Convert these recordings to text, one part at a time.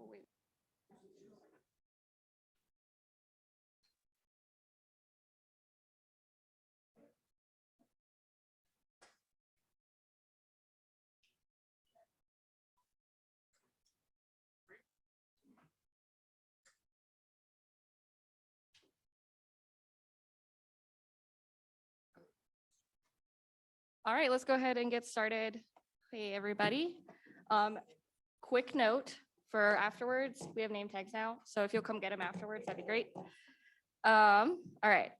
We'll wait. All right, let's go ahead and get started. Hey, everybody. Quick note for afterwards, we have name tags now, so if you'll come get them afterwards, that'd be great. All right.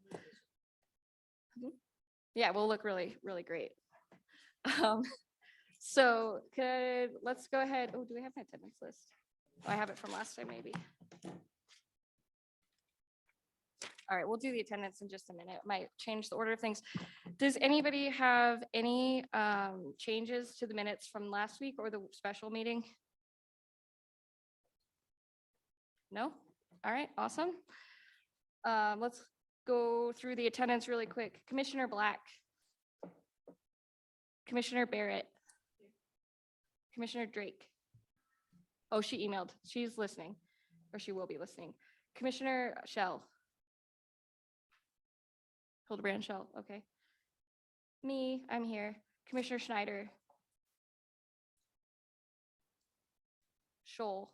Yeah, we'll look really, really great. So let's go ahead. Oh, do we have my attendance list? Oh, I have it from last time, maybe. All right, we'll do the attendance in just a minute. Might change the order of things. Does anybody have any changes to the minutes from last week or the special meeting? No? All right, awesome. Let's go through the attendance really quick. Commissioner Black. Commissioner Barrett. Commissioner Drake. Oh, she emailed. She's listening, or she will be listening. Commissioner Shell. Hildebrand Shell, okay. Me, I'm here. Commissioner Schneider. Scholl.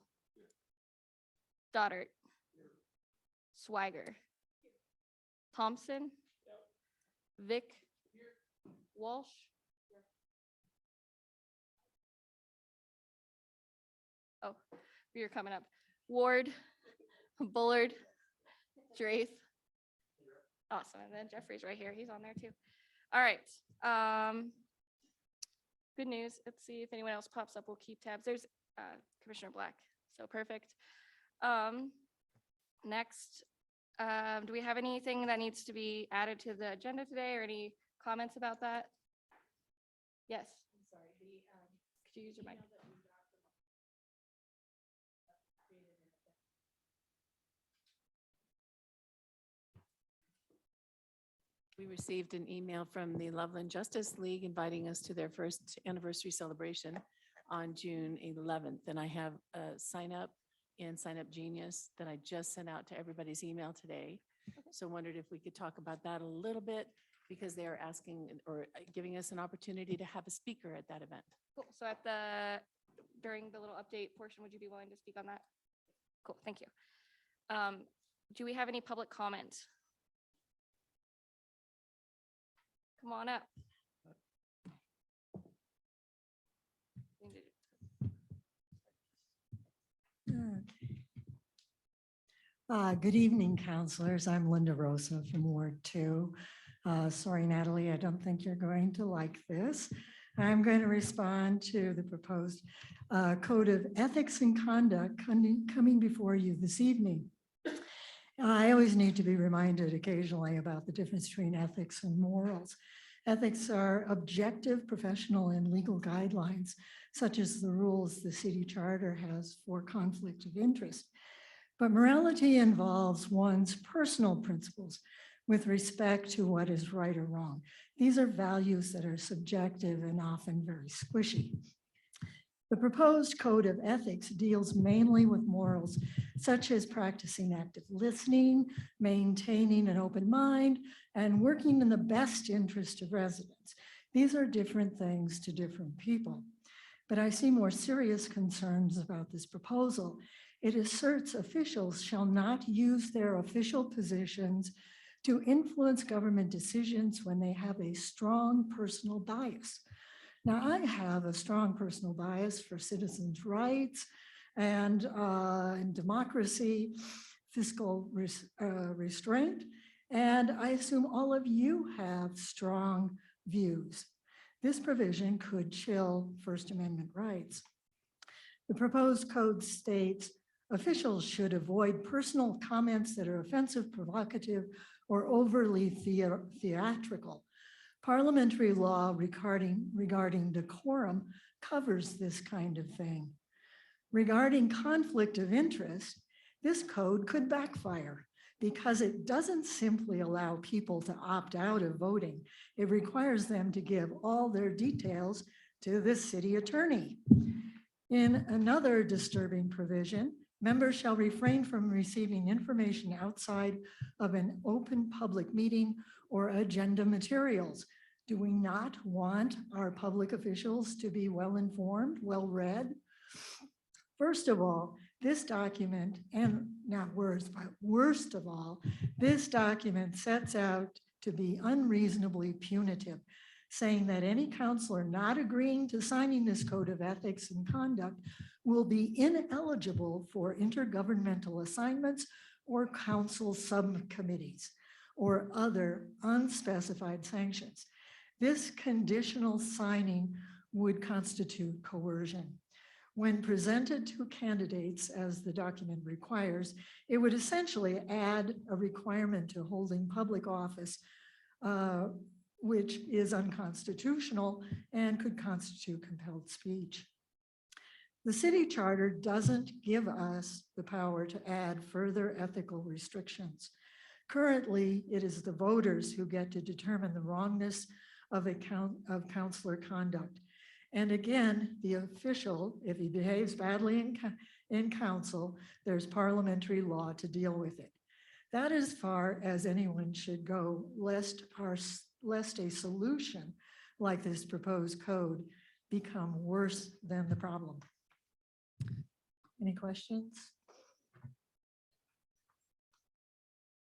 Stoddard. Swagger. Thompson. Vic. Walsh. Oh, you're coming up. Ward. Bullard. Draith. Awesome. And then Jeffrey's right here. He's on there too. All right. Good news. Let's see if anyone else pops up. We'll keep tabs. There's Commissioner Black. So perfect. Next, do we have anything that needs to be added to the agenda today or any comments about that? Yes. I'm sorry. Could you use your mic? We received an email from the Loveland Justice League inviting us to their first anniversary celebration on June 11th. And I have a sign up in Sign Up Genius that I just sent out to everybody's email today. Okay. So wondered if we could talk about that a little bit because they are asking or giving us an opportunity to have a speaker at that event. Cool. So during the little update portion, would you be willing to speak on that? Cool. Thank you. Do we have any public comment? Come on up. Good evening, counselors. I'm Linda Rosa from Ward 2. Sorry, Natalie, I don't think you're going to like this. I'm going to respond to the proposed Code of Ethics and Conduct coming before you this evening. I always need to be reminded occasionally about the difference between ethics and morals. Ethics are objective, professional, and legal guidelines, such as the rules the city charter has for conflict of interest. But morality involves one's personal principles with respect to what is right or wrong. These are values that are subjective and often very squishy. The proposed code of ethics deals mainly with morals, such as practicing active listening, maintaining an open mind, and working in the best interest of residents. These are different things to different people. But I see more serious concerns about this proposal. It asserts officials shall not use their official positions to influence government decisions when they have a strong personal bias. Now, I have a strong personal bias for citizens' rights and democracy, fiscal restraint, and I assume all of you have strong views. This provision could chill First Amendment rights. The proposed code states officials should avoid personal comments that are offensive, provocative, or overly theatrical. Parliamentary law regarding decorum covers this kind of thing. Regarding conflict of interest, this code could backfire because it doesn't simply allow people to opt out of voting. It requires them to give all their details to the city attorney. In another disturbing provision, members shall refrain from receiving information outside of an open public meeting or agenda materials. Do we not want our public officials to be well-informed, well-read? First of all, this document, and not worst, but worst of all, this document sets out to be unreasonably punitive, saying that any counselor not agreeing to signing this code of ethics and conduct will be ineligible for intergovernmental assignments or council subcommittees or other unspecified sanctions. This conditional signing would constitute coercion. When presented to candidates, as the document requires, it would essentially add a requirement to holding public office, which is unconstitutional and could constitute compelled speech. The city charter doesn't give us the power to add further ethical restrictions. Currently, it is the voters who get to determine the wrongness of counselor conduct. And again, the official, if he behaves badly in council, there's parliamentary law to deal with it. That is as far as anyone should go, lest a solution like this proposed code become worse than the problem. Any questions?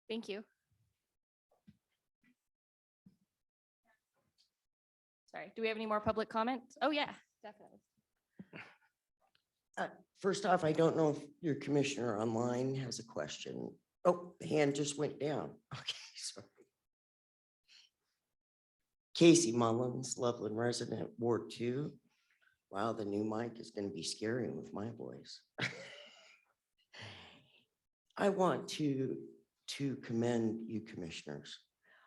Thank you. Sorry, do we have any more public comments? Oh, yeah, definitely. First off, I don't know if your commissioner online has a question. Oh, the hand just went down. Okay, sorry. Casey Mullins, Loveland resident, Ward 2. Wow, the new mic is going to be scary with my voice. I want to commend you commissioners.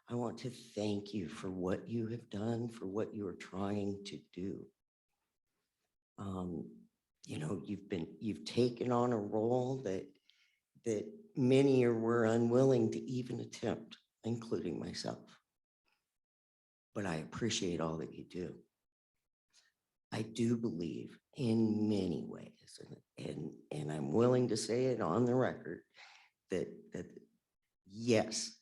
I want to thank you for what you have done, for what you are trying to do. You know, you've taken on a role that many were unwilling to even attempt, including myself. But I appreciate all that you do. I do believe in many ways, and I'm willing to say it on the record that yes,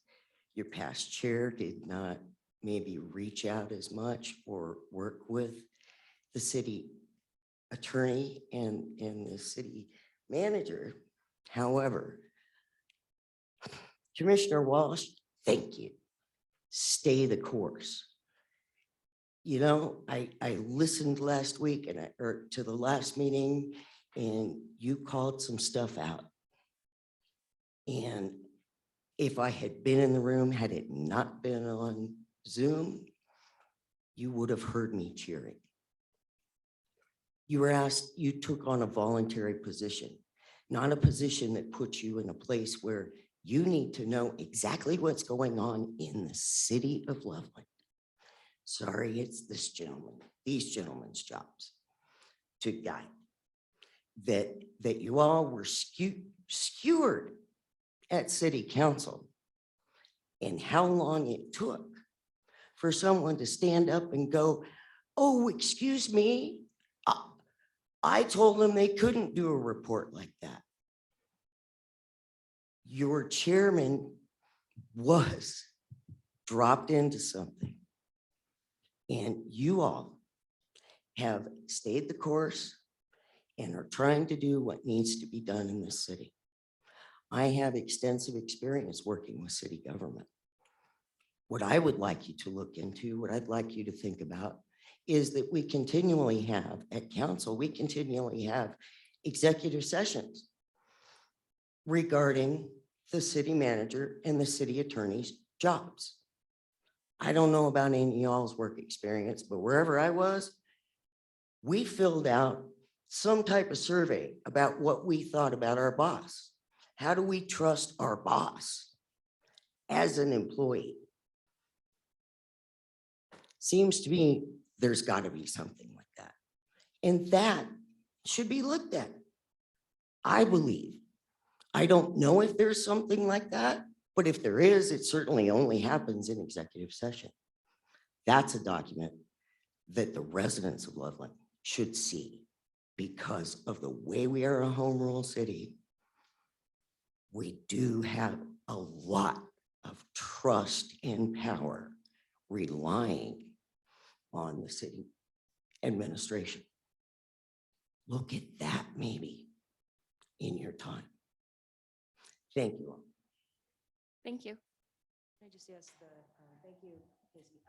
your past chair did not maybe reach out as much or work with the city attorney and the city manager. However, Commissioner Walsh, thank you. Stay the course. You know, I listened last week or to the last meeting, and you called some stuff out. And if I had been in the room, had it not been on Zoom, you would have heard me cheering. You were asked, you took on a voluntary position, not a position that puts you in a place where you need to know exactly what's going on in the city of Loveland. Sorry, it's this gentleman, these gentlemen's jobs to guide. That you all were skewered at city council, and how long it took for someone to stand up and go, oh, excuse me, I told them they couldn't do a report like that. Your chairman was dropped into something, and you all have stayed the course and are trying to do what needs to be done in this city. I have extensive experience working with city government. What I would like you to look into, what I'd like you to think about, is that we continually have at council, we continually have executive sessions regarding the city manager and the city attorney's jobs. I don't know about any of y'all's work experience, but wherever I was, we filled out some type of survey about what we thought about our boss. How do we trust our boss as an employee? Seems to me there's got to be something like that. And that should be looked at. I believe. I don't know if there's something like that, but if there is, it certainly only happens in executive session. That's a document that the residents of Loveland should see because of the way we are a home rule city, we do have a lot of trust and power relying on the city administration. Look at that maybe in your time. Thank you all. Thank you. Can I just ask thank you, Casey.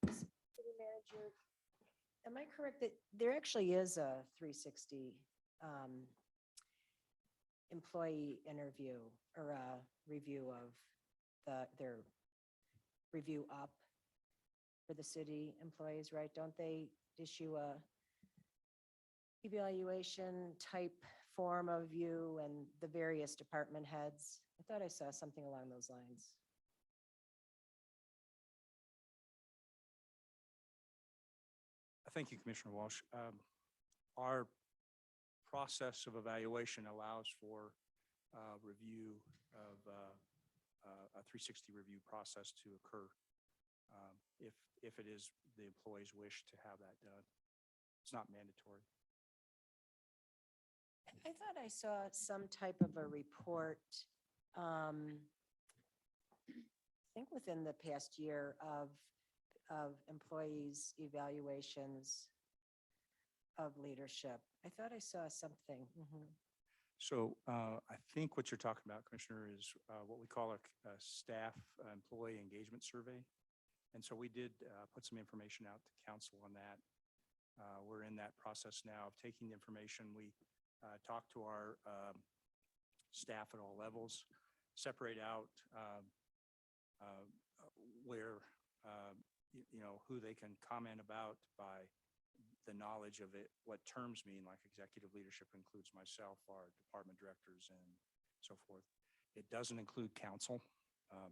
City manager, am I correct that there actually is a 360 employee interview or a review of their review up for the city employees, right? Don't they issue a evaluation type form of you and the various department heads? I thought I saw something along those lines. Thank you, Commissioner Walsh. Our process of evaluation allows for review of a 360 review process to occur if it is the employee's wish to have that done. It's not mandatory. I thought I saw some type of a report, I think within the past year of employees' evaluations of leadership. I thought I saw something. So I think what you're talking about, Commissioner, is what we call a staff employee engagement survey. And so we did put some information out to council on that. We're in that process now of taking the information. We talk to our staff at all levels, separate out where, who they can comment about by the knowledge of it, what terms mean, like executive leadership includes myself, our department directors, and so forth. It doesn't include council,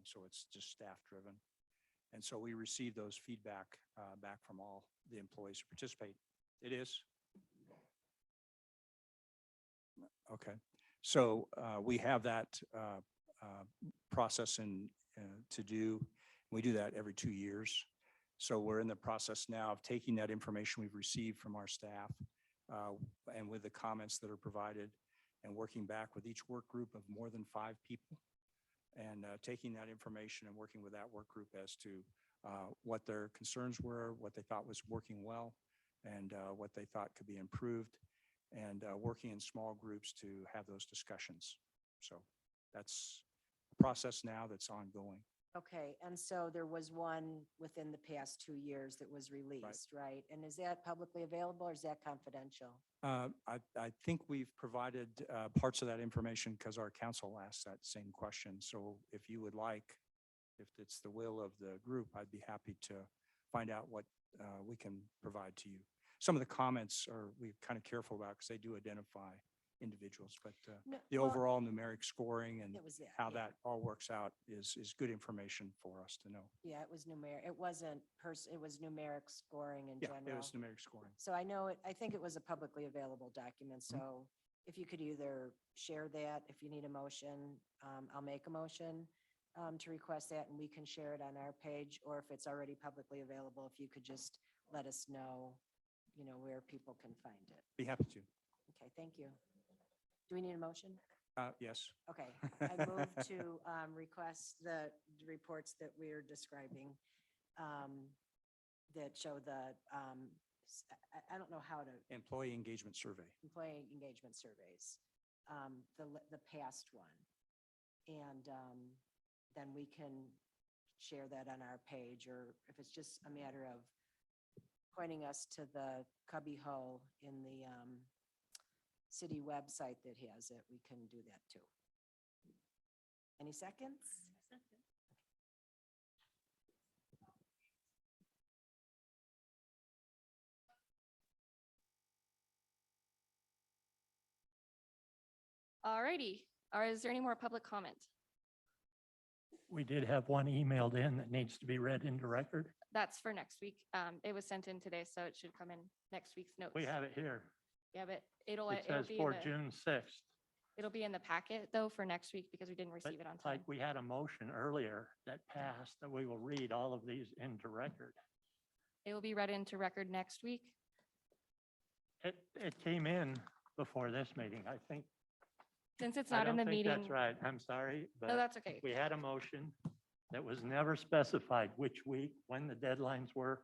so it's just staff driven. And so we receive those feedback back from all the employees who participate. It is. Okay. So we have that process to do. We do that every 2 years. So we're in the process now of taking that information we've received from our staff and with the comments that are provided and working back with each work group of more than 5 people and taking that information and working with that work group as to what their concerns were, what they thought was working well, and what they thought could be improved, and working in small groups to have those discussions. So that's a process now that's ongoing. Okay, and so there was one within the past 2 years that was released, right? And is that publicly available or is that confidential? I think we've provided parts of that information because our council asked that same question. So if you would like, if it's the will of the group, I'd be happy to find out what we can provide to you. Some of the comments are we're kind of careful about because they do identify individuals, but No, the well, overall numeric scoring and It was that. how yeah. that all works out is good information for us to know. Yeah, it was numeric. It wasn't it was numeric scoring in Yeah, general. it was numeric scoring. So I know it, I think it was a publicly available document. So if you could either share that, if you need a motion, I'll make a motion to request that and we can share it on our page, or if it's already publicly available, if you could just let us know, where people can find it. Be happy to. Okay, thank you. Do we need a motion? Yes. Okay, I move to request the reports that we are describing that show the, I don't know how to, Employee engagement survey. employee engagement surveys, the past one. And then we can share that on our page, or if it's just a matter of pointing us to the cubby hole in the city website that has it, we can do that too. Any seconds? All righty. Is there any more public comment? We did have one emailed in that needs to be read into record. That's for next week. It was sent in today, so it should come in next week's notes. We have it here. Yeah, but it'll It it'll says be in for the, June 6th. it'll be in the packet though for next week because we didn't But receive it on time. like we had a motion earlier that passed that we will read all of these into record. It will be read into record next week. It came in before this meeting, I think. Since it's I not in don't the think meeting. that's right. I'm sorry, No, but that's okay. we had a motion that was never specified which week, when the deadlines were.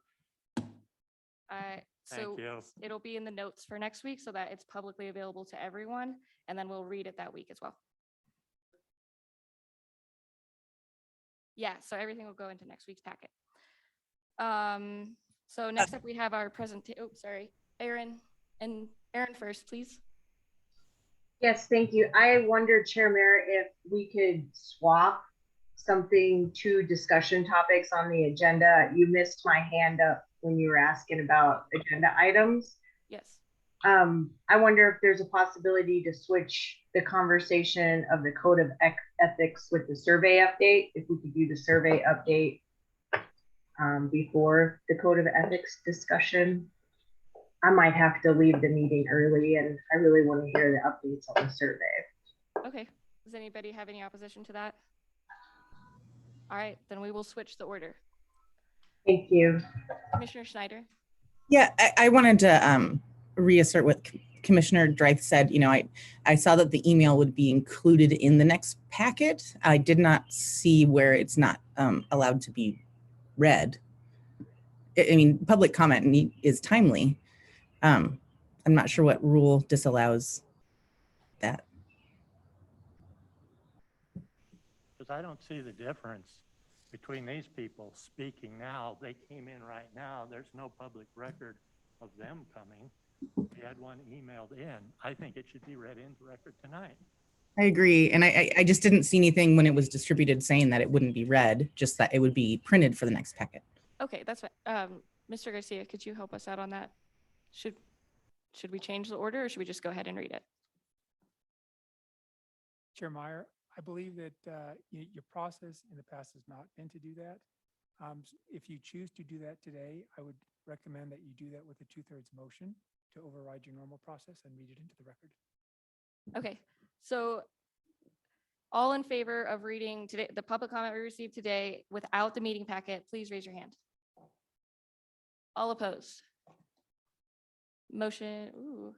So Thank you. it'll be in the notes for next week so that it's publicly available to everyone, and then we'll read it that week as well. Yeah, so everything will go into next week's packet. So next up, we have our sorry, Aaron, and Aaron first, please. Yes, thank you. I wonder, Chair Mayor, if we could swap something to discussion topics on the agenda. You missed my hand up when you were asking about agenda items. Yes. I wonder if there's a possibility to switch the conversation of the code of ethics with the survey update. If we could do the survey update before the code of ethics discussion. I might have to leave the meeting early, and I really want to hear the updates on the survey. Okay. Does anybody have any opposition to that? All right, then we will switch the order. Thank you. Commissioner Schneider. Yeah, I wanted to reassert what Commissioner Dreith said. You know, I saw that the email would be included in the next packet. I did not see where it's not allowed to be read. I mean, public comment is timely. I'm not sure what rule disallows that. Because I don't see the difference between these people speaking now. They came in right now. There's no public record of them coming. We had one emailed in. I think it should be read into record tonight. I agree. And I just didn't see anything when it was distributed saying that it wouldn't be read, just that it would be printed for the next packet. Okay, that's fine. Mr. Garcia, could you help us out on that? Should we change the order, or should we just go ahead and read it? Chair Meyer, I believe that your process in the past has not been to do that. If you choose to do that today, I would recommend that you do that with a 2/3 motion to override your normal process and read it into the record. Okay, so all in favor of reading today, the public comment we received today without the meeting packet, please raise your hand. All opposed? Motion, ooh.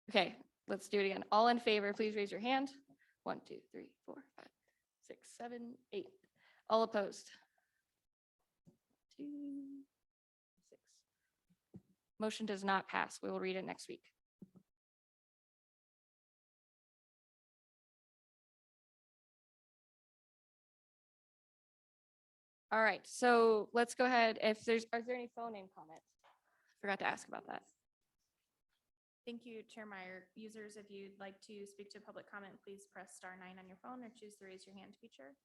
Okay, let's do it again. All in favor, please raise your hand. 1, 2, 3, 4, 5, 6, 7, 8. All opposed? 2, 6. Motion does not pass. We will read it next week. All right, so let's go ahead. Are there any phone in comments? Forgot to ask about that. Thank you, Chair Meyer. Users, if you'd like to speak to public comment, please press *9 on your phone or choose the raise your hand feature.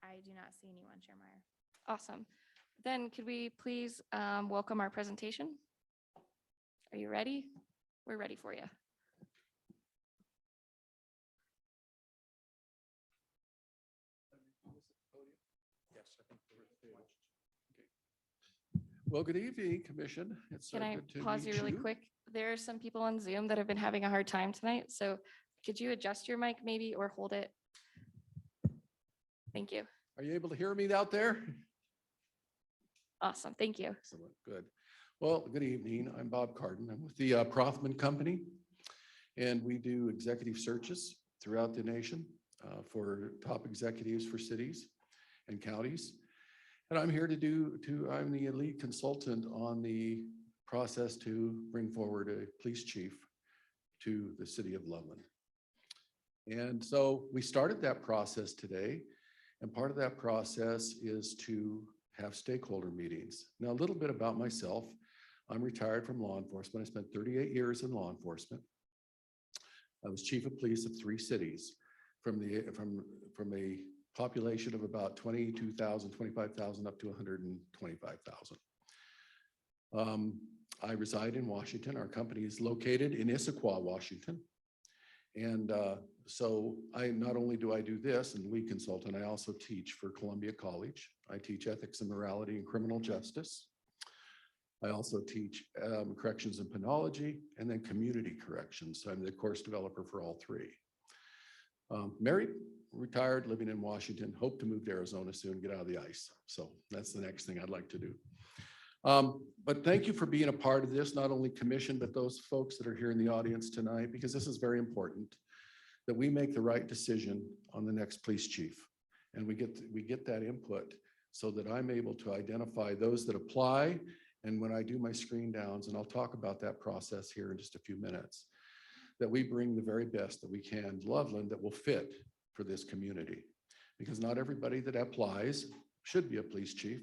I do not see anyone, Chair Meyer. Awesome. Then could we please welcome our presentation? Are you ready? We're ready for you. Well, good evening, Commission. It's Can I good to pause you meet really quick? There are some people on Zoom that have been having a hard time tonight, so could you adjust your mic maybe or hold it? Thank you. Are you able to hear me out there? Awesome, thank you. Excellent, good. Well, good evening. I'm Bob Carden. I'm with the Prothman Company, and we do executive searches throughout the nation for top executives for cities and counties. And I'm here I'm the lead consultant on the process to bring forward a police chief to the city of Loveland. And so we started that process today. And part of that process is to have stakeholder meetings. Now, a little bit about myself. I'm retired from law enforcement. I spent 38 years in law enforcement. I was chief of police of 3 cities from a population of about 22,000, 25,000 up to 125,000. I reside in Washington. Our company is located in Issaquah, Washington. And so not only do I do this and lead consultant, I also teach for Columbia College. I teach ethics and morality and criminal justice. I also teach corrections and penology, and then community corrections. So I'm the course developer for all 3. Married, retired, living in Washington, hope to move to Arizona soon, get out of the ice. So that's the next thing I'd like to do. But thank you for being a part of this, not only commission, but those folks that are here in the audience tonight, because this is very important that we make the right decision on the next police chief. And we get that input so that I'm able to identify those that apply. And when I do my screen downs, and I'll talk about that process here in just a few minutes, that we bring the very best that we can to Loveland that will fit for this community. Because not everybody that applies should be a police chief,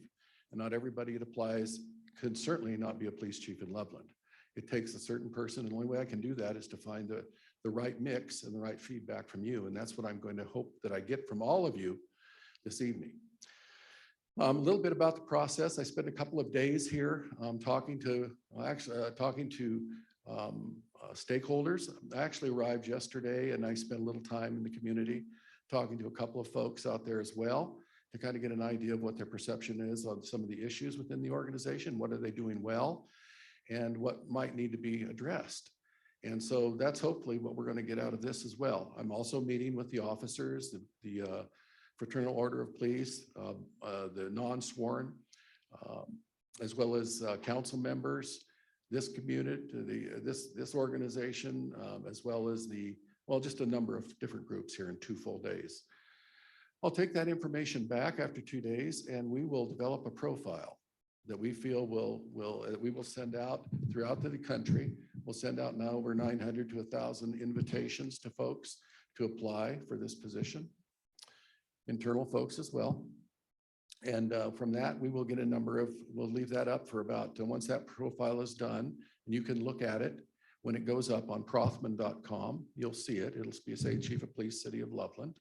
and not everybody that applies could certainly not be a police chief in Loveland. It takes a certain person, and the only way I can do that is to find the right mix and the right feedback from you. And that's what I'm going to hope that I get from all of you this evening. A little bit about the process. I spent a couple of days here talking to stakeholders. I actually arrived yesterday, and I spent a little time in the community talking to a couple of folks out there as well to kind of get an idea of what their perception is on some of the issues within the organization. What are they doing well, and what might need to be addressed? And so that's hopefully what we're going to get out of this as well. I'm also meeting with the officers, the Fraternal Order of Police, the non-sworn, as well as council members, this community, this organization, as well as just a number of different groups here in 2 full days. I'll take that information back after 2 days, and we will develop a profile that we feel we will send out throughout the country. We'll send out now over 900 to 1,000 invitations to folks to apply for this position, internal folks as well. And from that, we will get we'll leave that up for about, once that profile is done, and you can look at it when it goes up on prothman.com, you'll see it. It'll say Chief of Police, City of Loveland.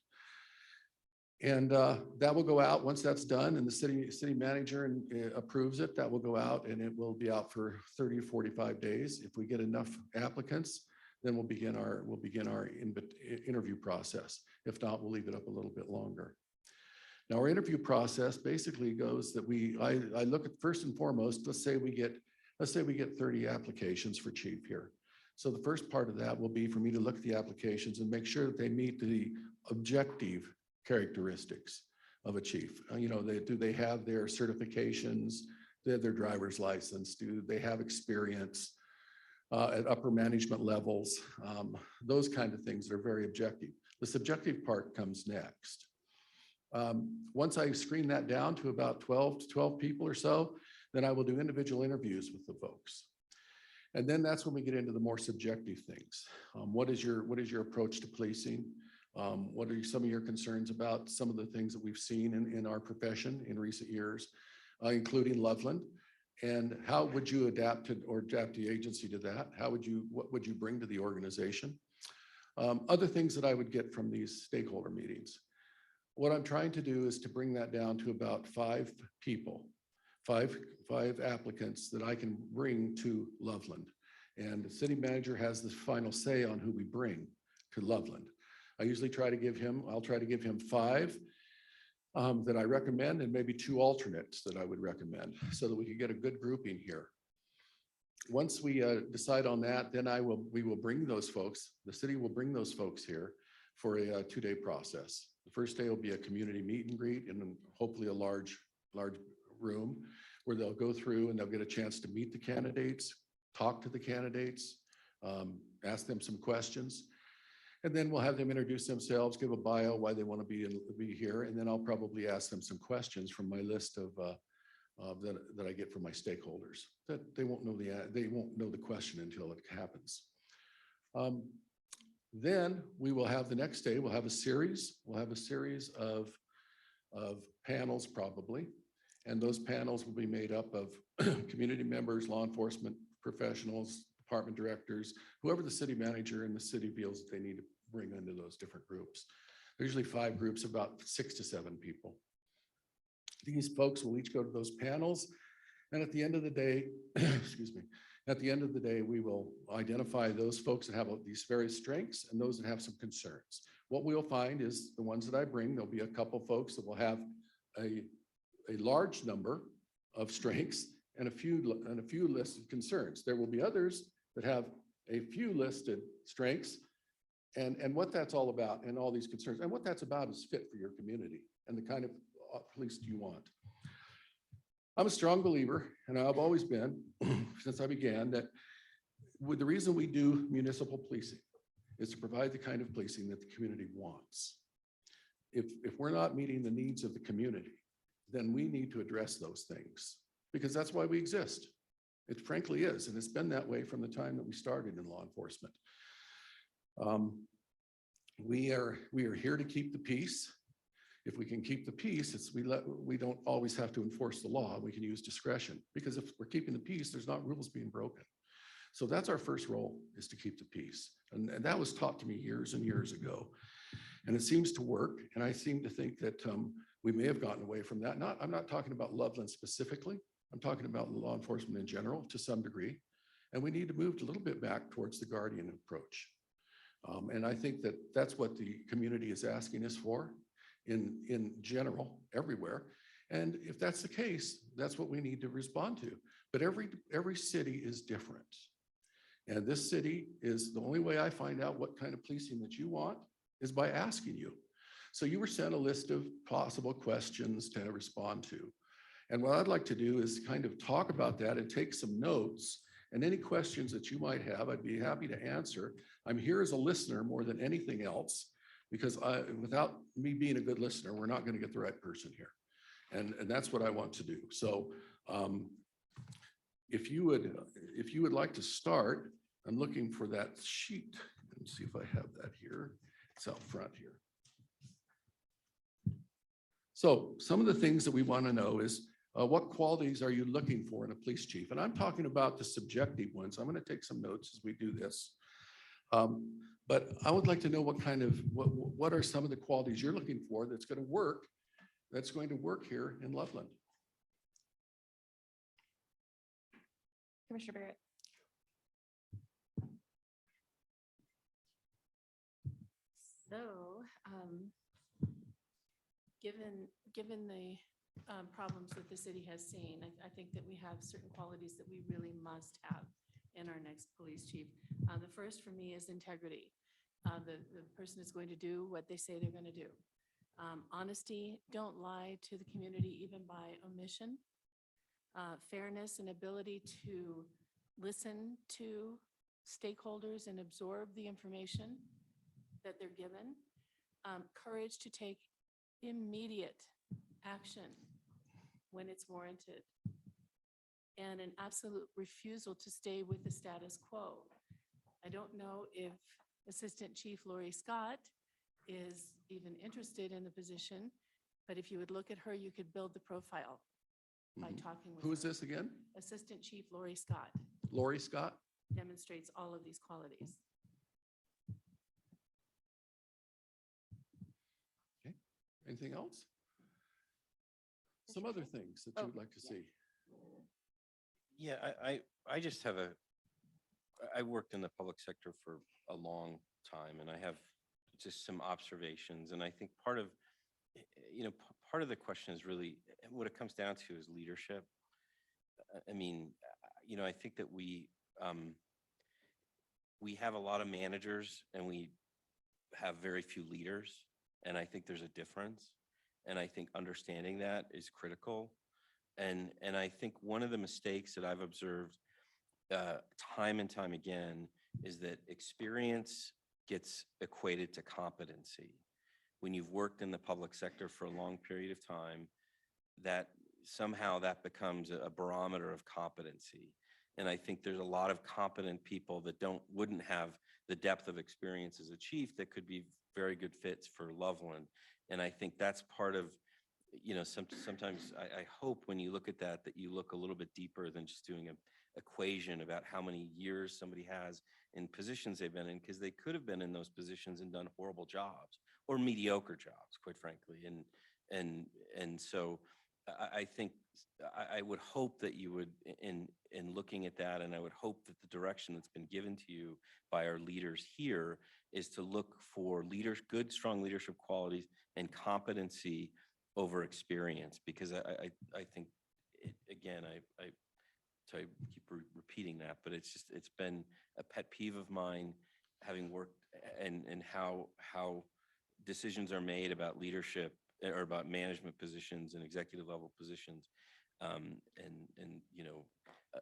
And that will go out once that's done, and the city manager approves it. That will go out, and it will be out for 30 to 45 days. If we get enough applicants, then we'll begin our interview process. If not, we'll leave it up a little bit longer. Now, our interview process basically goes that I look at, first and foremost, let's say we get 30 applications for chief here. So the first part of that will be for me to look at the applications and make sure that they meet the objective characteristics of a chief. Do they have their certifications? Do they have their driver's license? Do they have experience at upper management levels? Those kind of things that are very objective. The subjective part comes next. Once I screen that down to about 12 people or so, then I will do individual interviews with the folks. And then that's when we get into the more subjective things. What is your approach to policing? What are some of your concerns about some of the things that we've seen in our profession in recent years, including Loveland? And how would you adapt the agency to that? What would you bring to the organization? Other things that I would get from these stakeholder meetings. What I'm trying to do is to bring that down to about 5 people, five applicants that I can bring to Loveland. And the city manager has the final say on who we bring to Loveland. I'll try to give him 5 that I recommend, and maybe 2 alternates that I would recommend, so that we can get a good grouping here. Once we decide on that, then we will bring those folks, the city will bring those folks here for a 2-day process. The first day will be a community meet and greet in hopefully a large room where they'll go through and they'll get a chance to meet the candidates, talk to the candidates, ask them some questions. And then we'll have them introduce themselves, give a bio, why they want to be here. And then I'll probably ask them some questions from my list of that I get from my stakeholders. That they won't know the question until it happens. Then we will have the next day, we'll have a series of panels probably. And those panels will be made up of community members, law enforcement professionals, department directors, whoever the city manager and the city feels that they need to bring into those different groups. There's usually 5 groups, about 6 to 7 people. These folks will each go to those panels. And at the end of the day, excuse me, at the end of the day, we will identify those folks that have these various strengths and those that have some concerns. What we'll find is the ones that I bring, there'll be a couple folks that will have a large number of strengths and a few listed concerns. There will be others that have a few listed strengths and what that's all about and all these concerns. And what that's about is fit for your community and the kind of police you want. I'm a strong believer, and I've always been since I began, that the reason we do municipal policing is to provide the kind of policing that the community wants. If we're not meeting the needs of the community, then we need to address those things, because that's why we exist. It frankly is, and it's been that way from the time that we started in law enforcement. We are here to keep the peace. If we can keep the peace, we don't always have to enforce the law. We can use discretion, because if we're keeping the peace, there's not rules being broken. So that's our first role, is to keep the peace. And that was taught to me years and years ago. And it seems to work. And I seem to think that we may have gotten away from that. I'm not talking about Loveland specifically. I'm talking about law enforcement in general to some degree. And we need to move a little bit back towards the guardian approach. And I think that that's what the community is asking us for in general, everywhere. And if that's the case, that's what we need to respond to. But every city is different. And this city is, the only way I find out what kind of policing that you want is by asking you. So you were sent a list of possible questions to respond to. And what I'd like to do is kind of talk about that and take some notes, and any questions that you might have, I'd be happy to answer. I'm here as a listener more than anything else, because without me being a good listener, we're not going to get the right person here. And that's what I want to do. So if you would like to start, I'm looking for that sheet. Let's see if I have that here. It's out front here. So some of the things that we want to know is what qualities are you looking for in a police chief? And I'm talking about the subjective ones. I'm going to take some notes as we do this. But I would like to know what are some of the qualities you're looking for that's going to work here in Loveland. Commissioner Barrett. So, given the problems that the city has seen, I think that we have certain qualities that we really must have in our next police chief. The first for me is integrity. The person is going to do what they say they're going to do. Honesty, don't lie to the community even by omission. Fairness and ability to listen to stakeholders and absorb the information that they're given. Courage to take immediate action when it's warranted. And an absolute refusal to stay with the status quo. I don't know if Assistant Chief Lori Scott is even interested in the position, but if you would look at her, you could build the profile by talking with her. Who is this again? Assistant Chief Lori Scott Lori Scott? demonstrates all of these qualities. Okay. Anything else? Some other things that you would like to see? Yeah, I just have I worked in the public sector for a long time, and I have just some observations. And I think part of the question is really what it comes down to is leadership. I mean, I think that we have a lot of managers and we have very few leaders. And I think there's a difference. And I think understanding that is critical. And I think one of the mistakes that I've observed time and time again is that experience gets equated to competency. When you've worked in the public sector for a long period of time, that somehow that becomes a barometer of competency. And I think there's a lot of competent people that wouldn't have the depth of experience as a chief that could be very good fits for Loveland. And I think that's part of, sometimes I hope when you look at that you look a little bit deeper than just doing an equation about how many years somebody has in positions they've been in, because they could have been in those positions and done horrible jobs or mediocre jobs, quite frankly. And so I think I would hope that you would, in looking at that, and I would hope that the direction that's been given to you by our leaders here is to look for good, strong leadership qualities and competency over experience, because I think, again, I keep repeating that, but it's been a pet peeve of mine, having worked and how decisions are made about leadership or about management positions and executive level positions. And you know,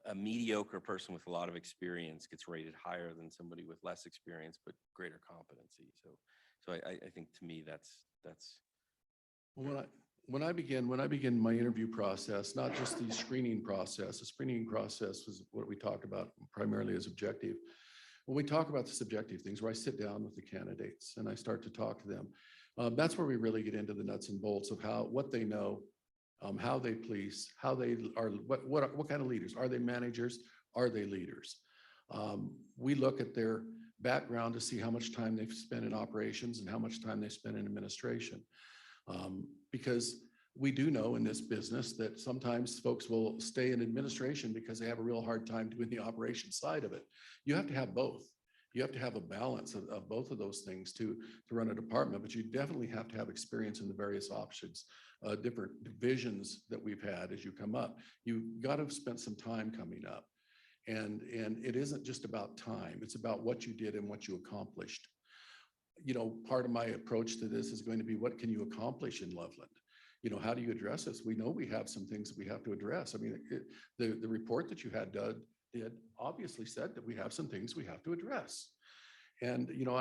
a mediocre person with a lot of experience gets rated higher than somebody with less experience but greater competency. So I think to me that's When I begin my interview process, not just the screening process was what we talk about primarily as objective. When we talk about the subjective things, where I sit down with the candidates and I start to talk to them, that's where we really get into the nuts and bolts of what they know, how they police, how they are, what kind of leaders. Are they managers? Are they leaders? We look at their background to see how much time they've spent in operations and how much time they spent in administration. Because we do know in this business that sometimes folks will stay in administration because they have a real hard time doing the operation side of it. You have to have both. You have to have a balance of both of those things to run a department, but you definitely have to have experience in the various options, different divisions that we've had as you come up. You've got to have spent some time coming up. And it isn't just about time, it's about what you did and what you accomplished. You know, part of my approach to this is going to be, what can you accomplish in Loveland? You know, how do you address this? We know we have some things that we have to address. I mean, the report that you had did obviously said that we have some things we have to address. And, you know,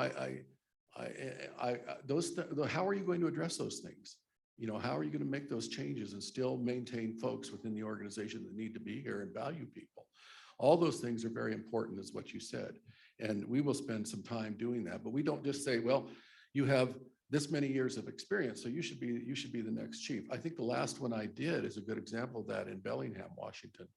how are you going to address those things? You know, how are you going to make those changes and still maintain folks within the organization that need to be here and value people? All those things are very important, is what you said. And we will spend some time doing that, but we don't just say, well, you have this many years of experience, so you should be the next chief. I think the last one I did is a good example of that in Bellingham, Washington,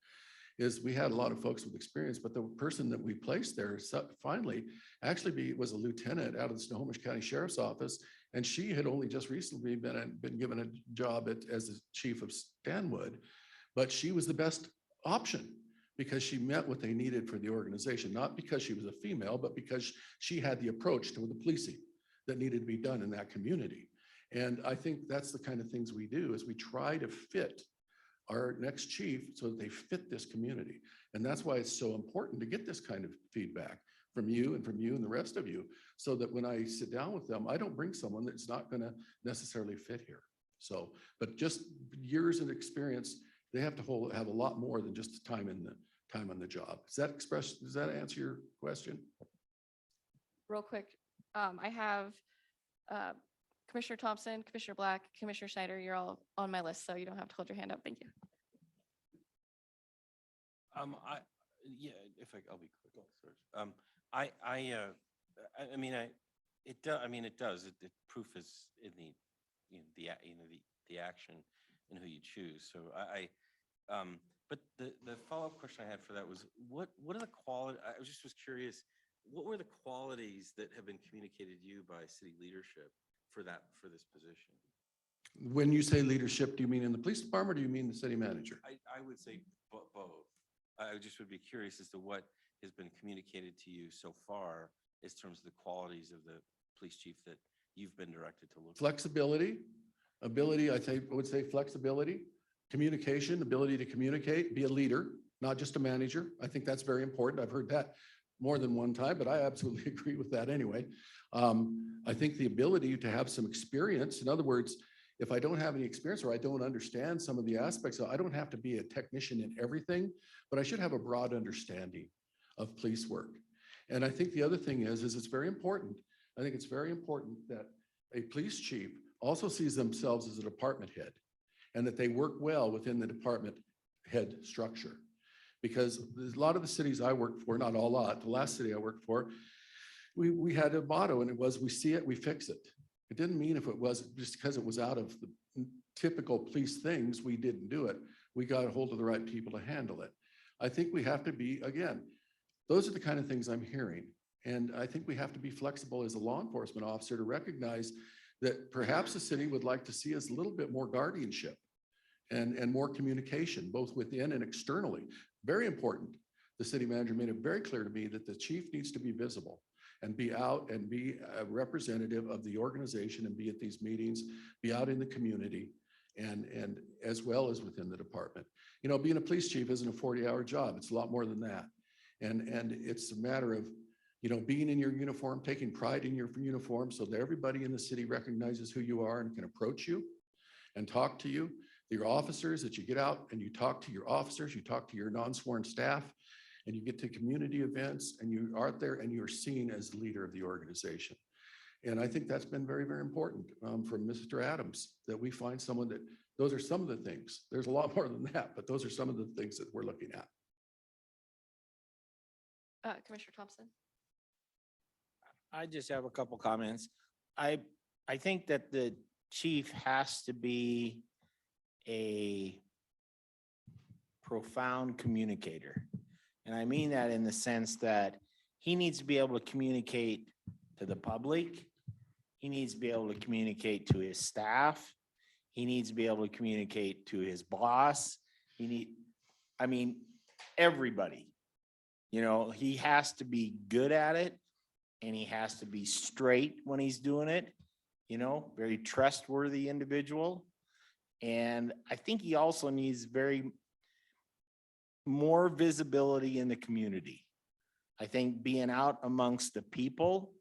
is we had a lot of folks with experience, but the person that we placed there finally actually was a lieutenant out of the Snohomish County Sheriff's Office. And she had only just recently been given a job as the chief of Stanwood, but she was the best option because she met what they needed for the organization, not because she was a female, but because she had the approach to the policing that needed to be done in that community. And I think that's the kind of things we do, is we try to fit our next chief so that they fit this community. And that's why it's so important to get this kind of feedback from you and the rest of you, so that when I sit down with them, I don't bring someone that's not going to necessarily fit here. So, but just years of experience, they have to have a lot more than just the time on the job. Does that answer your question? Real quick, I have Commissioner Thompson, Commissioner Black, Commissioner Schneider, you're all on my list, so you don't have to hold your hand up. Thank you. Yeah, I'll be quick. It does. The proof is in the action and who you choose. So but the follow-up question I had for that was, what are the quality? I was curious, what were the qualities that have been communicated to you by city leadership for this position? When you say leadership, do you mean in the police department or do you mean the city manager? I would say both. I just would be curious as to what has been communicated to you so far in terms of the qualities of the police chief that you've been directed to look at. Flexibility, ability, I would say flexibility, communication, ability to communicate, be a leader, not just a manager. I think that's very important. I've heard that more than one time, but I absolutely agree with that anyway. I think the ability to have some experience, in other words, if I don't have any experience or I don't understand some of the aspects, I don't have to be a technician in everything, but I should have a broad understanding of police work. And I think the other thing is it's very important. I think it's very important that a police chief also sees themselves as a department head and that they work well within the department head structure. Because there's a lot of the cities I worked for, not a lot, the last city I worked for, we had a motto, and it was, we see it, we fix it. It didn't mean if it was just because it was out of the typical police things, we didn't do it. We got a hold of the right people to handle it. I think we have to be, again, those are the kind of things I'm hearing. And I think we have to be flexible as a law enforcement officer to recognize that perhaps the city would like to see us a little bit more guardianship and more communication, both within and externally. Very important. The city manager made it very clear to me that the chief needs to be visible and be out and be a representative of the organization and be at these meetings, be out in the community and as well as within the department. You know, being a police chief isn't a 40-hour job. It's a lot more than that. And it's a matter of you know, being in your uniform, taking pride in your uniform so that everybody in the city recognizes who you are and can approach you and talk to you. Your officers, that you get out and you talk to your officers, you talk to your non-sworn staff, and you get to community events and you are out there and you're seen as the leader of the organization. And I think that's been very, very important from Mr. Adams, that we find someone that, those are some of the things. There's a lot more than that, but those are some of the things that we're looking at. Commissioner Thompson. I just have a couple comments. I think that the chief has to be a profound communicator. And I mean that in the sense that he needs to be able to communicate to the public. He needs to be able to communicate to his staff. He needs to be able to communicate to his boss. Everybody. You know, he has to be good at it, and he has to be straight when he's doing it, you know, very trustworthy individual. And I think he also needs more visibility in the community. I think being out amongst the people,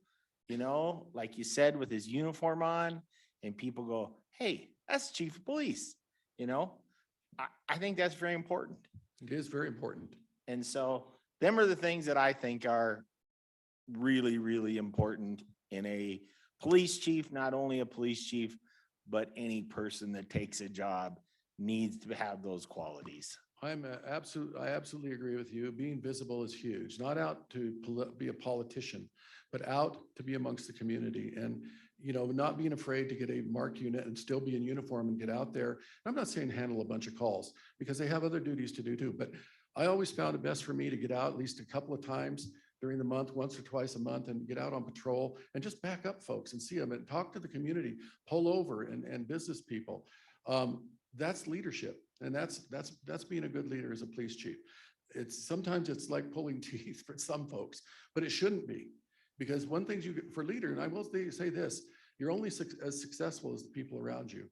you know, like you said, with his uniform on, and people go, hey, that's the chief of police, you know? I think that's very important. It is very important. And so them are the things that I think are really, really important in a police chief. Not only a police chief, but any person that takes a job needs to have those qualities. I absolutely agree with you. Being visible is huge. Not out to be a politician, but out to be amongst the community, and, you know, not being afraid to get a marked unit and still be in uniform and get out there. I'm not saying handle a bunch of calls, because they have other duties to do too, but I always found it best for me to get out at least a couple of times during the month, once or twice a month, and get out on patrol and just back up folks and see them and talk to the community, pull over and business people. That's leadership. And that's being a good leader as a police chief. Sometimes it's like pulling teeth for some folks, but it shouldn't be, because one thing you get for leader, and I will say this, you're only as successful as the people around you.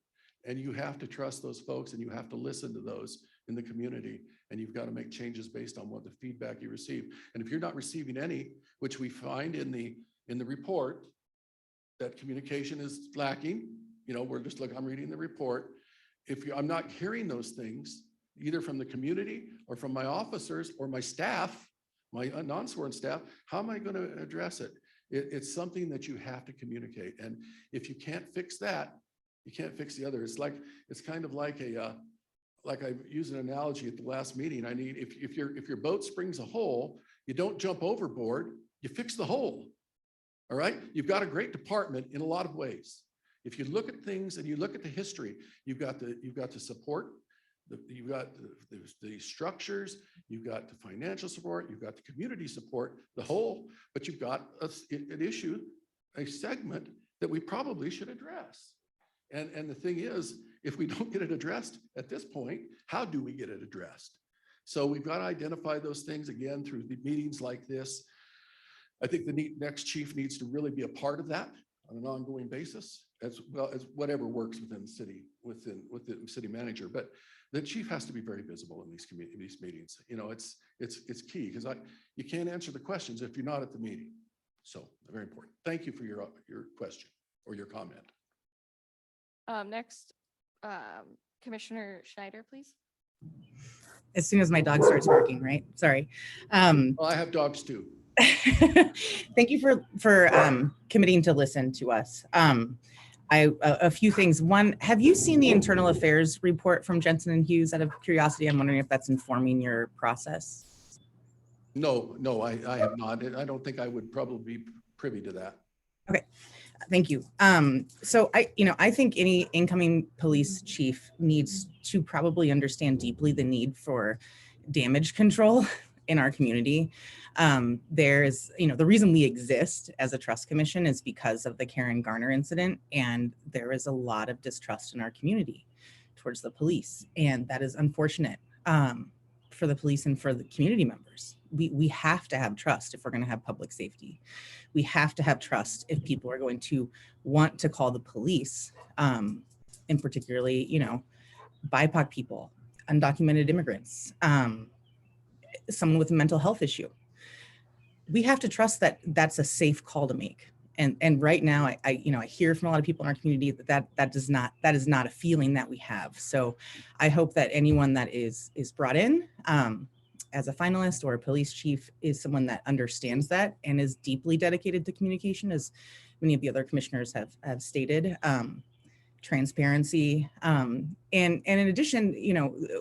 And you have to trust those folks, and you have to listen to those in the community, and you've got to make changes based on what the feedback you receive. And if you're not receiving any, which we find in the report, that communication is lacking, you know, I'm reading the report. I'm not hearing those things, either from the community or from my officers or my staff, my non-sworn staff, how am I going to address it? It's something that you have to communicate. And if you can't fix that, you can't fix the other. It's kind of like like I used an analogy at the last meeting. If your boat springs a hole, you don't jump overboard, you fix the hole. All right. You've got a great department in a lot of ways. If you look at things and you look at the history, you've got the support, you've got the structures, you've got the financial support, you've got the community support, the whole, but you've got an issue, a segment that we probably should address. And the thing is, if we don't get it addressed at this point, how do we get it addressed? So we've got to identify those things again through the meetings like this. I think the next chief needs to really be a part of that on an ongoing basis, as well as whatever works within the city, with the city manager. But the chief has to be very visible in these meetings. You know, it's key, because you can't answer the questions if you're not at the meeting. So very important. Thank you for your question or your comment. Next, Commissioner Schneider, please. As soon as my dog starts barking, right? Sorry. Well, I have dogs too. Thank you for committing to listen to us. A few things. One, have you seen the internal affairs report from Jensen and Hughes? Out of curiosity, I'm wondering if that's informing your process. No, I have not. I don't think I would probably be privy to that. Okay, thank you. So I think any incoming police chief needs to probably understand deeply the need for damage control in our community. There's, the reason we exist as a trust commission is because of the Karen Garner incident, and there is a lot of distrust in our community towards the police, and that is unfortunate for the police and for the community members. We have to have trust if we're going to have public safety. We have to have trust if people are going to want to call the police, and particularly, BIPOC people, undocumented immigrants, someone with a mental health issue. we have to trust that that's a safe call to make. And right now, I hear from a lot of people in our community that is not a feeling that we have. So I hope that anyone that is brought in as a finalist or a police chief is someone that understands that and is deeply dedicated to communication, as many of the other commissioners have stated. Transparency. And in addition,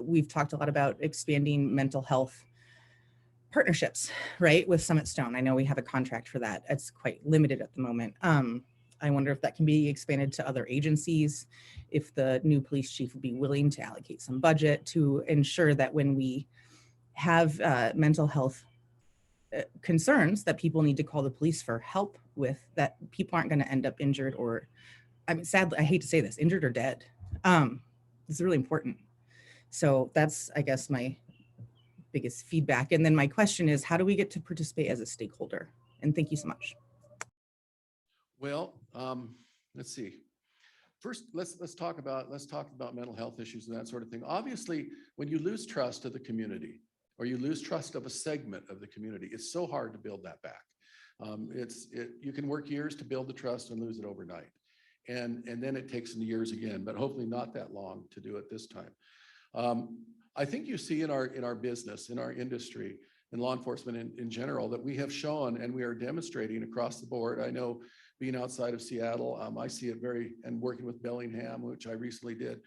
we've talked a lot about expanding mental health partnerships, right, with Summit Stone. I know we have a contract for that. It's quite limited at the moment. I wonder if that can be expanded to other agencies, if the new police chief would be willing to allocate some budget to ensure that when we have mental health concerns that people need to call the police for help with, that people aren't going to end up injured or, I mean, sadly, I hate to say this, injured or dead. This is really important. So that's, I guess, my biggest feedback. And then my question is, how do we get to participate as a stakeholder? And thank you so much. Well, let's see. First, let's talk about mental health issues and that sort of thing. Obviously, when you lose trust of the community or you lose trust of a segment of the community, it's so hard to build that back. You can work years to build the trust and lose it overnight. And then it takes years again, but hopefully not that long to do it this time. I think you see in our business, in our industry, in law enforcement in general, that we have shown and we are demonstrating across the board. I know being outside of Seattle, I see it and working with Bellingham, which I recently did,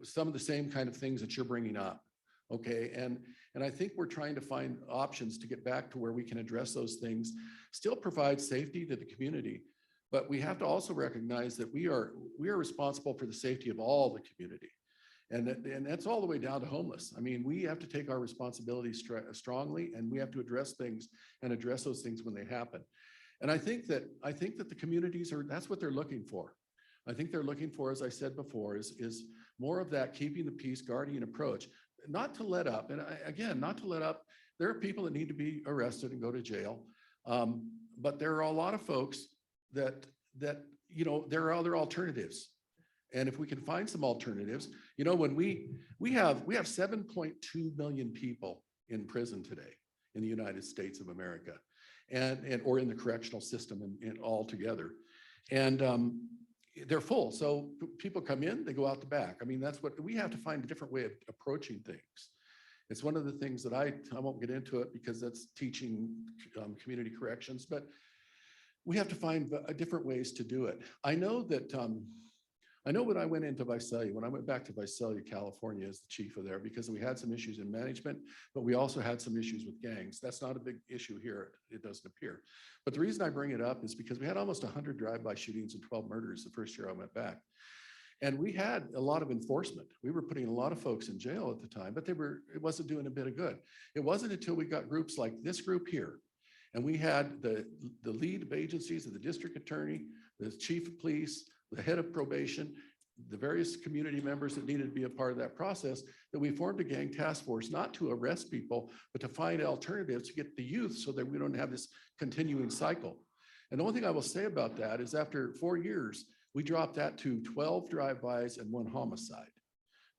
some of the same kind of things that you're bringing up. Okay, and I think we're trying to find options to get back to where we can address those things, still provide safety to the community, but we have to also recognize that we are responsible for the safety of all the community. And that's all the way down to homeless. I mean, we have to take our responsibilities strongly, and we have to address things and address those things when they happen. And I think that the communities that's what they're looking for. I think they're looking for, as I said before, is more of that keeping the peace, guardian approach, not to let up. And again, not to let up. There are people that need to be arrested and go to jail. But there are a lot of folks that there are other alternatives. And if we can find some alternatives, when we have 7.2 million people in prison today in the United States of America, or in the correctional system and all together, and they're full. So people come in, they go out the back. I mean, that's what we have to find, a different way of approaching things. It's one of the things that I won't get into it because that's teaching community corrections, but we have to find different ways to do it. I know that when I went into Visalia, when I went back to Visalia, California as the chief of there, because we had some issues in management, but we also had some issues with gangs. That's not a big issue here, it doesn't appear. But the reason I bring it up is because we had almost 100 drive-by shootings and 12 murders the first year I went back. And we had a lot of enforcement. We were putting a lot of folks in jail at the time, but it wasn't doing a bit of good. It wasn't until we got groups like this group here, and we had the lead agencies of the district attorney, the chief of police, the head of probation, the various community members that needed to be a part of that process, that we formed a gang task force, not to arrest people, but to find alternatives to get the youth so that we don't have this continuing cycle. And the only thing I will say about that is after 4 years, we dropped that to 12 drive-bys and 1 homicide.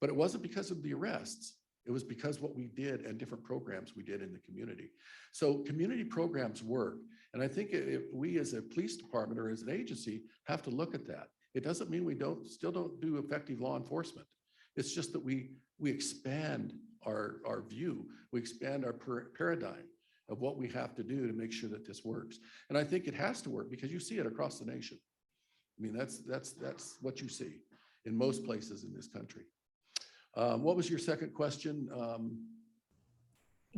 But it wasn't because of the arrests. It was because what we did and different programs we did in the community. So community programs work. And I think if we as a police department or as an agency have to look at that. It doesn't mean we still don't do effective law enforcement. It's just that we expand our view. We expand our paradigm of what we have to do to make sure that this works. And I think it has to work because you see it across the nation. I mean, that's what you see in most places in this country. What was your second question?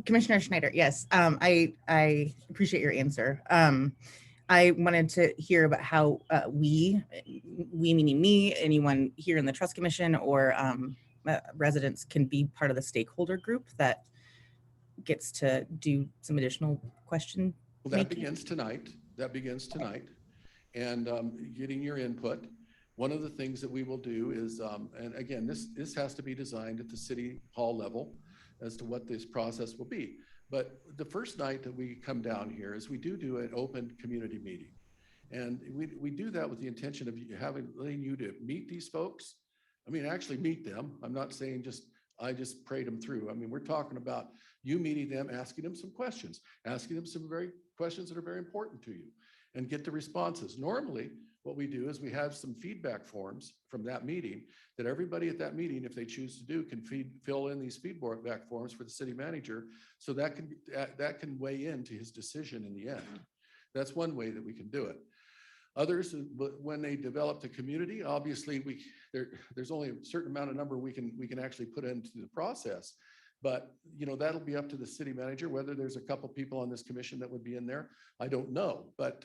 Commissioner Schneider, yes, I appreciate your answer. I wanted to hear about how we meaning me, anyone here in the Trust Commission or residents can be part of the stakeholder group that gets to do some additional question Well, that making. begins tonight. And getting your input. One of the things that we will do is, and again, this has to be designed at the city hall level as to what this process will be. But the first night that we come down here is we do an open community meeting. And we do that with the intention of letting you to meet these folks. I mean, actually meet them. I'm not saying just I just prayed them through. I mean, we're talking about you meeting them, asking them some questions, asking them some very questions that are very important to you and get the responses. Normally, what we do is we have some feedback forms from that meeting that everybody at that meeting, if they choose to do, can fill in these feedback forms for the city manager. So that can weigh into his decision in the end. That's one way that we can do it. Others, when they develop the community, obviously there's only a certain amount of number we can actually put into the process. But that'll be up to the city manager, whether there's a couple people on this commission that would be in there. I don't know, but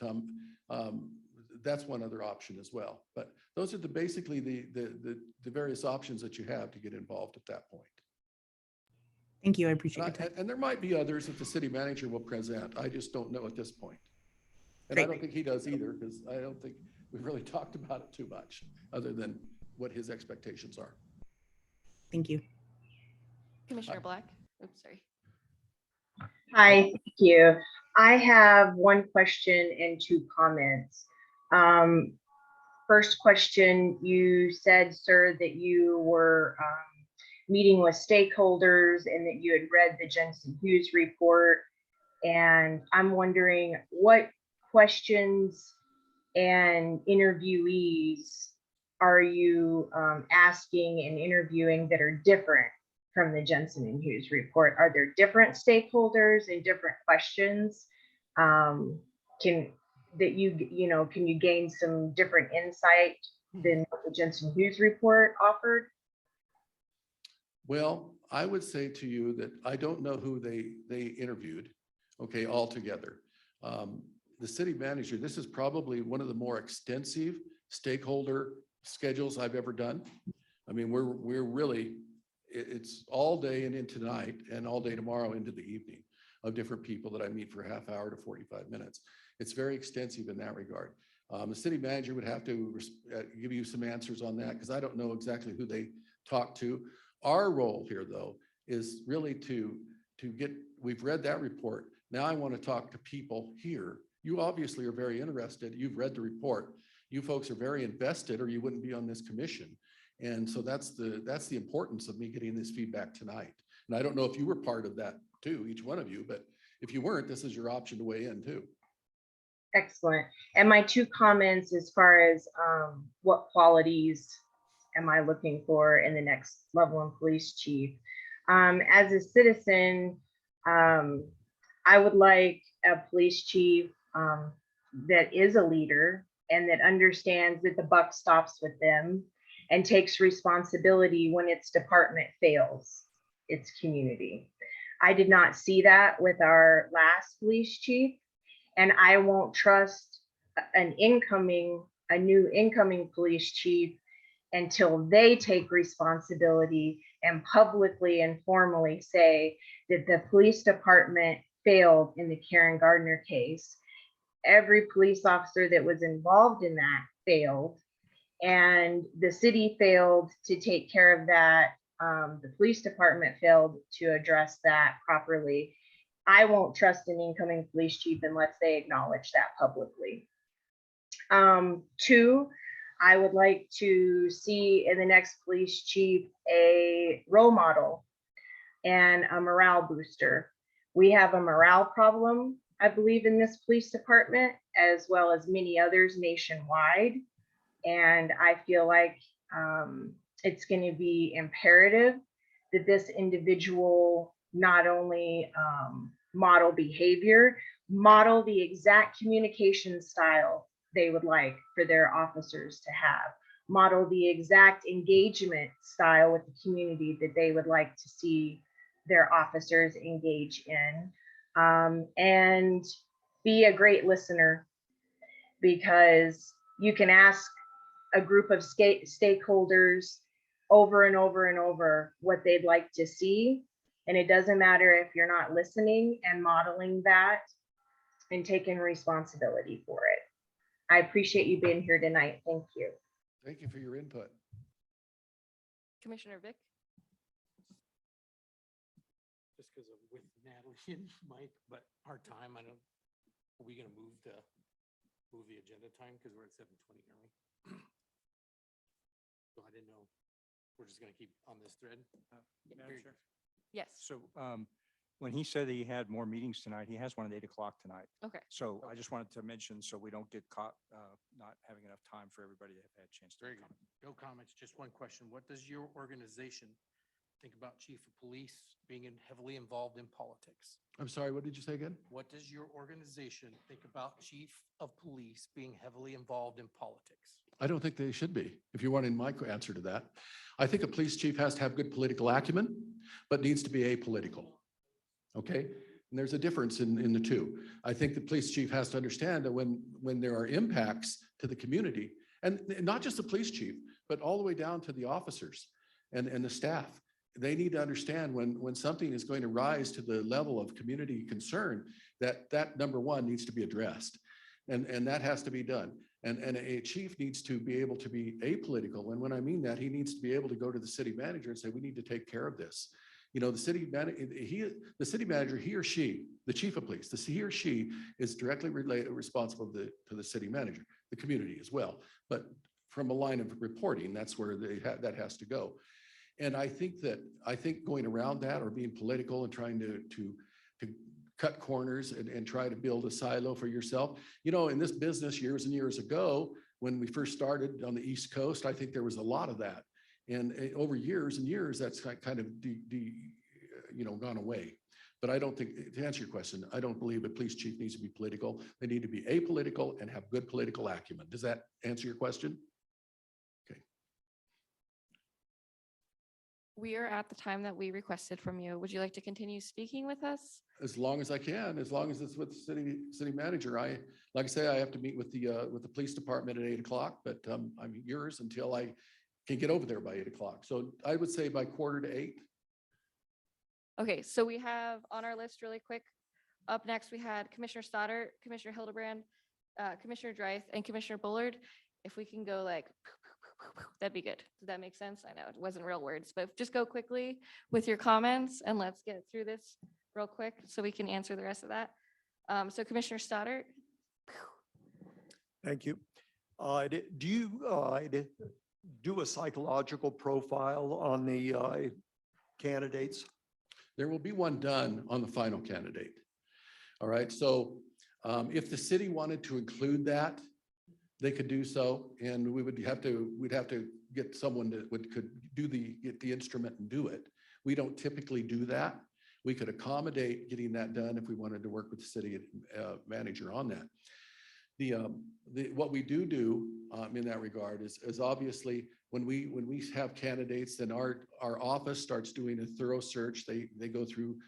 that's one other option as well. But those are basically the various options that you have to get involved at that point. Thank you. I appreciate your time. And there might be others that the city manager will present. I just don't know at this point. And I Great. don't think he does either, because I don't think we've really talked about it too much, other than what his expectations are. Thank you. Commissioner Black. Oops, sorry. Hi, thank you. I have one question and two comments. First question, you said, sir, that you were meeting with stakeholders and that you had read the Jensen Hughes report. And I'm wondering what questions and interviewees are you asking and interviewing that are different from the Jensen and Hughes report? Are there different stakeholders and different questions? Can you gain some different insight than what the Jensen Hughes report offered? Well, I would say to you that I don't know who they interviewed, okay, altogether. The city manager, this is probably one of the more extensive stakeholder schedules I've ever done. I mean, we're really, it's all day and into tonight and all day tomorrow into the evening of different people that I meet for a half hour to 45 minutes. It's very extensive in that regard. The city manager would have to give you some answers on that, because I don't know exactly who they talked to. Our role here, though, is really to get, we've read that report. Now I want to talk to people here. You obviously are very interested. You've read the report. You folks are very invested, or you wouldn't be on this commission. And so that's the importance of me getting this feedback tonight. And I don't know if you were part of that too, each one of you, but if you weren't, this is your option to weigh in too. Excellent. And my two comments as far as what qualities am I looking for in the next Loveland police chief? As a citizen, I would like a police chief that is a leader and that understands that the buck stops with them and takes responsibility when its department fails its community. I did not see that with our last police chief, and I won't trust a new incoming police chief until they take responsibility and publicly and formally say that the police department failed in the Karen Gardner case. Every police officer that was involved in that failed, and the city failed to take care of that. The police department failed to address that properly. I won't trust an incoming police chief unless they acknowledge that publicly. Two, I would like to see in the next police chief a role model and a morale booster. We have a morale problem, I believe, in this police department, as well as many others nationwide. And I feel like it's going to be imperative that this individual not only model behavior, model the exact communication style they would like for their officers to have, model the exact engagement style with the community that they would like to see their officers engage in, and be a great listener, because you can ask a group of stakeholders over and over and over what they'd like to see. And it doesn't matter if you're not listening and modeling that and taking responsibility for it. I appreciate you being here tonight. Thank you. Thank you for your input. Commissioner Vick. Just because of with Natalie and Mike, but our time, are we gonna move the agenda time because we're at 7:20, are we? So I didn't know we're just gonna keep on this thread? Madam Very Chair? Yes. So when he said that he had more meetings tonight, he has one at 8 o'clock tonight. Okay. So I just wanted to mention, so we don't get caught not having enough time for everybody to have had a chance to Very good. comment. No comments, just one question. What does your organization think about chief of police being heavily involved in politics? I'm sorry, what did you say again? What does your organization think about chief of police being heavily involved in politics? I don't think they should be, if you wanted my answer to that. I think a police chief has to have good political acumen, but needs to be apolitical. Okay? And there's a difference in the two. I think the police chief has to understand that when there are impacts to the community, and not just the police chief, but all the way down to the officers and the staff, they need to understand when something is going to rise to the level of community concern, that number one needs to be addressed. And that has to be done. And a chief needs to be able to be apolitical. And when I mean that, he needs to be able to go to the city manager and say, we need to take care of this. You know, the city manager, he or she, the chief of police, he or she is directly responsible to the city manager, the community as well. But from a line of reporting, that's where that has to go. And I think going around that or being political and trying to cut corners and try to build a silo for yourself. You know, in this business years and years ago, when we first started on the East Coast, I think there was a lot of that. And over years and years, that's kind of gone away. But I don't think, to answer your question, I don't believe a police chief needs to be political. They need to be apolitical and have good political acumen. Does that answer your question? Okay. We are at the time that we requested from you. Would you like to continue speaking with us? As long as I can, as long as it's with the city manager. Like I say, I have to meet with the police department at 8 o'clock, but I'm yours until I can get over there by 8 o'clock. So I would say by 7:45. Okay, so we have on our list really quick. Up next, we had Commissioner Stoddard, Commissioner Hildebrand, Commissioner Dreith, and Commissioner Bullard. If we can go like, that'd be good. Does that make sense? I know it wasn't real words, but just go quickly with your comments and let's get through this real quick so we can answer the rest of that. So Commissioner Stoddard. Thank you. Do you do a psychological profile on the candidates? There will be one done on the final candidate. All right, so if the city wanted to include that, they could do so, and we'd have to get someone that could get the instrument and do it. We don't typically do that. We could accommodate getting that done if we wanted to work with the city manager on that. What we do in that regard is obviously when we have candidates, then our office starts doing a thorough search. They go through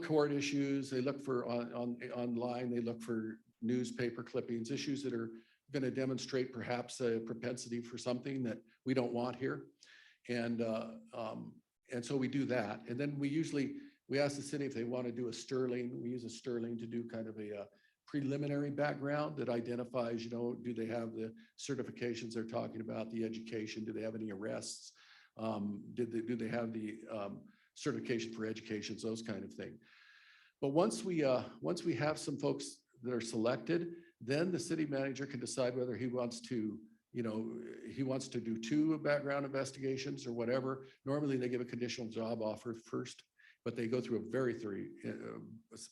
court issues. They look for online. They look for newspaper clippings, issues that are going to demonstrate perhaps a propensity for something that we don't want here, and so we do that. And then we ask the city if they want to do a Sterling. We use a Sterling to do kind of a preliminary background that identifies, do they have the certifications they're talking about, the education, do they have any arrests, do they have the certification for educations, those kind of thing. But once we have some folks that are selected, then the city manager can decide whether he wants to do 2 background investigations or whatever. Normally they give a conditional job offer first, but they go through a very thorough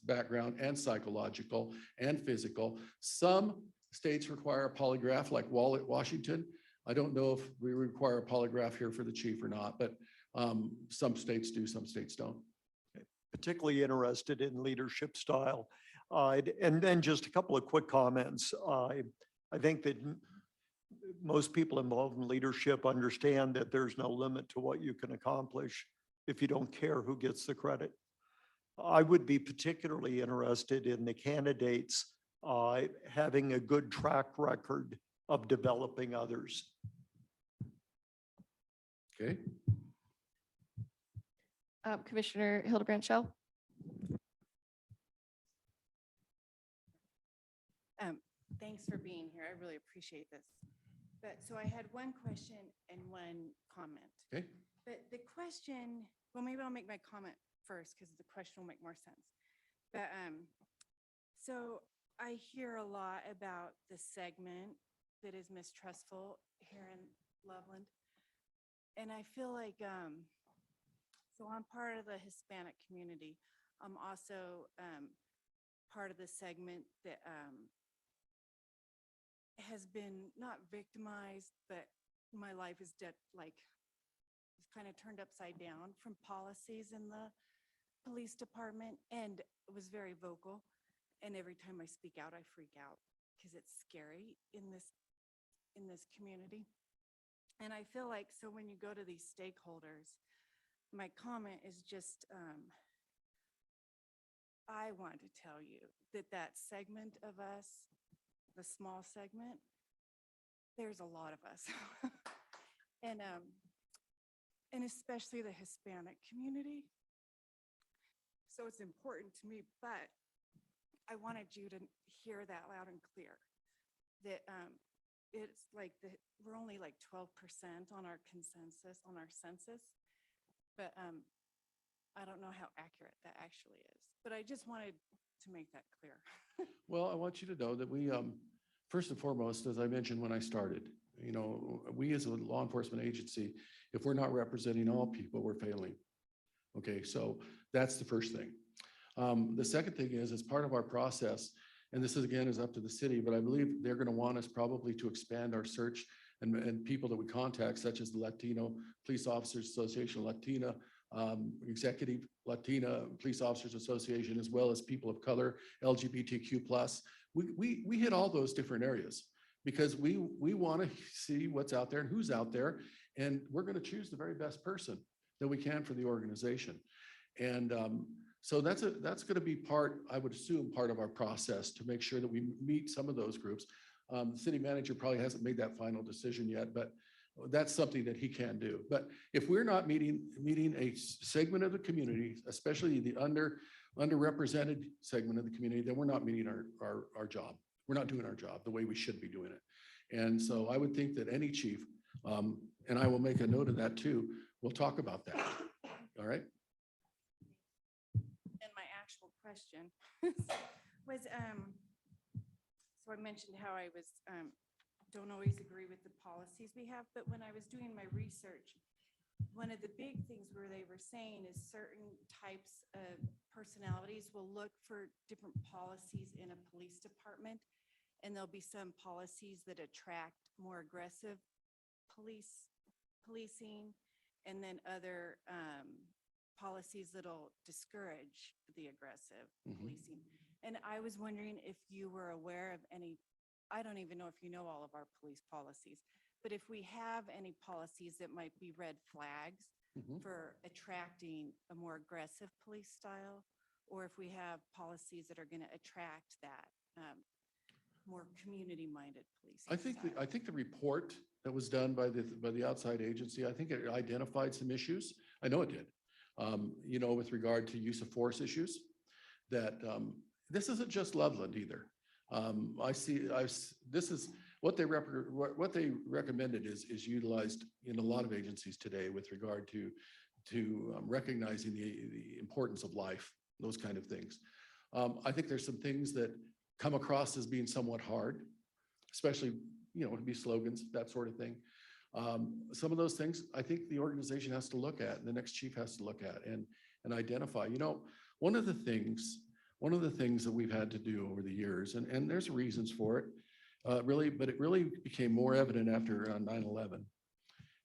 background and psychological and physical. Some states require a polygraph, like Washington. I don't know if we require a polygraph here for the chief or not, but some states do, some states don't. Particularly interested in leadership style. And then just a couple of quick comments. I think that most people involved in leadership understand that there's no limit to what you can accomplish if you don't care who gets the credit. I would be particularly interested in the candidates having a good track record of developing others. Okay. Commissioner Hildebrand Shell. Thanks for being here. I really appreciate this. But so I had one question and one comment. Okay. But the question, well, maybe I'll make my comment first because the question will make more sense. But so I hear a lot about the segment that is mistrustful here in Loveland. And I feel like, so I'm part of the Hispanic community. I'm also part of the segment that has been not victimized, but my life is it's kind of turned upside down from policies in the police department, and was very vocal. And every time I speak out, I freak out because it's scary in this community. And I feel like, so when you go to these stakeholders, my comment is just, I want to tell you that that segment of us, the small segment, there's a lot of us. And especially the Hispanic community. So it's important to me, but I wanted you to hear that loud and clear, that it's like we're only like 12% on our consensus, on our census, but I don't know how accurate that actually is, but I just wanted to make that clear. Well, I want you to know that we, first and foremost, as I mentioned when I started, we as a law enforcement agency, if we're not representing all people, we're failing. Okay, so that's the first thing. The second thing is, as part of our process, and this is again is up to the city, but I believe they're going to want us probably to expand our search and people that we contact, such as the Latino Police Officers Association, Latina, Executive Latina Police Officers Association, as well as people of color, LGBTQ+. We hit all those different areas because we want to see what's out there and who's out there, and we're going to choose the very best person that we can for the organization. And so that's going to be part, I would assume, part of our process to make sure that we meet some of those groups. The city manager probably hasn't made that final decision yet, but that's something that he can do. But if we're not meeting a segment of the community, especially the underrepresented segment of the community, then we're not meeting our job. We're not doing our job the way we should be doing it. And so I would think that any chief, and I will make a note of that too, we'll talk about that. All right. And my actual question was, so I mentioned how I was, don't always agree with the policies we have, but when I was doing my research, one of the big things where they were saying is certain types of personalities will look for different policies in a police department, and there'll be some policies that attract more aggressive policing, and then other policies that'll discourage the aggressive policing. And I was wondering if you were aware of any, I don't even know if you know all of our police policies, but if we have any policies that might be red flags for attracting a more aggressive police style, or if we have policies that are going to attract that more community-minded policing. I think the report that was done by the outside agency, I think it identified some issues. I know it did. With regard to use of force issues, that this isn't just Loveland either. This is what they recommended is utilized in a lot of agencies today with regard to recognizing the importance of life, those kind of things. I think there's some things that come across as being somewhat hard, especially, it would be slogans, that sort of thing. Some of those things I think the organization has to look at, and the next chief has to look at and identify. One of the things that we've had to do over the years, and there's reasons for it, but it really became more evident after 9/11.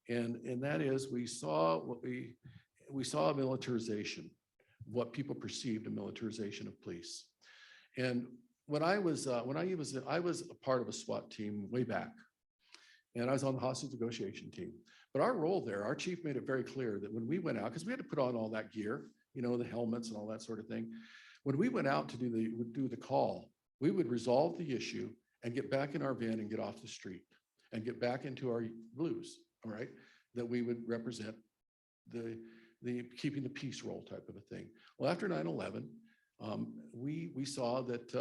And that is we saw a militarization, what people perceived a militarization of police. And I was a part of a SWAT team way back, and I was on the hostage negotiation team. But our role there, our chief made it very clear that when we went out, because we had to put on all that gear, the helmets and all that sort of thing. When we went out to do the call, we would resolve the issue and get back in our van and get off the street and get back into our blues, all right, that we would represent the keeping the peace role type of a thing. Well, after 9/11, we saw that,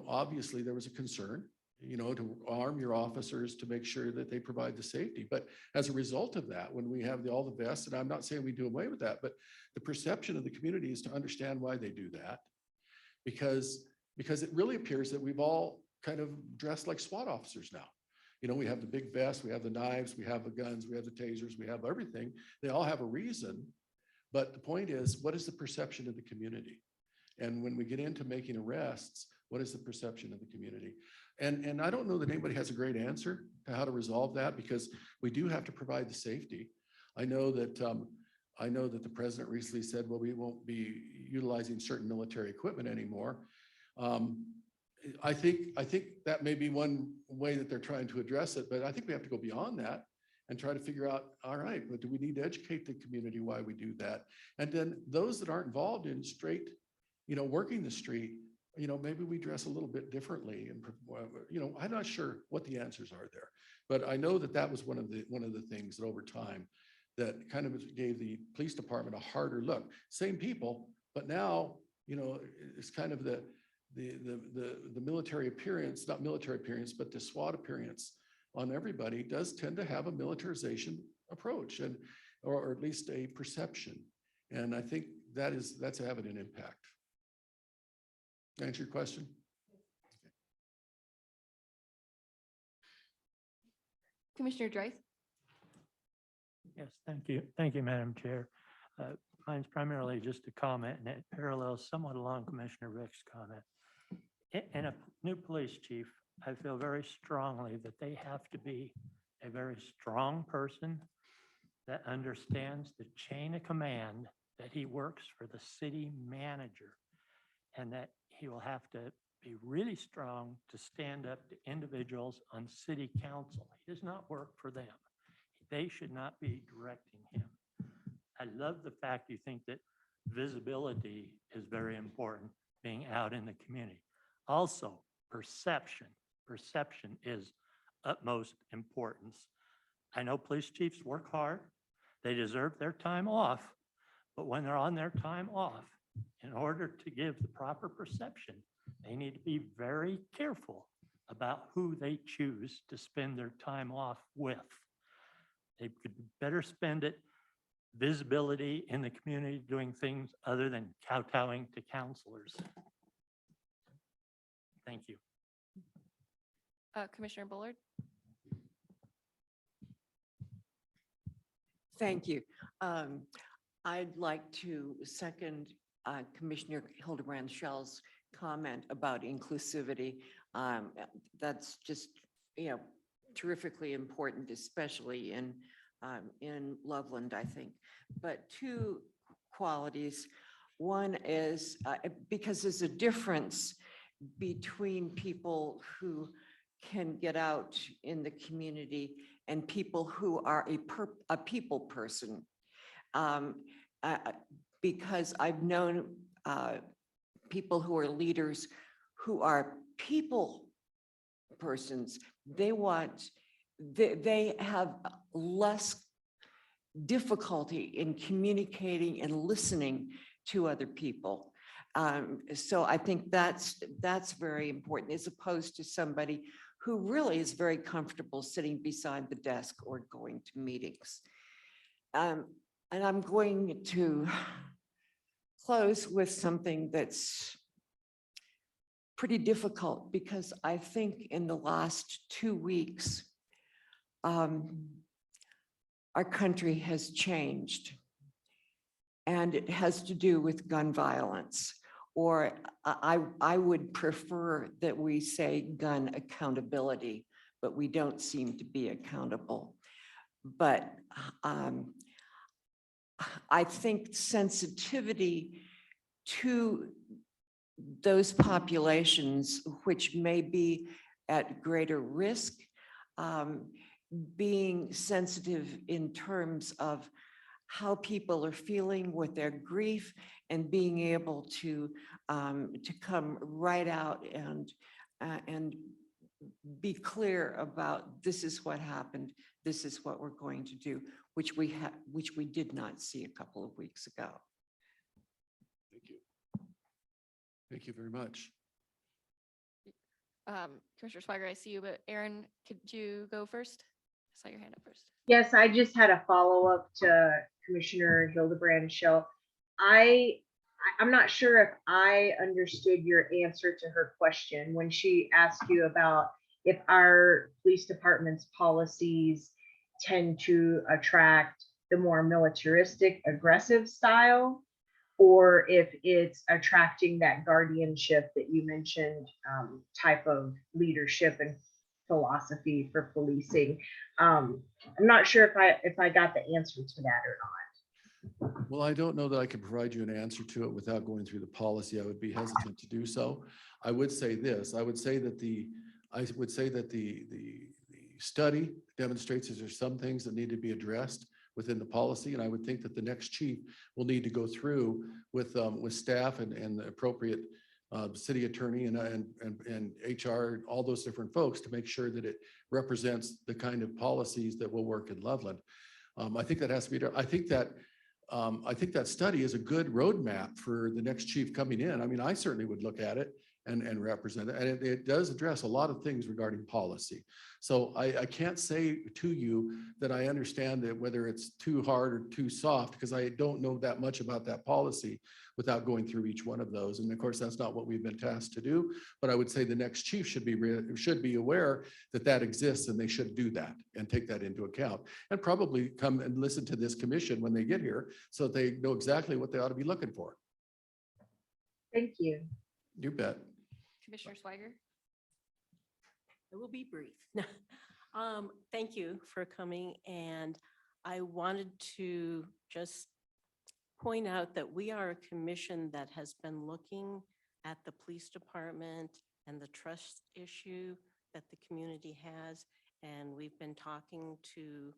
obviously there was a concern, to arm your officers to make sure that they provide the safety. But as a result of that, when we have all the vests, and I'm not saying we do away with that, but the perception of the community is to understand why they do that, because it really appears that we've all kind of dressed like SWAT officers now. We have the big vests, we have the knives, we have the guns, we have the tasers, we have everything. They all have a reason. But the point is, what is the perception of the community? And when we get into making arrests, what is the perception of the community? And I don't know that anybody has a great answer to how to resolve that, because we do have to provide the safety. I know that the president recently said, well, we won't be utilizing certain military equipment anymore. I think that may be one way that they're trying to address it, but I think we have to go beyond that and try to figure out, all right, but do we need to educate the community why we do that? And then those that aren't involved in straight, working the street, maybe we dress a little bit differently. And, I'm not sure what the answers are there, but I know that was one of the things that over time that kind of gave the police department a harder look. Same people, but now, it's kind of the military appearance, not military appearance, but the SWAT appearance on everybody does tend to have a militarization approach, or at least a perception. And I think that's having an impact. Answer your question? Commissioner Dreith? Yes, thank you. Thank you, Madam Chair. Mine's primarily just a comment, and it parallels somewhat along Commissioner Rick's comment. In a new police chief, I feel very strongly that they have to be a very strong person that understands the chain of command, that he works for the city manager, and that he will have to be really strong to stand up to individuals on city council. He does not work for them. They should not be directing him. I love the fact you think that visibility is very important, being out in the community. Also, perception. Perception is utmost importance. I know police chiefs work hard. They deserve their time off. But when they're on their time off, in order to give the proper perception, they need to be very careful about who they choose to spend their time off with. They could better spend it visibility in the community, doing things other than kowtowing to counselors. Thank you. Commissioner Bullard? Thank you. I'd like to second Commissioner Hildebrand Schell's comment about inclusivity. That's just, terrifically important, especially in Loveland, I think. But two qualities. One is because there's a difference between people who can get out in the community and people who are a people person. Because I've known people who are leaders who are people persons. They have less difficulty in communicating and listening to other people. So I think that's very important, as opposed to somebody who really is very comfortable sitting beside the desk or going to meetings. And I'm going to close with something that's pretty difficult, because I think in the last 2 weeks, our country has changed, and it has to do with gun violence, or I would prefer that we say gun accountability, but we don't seem to be accountable. But I think sensitivity to those populations which may be at greater risk, being sensitive in terms of how people are feeling with their grief, and being able to come right out and be clear about, this is what happened, this is what we're going to do, which we did not see a couple of weeks ago. Thank you. Thank you very much. Commissioner Swiger, I see you, but Aaron, could you go first? I saw your hand up first. Yes, I just had a follow-up to Commissioner Hildebrand Schell. I'm not sure if I understood your answer to her question when she asked you about if our police department's policies tend to attract the more militaristic, aggressive style, or if it's attracting that guardianship that you mentioned, type of leadership and philosophy for policing. I'm not sure if I got the answer to that or not. Well, I don't know that I can provide you an answer to it without going through the policy. I would be hesitant to do so. I would say this, I would say that the study demonstrates that there's some things that need to be addressed within the policy. And I would think that the next chief will need to go through with staff and the appropriate city attorney and HR, all those different folks to make sure that it represents the kind of policies that will work in Loveland. I think that has to be, I think that study is a good roadmap for the next chief coming in. I mean, I certainly would look at it and represent it. And it does address a lot of things regarding policy. So I can't say to you that I understand that whether it's too hard or too soft, because I don't know that much about that policy without going through each one of those. And of course, that's not what we've been tasked to do. But I would say the next chief should be aware that that exists, and they should do that and take that into account, and probably come and listen to this commission when they get here so that they know exactly what they ought to be looking for. Thank you. You bet. Commissioner Swiger. I will be brief. Thank you for coming, and I wanted to just point out that we are a commission that has been looking at the police department and the trust issue that the community has, and we've been talking to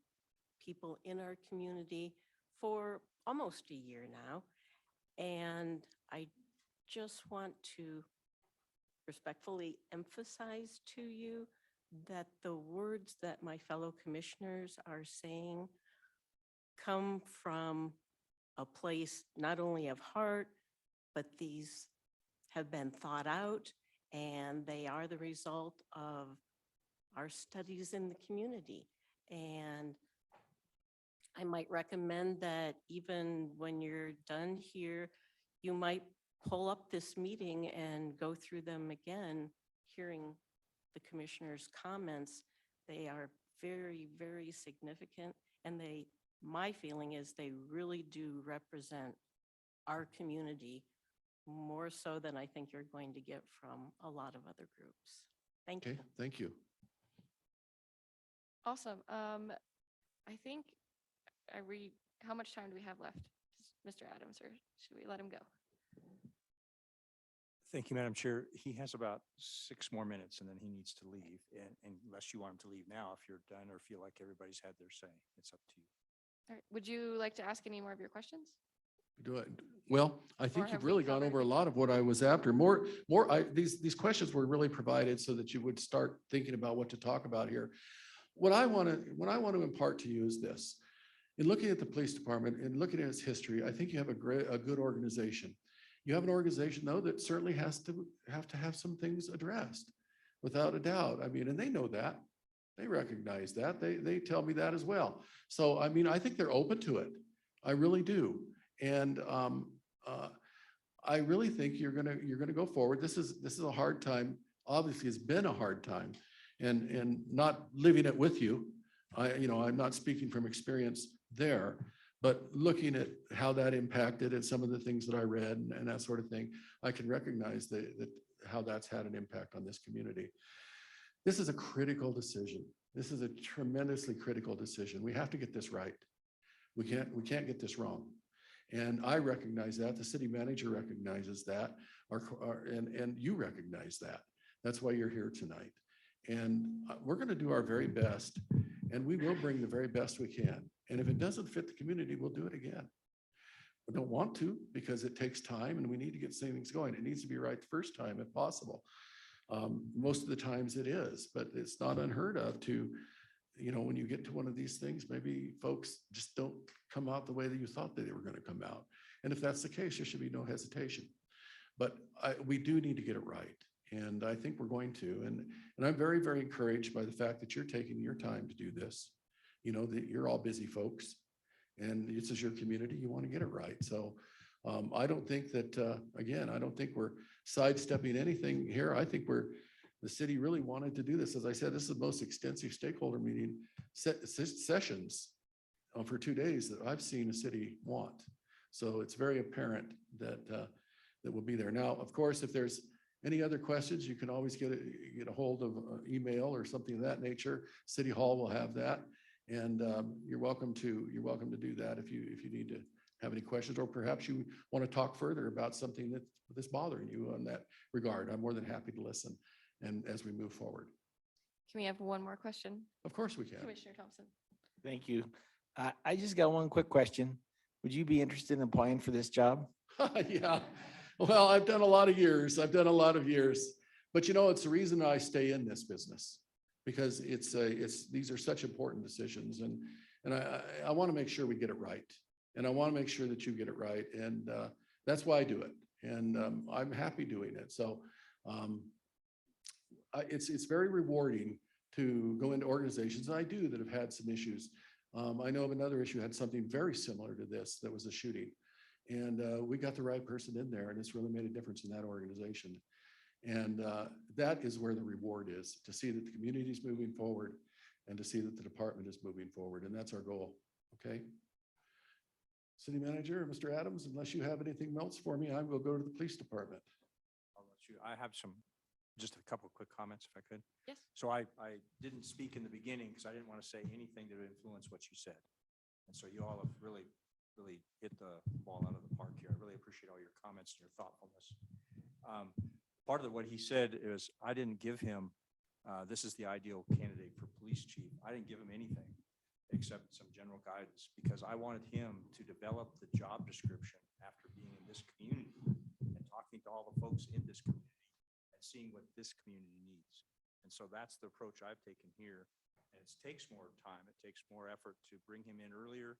people in our community for almost a year now, and I just want to respectfully emphasize to you that the words that my fellow commissioners are saying come from a place not only of heart, but these have been thought out, and they are the result of our studies in the community. And I might recommend that even when you're done here, you might pull up this meeting and go through them again, hearing the commissioner's comments. They are very, very significant, and my feeling is they really do represent our community more so than I think you're going to get from a lot of other groups. Thank you. Okay, thank you. Awesome. I think, how much time do we have left? Mr. Adams, or should we let him go? Thank you, Madam Chair. He has about 6 more minutes and then he needs to leave. And unless you want him to leave now, if you're done or feel like everybody's had their say, it's up to you. All right. Would you like to ask any more of your questions? Well, I think have you've we really gone covered over a lot of what I was after. These questions were really provided so that you would start thinking about what to talk about here. What I want to impart to you is this. In looking at the police department and looking at its history, I think you have a good organization. You have an organization, though, that certainly have to have some things addressed, without a doubt. I mean, and they know that. They recognize that. They tell me that as well. So, I mean, I think they're open to it. I really do. And I really think you're gonna go forward. This is a hard time. Obviously, it's been a hard time, and not living it with you. I'm not speaking from experience there, but looking at how that impacted and some of the things that I read and that sort of thing, I can recognize that how that's had an impact on this community. This is a critical decision. This is a tremendously critical decision. We have to get this right. We can't get this wrong. And I recognize that. The city manager recognizes that, and you recognize that. That's why you're here tonight. And we're going to do our very best, and we will bring the very best we can. And if it doesn't fit the community, we'll do it again. We don't want to, because it takes time and we need to get things going. It needs to be right the first time if possible. Most of the times it is, but it's not unheard of to, when you get to one of these things, maybe folks just don't come out the way that you thought that they were going to come out. And if that's the case, there should be no hesitation. But we do need to get it right. And I think we're going to. And I'm very, very encouraged by the fact that you're taking your time to do this. That you're all busy folks, and this is your community. You want to get it right. So I don't think that, again, I don't think we're sidestepping anything here. I think we're the city really wanted to do this. As I said, this is the most extensive stakeholder meeting sessions for 2 days that I've seen a city want. So it's very apparent that that will be there. Now, of course, if there's any other questions, you can always get a hold of email or something of that nature. City Hall will have that, and you're welcome to do that if you need to have any questions, or perhaps you want to talk further about something that's bothering you on that regard. I'm more than happy to listen, and as we move forward. Can we have one more question? Of course we can. Commissioner Thompson. Thank you. I just got one quick question. Would you be interested in applying for this job? Yeah, well, I've done a lot of years. But you know, it's the reason I stay in this business, because these are such important decisions, and I want to make sure we get it right, and I want to make sure that you get it right, and that's why I do it, and I'm happy doing it. So it's very rewarding to go into organizations, and I do, that have had some issues. I know of another issue had something very similar to this, that was a shooting. And we got the right person in there, and it's really made a difference in that organization. And that is where the reward is, to see that the community is moving forward and to see that the department is moving forward. And that's our goal. Okay. City Manager, Mr. Adams, unless you have anything else for me, I will go to the police department. I'll let you, I have just a couple of quick comments if I could. Yes. So I didn't speak in the beginning because I didn't want to say anything that would influence what you said. And so you all have really hit the ball out of the park here. I really appreciate all your comments and your thoughtfulness. Part of what he said is, I didn't give him, this is the ideal candidate for police chief. I didn't give him anything except some general guidance, because I wanted him to develop the job description after being in this community and talking to all the folks in this community and seeing what this community needs. And so that's the approach I've taken here. And it takes more time. It takes more effort to bring him in earlier,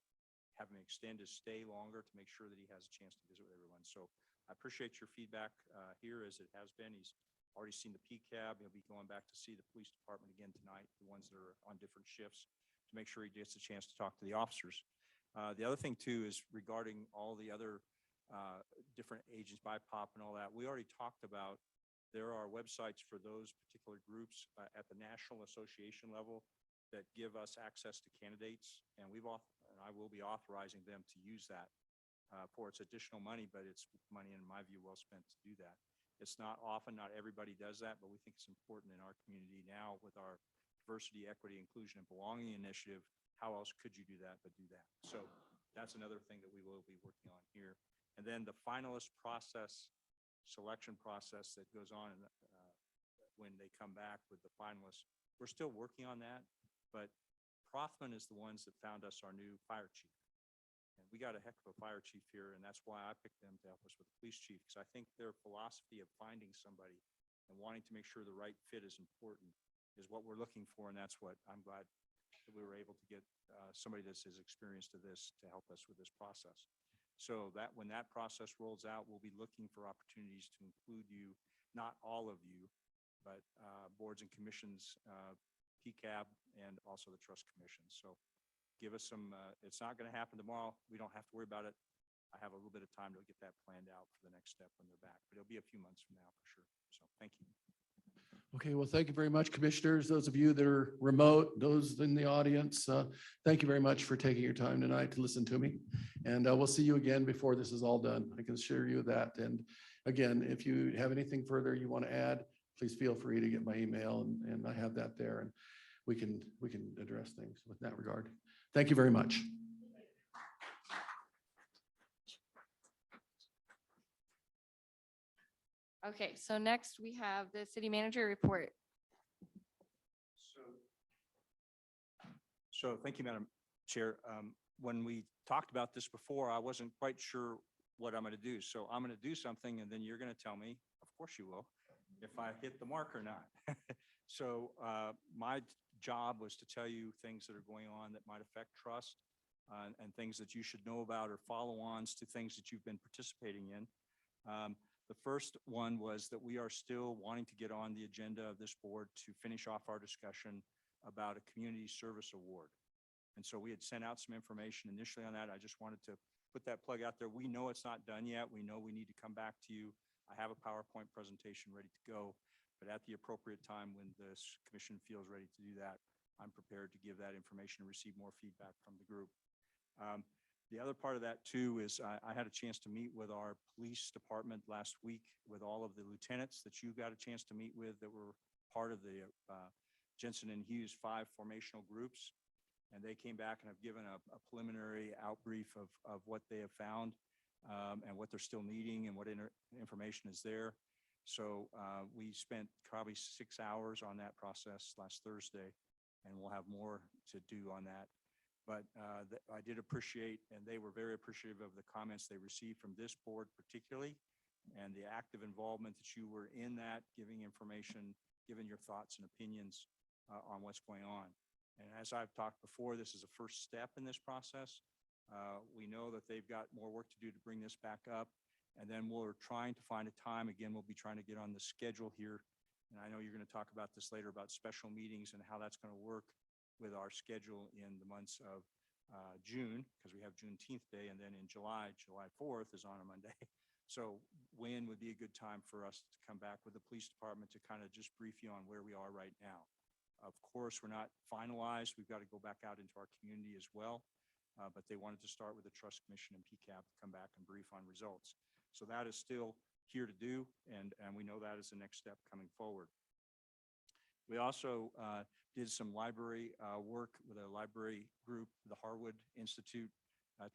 have him extend his stay longer to make sure that he has a chance to visit with everyone. So I appreciate your feedback here, as it has been. He's already seen the PCAB. He'll be going back to see the police department again tonight, the ones that are on different shifts, to make sure he gets a chance to talk to the officers. The other thing too is regarding all the other different agents, BIPOP and all that. We already talked about, there are websites for those particular groups at the national association level that give us access to candidates, and I will be authorizing them to use that for its additional money, but it's money, in my view, well spent to do that. It's not often, not everybody does that, but we think it's important in our community now with our diversity, equity, inclusion, and belonging initiative. How else could you do that but do that? So that's another thing that we will be working on here. And then the finalist process, selection process that goes on when they come back with the finalists, we're still working on that, but Prothman is the ones that found us our new fire chief. And we got a heck of a fire chief here, and that's why I picked them to help us with the police chief, because I think their philosophy of finding somebody and wanting to make sure the right fit is important is what we're looking for, and that's what I'm glad that we were able to get somebody that's as experienced to this to help us with this process. So that when that process rolls out, we'll be looking for opportunities to include you, not all of you, but boards and commissions, PCAB, and also the trust commission. So give us some, it's not going to happen tomorrow. We don't have to worry about it. I have a little bit of time to get that planned out for the next step when they're back, but it'll be a few months from now for sure. So thank you. Okay, well, thank you very much, commissioners. Those of you that are remote, those in the audience, thank you very much for taking your time tonight to listen to me. And we'll see you again before this is all done. I can assure you of that. And again, if you have anything further you want to add, please feel free to get my email, and I have that there, and we can address things with that regard. Thank you very much. Okay, so next we have the city manager report. So thank you, Madam Chair. When we talked about this before, I wasn't quite sure what I'm going to do. So I'm going to do something, and then you're going to tell me, of course you will, if I hit the mark or not. So my job was to tell you things that are going on that might affect trust and things that you should know about, or follow-ons to things that you've been participating in. The first one was that we are still wanting to get on the agenda of this board to finish off our discussion about a community service award. And so we had sent out some information initially on that. I just wanted to put that plug out there. We know it's not done yet. We know we need to come back to you. I have a PowerPoint presentation ready to go, But at the appropriate time, when this commission feels ready to do that, I'm prepared to give that information and receive more feedback from the group. The other part of that too is I had a chance to meet with our police department last week with all of the lieutenants that you got a chance to meet with that were part of the Jensen and Hughes 5 formational groups. And they came back and have given a preliminary outbrief of what they have found and what they're still needing and what information is there. So we spent probably 6 hours on that process last Thursday, and we'll have more to do on that. But I did appreciate, and they were very appreciative of the comments they received from this board particularly, and the active involvement that you were in that, giving information, giving your thoughts and opinions on what's going on. And as I've talked before, this is a first step in this process. We know that they've got more work to do to bring this back up. And then we're trying to find a time. Again, we'll be trying to get on the schedule here. And I know you're going to talk about this later about special meetings and how that's going to work with our schedule in the months of June, because we have Juneteenth Day, and then in July 4th is on a Monday. So when would be a good time for us to come back with the police department to kind of just brief you on where we are right now? Of course, we're not finalized. We've got to go back out into our community as well. But they wanted to start with the Trust Commission and PCAP to come back and brief on results. So that is still here to do, and we know that is the next step coming forward. We also did some library work with a library group, the Harwood Institute,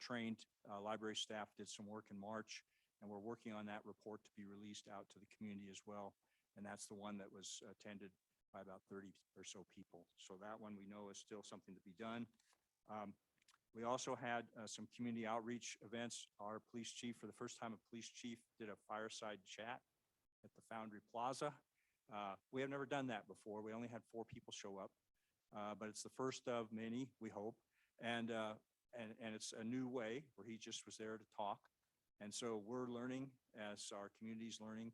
trained library staff did some work in March, and we're working on that report to be released out to the community as well. And that's the one that was attended by about 30 or so people. So that one we know is still something to be done. We also had some community outreach events. Our police chief, for the first time, a police chief did a fireside chat at the Foundry Plaza. We have never done that before. We only had 4 people show up, but it's the first of many, we hope. And it's a new way where he just was there to talk. And so we're learning, as our community's learning,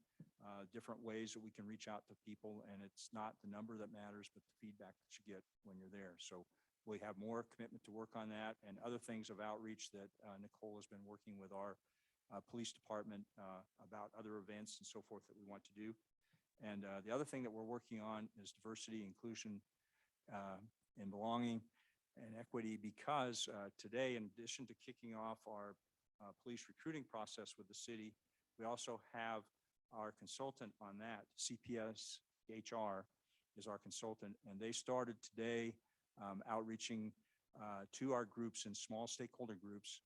different ways that we can reach out to people. And it's not the number that matters, but the feedback that you get when you're there. So we have more commitment to work on that and other things of outreach that Nicole has been working with our police department about other events and so forth that we want to do. And the other thing that we're working on is diversity, inclusion, and belonging and equity, because today, in addition to kicking off our police recruiting process with the city, we also have our consultant on that. CPS HR is our consultant, and they started today outreaching to our groups and small stakeholder groups.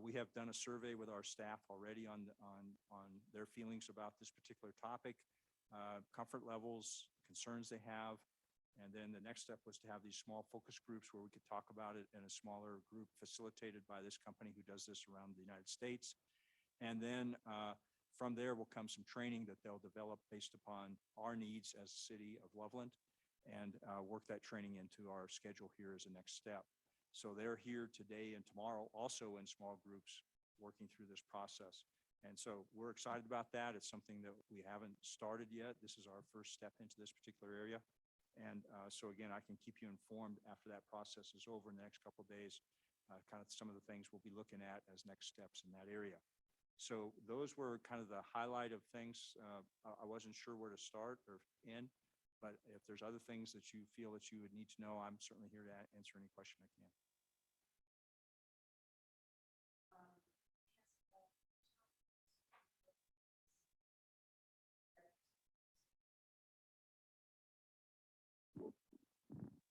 We have done a survey with our staff already on their feelings about this particular topic, comfort levels, concerns they have. And then the next step was to have these small focus groups where we could talk about it in a smaller group facilitated by this company who does this around the United States. And then from there will come some training that they'll develop based upon our needs as the city of Loveland, and work that training into our schedule here as a next step. So they're here today and tomorrow also in small groups working through this process. And so we're excited about that. It's something that we haven't started yet. This is our first step into this particular area. And so again, I can keep you informed after that process is over in the next couple of days, kind of some of the things we'll be looking at as next steps in that area. So those were kind of the highlight of things. I wasn't sure where to start or end, but if there's other things that you feel that you would need to know, I'm certainly here to answer any question I can.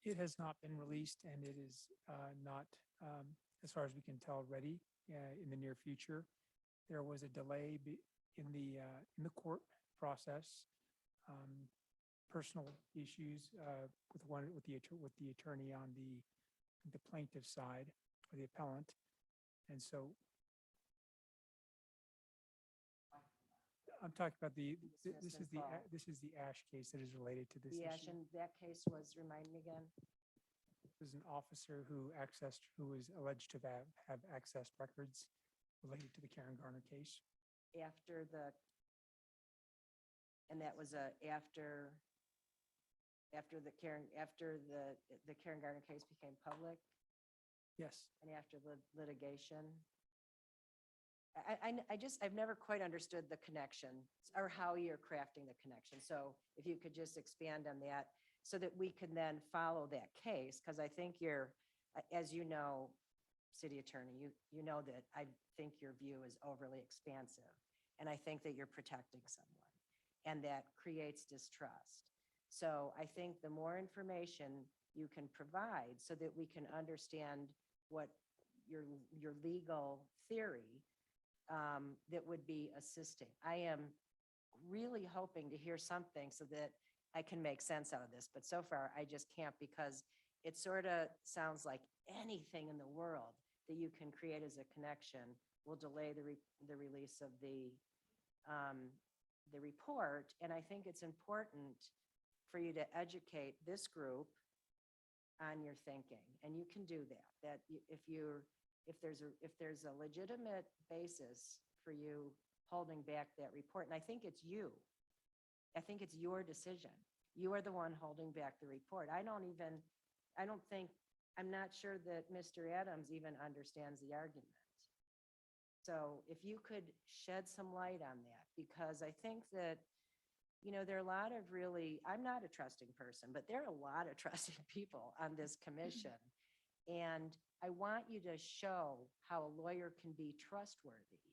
It has not been released, and it is not, as far as we can tell, ready in the near future. There was a delay in the court process, personal issues with the attorney on the plaintiff side, or the appellant, and so I'm talking about this is the Ash case that is related to this The Ash, issue. and that case was, remind me again? There's an officer who was alleged to have accessed records related to the Karen Garner case. And that was after the Karen Garner case became public, Yes, and after the litigation. I've never quite understood the connection or how you're crafting the connection. So if you could just expand on that so that we can then follow that case, because I think you're, as you know, city attorney, you know that I think your view is overly expansive. And I think that you're protecting someone and that creates distrust. So I think the more information you can provide so that we can understand what your legal theory, that would be assisting. I am really hoping to hear something so that I can make sense out of this, but so far I just can't because it sort of sounds like anything in the world that you can create as a connection will delay the release of the report. And I think it's important for you to educate this group on your thinking, and you can do that. If there's a legitimate basis for you holding back that report, and I think it's you. I think it's your decision. You are the one holding back the report. I'm not sure that Mr. Adams even understands the argument. So if you could shed some light on that, because I think that, there are a lot of I'm not a trusting person, but there are a lot of trusting people on this commission. And I want you to show how a lawyer can be trustworthy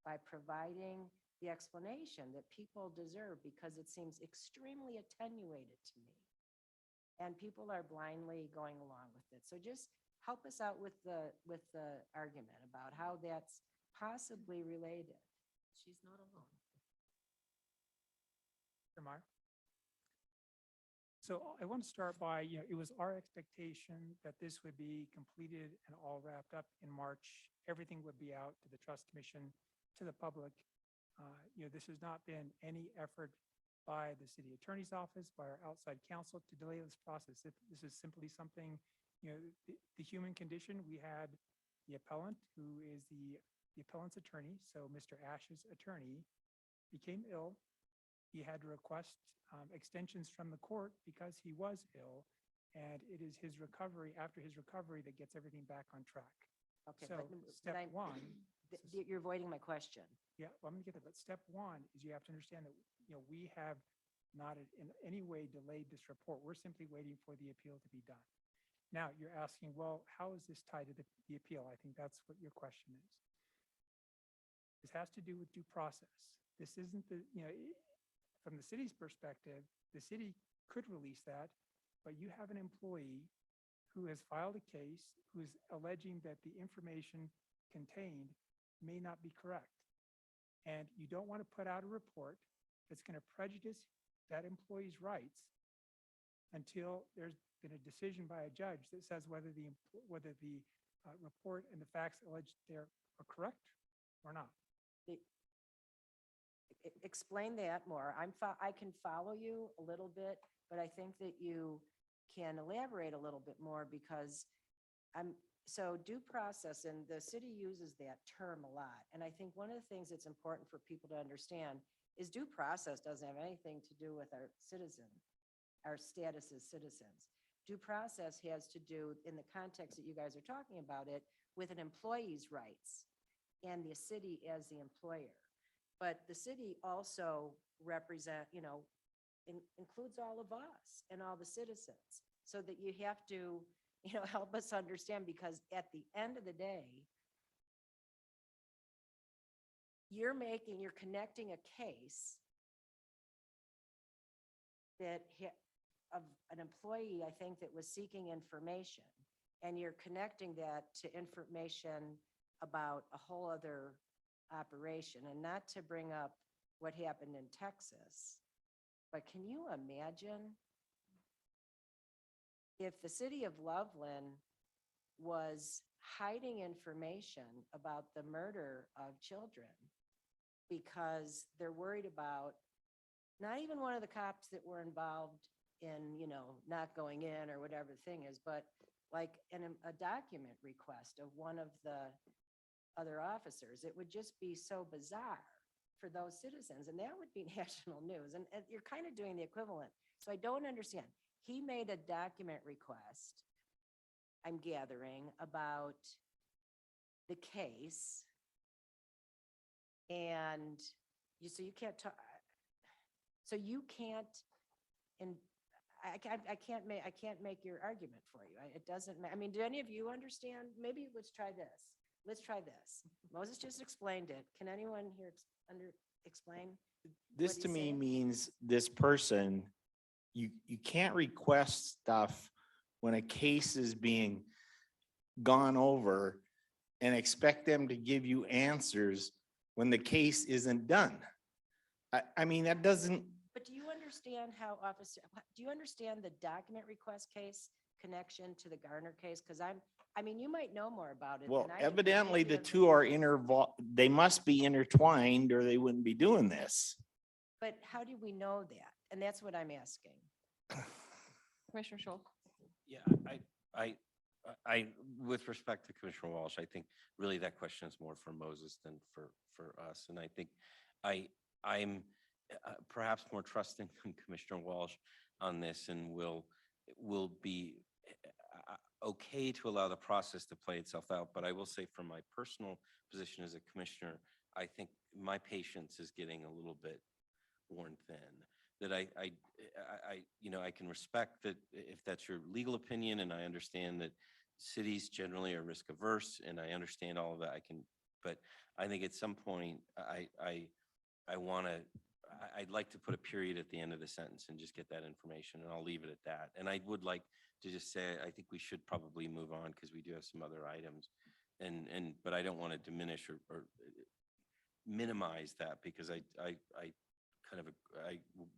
by providing the explanation that people deserve, because it seems extremely attenuated to me. And people are blindly going along with it. So just help us out with the argument about how that's possibly related. She's not alone. Mr. Meyer? So I want to start by, it was our expectation that this would be completed and all wrapped up in March. Everything would be out to the Trust Commission, to the public. This has not been any effort by the city attorney's office, by our outside counsel to delay this process. This is simply something, the human condition. We had the appellant, who is the appellant's attorney. So Mr. Ash's attorney became ill. He had to request extensions from the court because he was ill. And it is his recovery, after his recovery, that gets everything back on track. Okay, So but step I'm- one. You're avoiding my question. Yeah, well, I'm gonna get there, but step one is you have to understand that, we have not in any way delayed this report. We're simply waiting for the appeal to be done. Now, you're asking, well, how is this tied to the appeal? I think that's what your question is. This has to do with due process. This isn't from the city's perspective, the city could release that, but you have an employee who has filed a case, who is alleging that the information contained may not be correct. And you don't want to put out a report that's going to prejudice that employee's rights until there's been a decision by a judge that says whether the report and the facts alleged there are correct or not. Explain that more. I can follow you a little bit, but I think that you can elaborate a little bit more, because so due process, and the city uses that term a lot. And I think one of the things that's important for people to understand is due process doesn't have anything to do with our status as citizens. Due process has to do, in the context that you guys are talking about it, with an employee's rights and the city as the employer. But the city also includes all of us and all the connections, so that you have to, help us understand, because at the end of the day, you're connecting a case of an employee, I think, that was seeking information, and you're connecting that to information about a whole other operation. And not to bring up what happened in Texas, but can you imagine if the city of Loveland was hiding information about the murder of children because they're worried about not even one of the cops that were involved in, not going in or whatever the thing is, but like a document request of one of the other officers? It would just be so bizarre for those citizens, and that would be national news. And you're kind of doing the equivalent. So I don't understand. He made a document request, I'm gathering, about the case, And so you can't talk, so you can't, and I can't make your argument for you. It doesn't, I mean, do any of you understand? Maybe let's try this. Let's try this. Moses just explained it. Can anyone here explain? This what to he's me saying? means this person, you can't request stuff when a case is being gone over and expect them to give you answers when the case isn't done. I mean, that doesn't, But do you understand do you understand the document request case connection to the Garner case? Because I mean, you might know more about it. well, than I do. evidently Maybe the I've two read are they must be intertwined or they wouldn't be doing this. But how do we know that? And that's what I'm asking. Commissioner Scholl. Yeah, with respect to Commissioner Walsh, I think really that question is more for Moses than for us. And I think I'm perhaps more trusting than Commissioner Walsh on this and will be okay to allow the process to play itself out. But I will say from my personal position as a commissioner, I think my patience is getting a little bit worn thin. That I can respect that if that's your legal opinion, and I understand that cities generally are risk averse, and I understand all of that. But I think at some point I'd like to put a period at the end of the sentence and just get that information, and I'll leave it at that. And I would like to just say, I think we should probably move on because we do have some other items, but I don't want to diminish or minimize that because I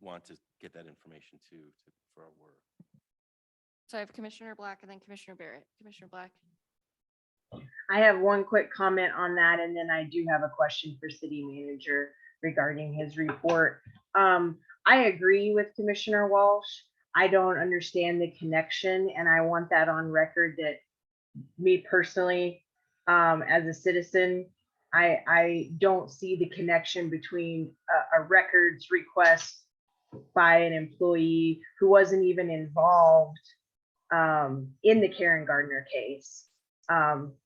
want to get that information too, for our work. So I have Commissioner Black and then Commissioner Barrett. Commissioner Black. I have one quick comment on that, and then I do have a question for city manager regarding his report. I agree with Commissioner Walsh. I don't understand the connection, and I want that on record that me personally, as a citizen, I don't see the connection between a records request by an employee who wasn't even involved in the Karen Gardner case.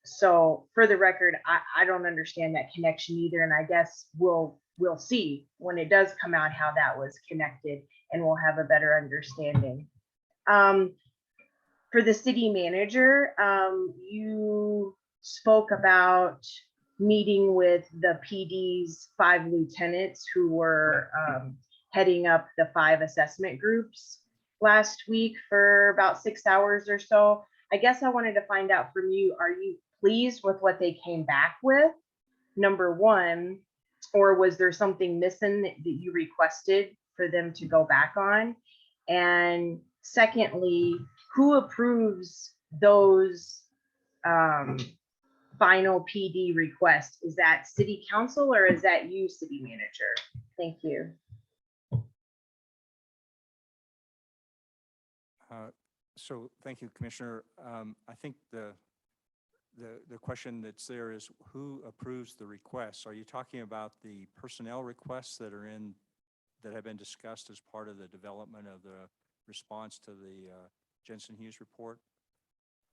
So for the record, I don't understand that connection either. And I guess we'll see when it does come out how that was connected, and we'll have a better understanding. For the city manager, you spoke about meeting with the PD's 5 lieutenants who were heading up the 5 assessment groups last week for about 6 hours or so. I guess I wanted to find out from you, are you pleased with what they came back with? Number one, or was there something missing that you requested for them to go back on? And secondly, who approves those final PD requests? Is that city council or is that you, city manager? Thank you. So thank you, Commissioner. I think the question that's there is who approves the requests? Are you talking about the personnel requests that have been discussed as part of the development of the response to the Jensen Hughes report?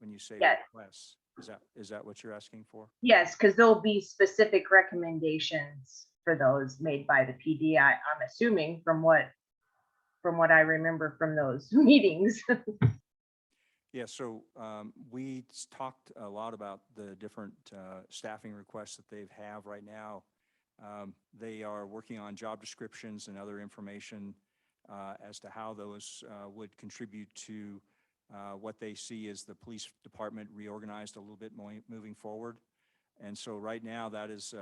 When you say Yes. requests, is that what you're asking for? Yes, because there'll be specific recommendations for those made by the PD. I'm assuming from what I remember from those meetings. Yeah, so we talked a lot about the different staffing requests that they have right now. They are working on job descriptions and other information as to how those would contribute to what they see as the police department reorganized a little bit more moving forward. And so right now that is,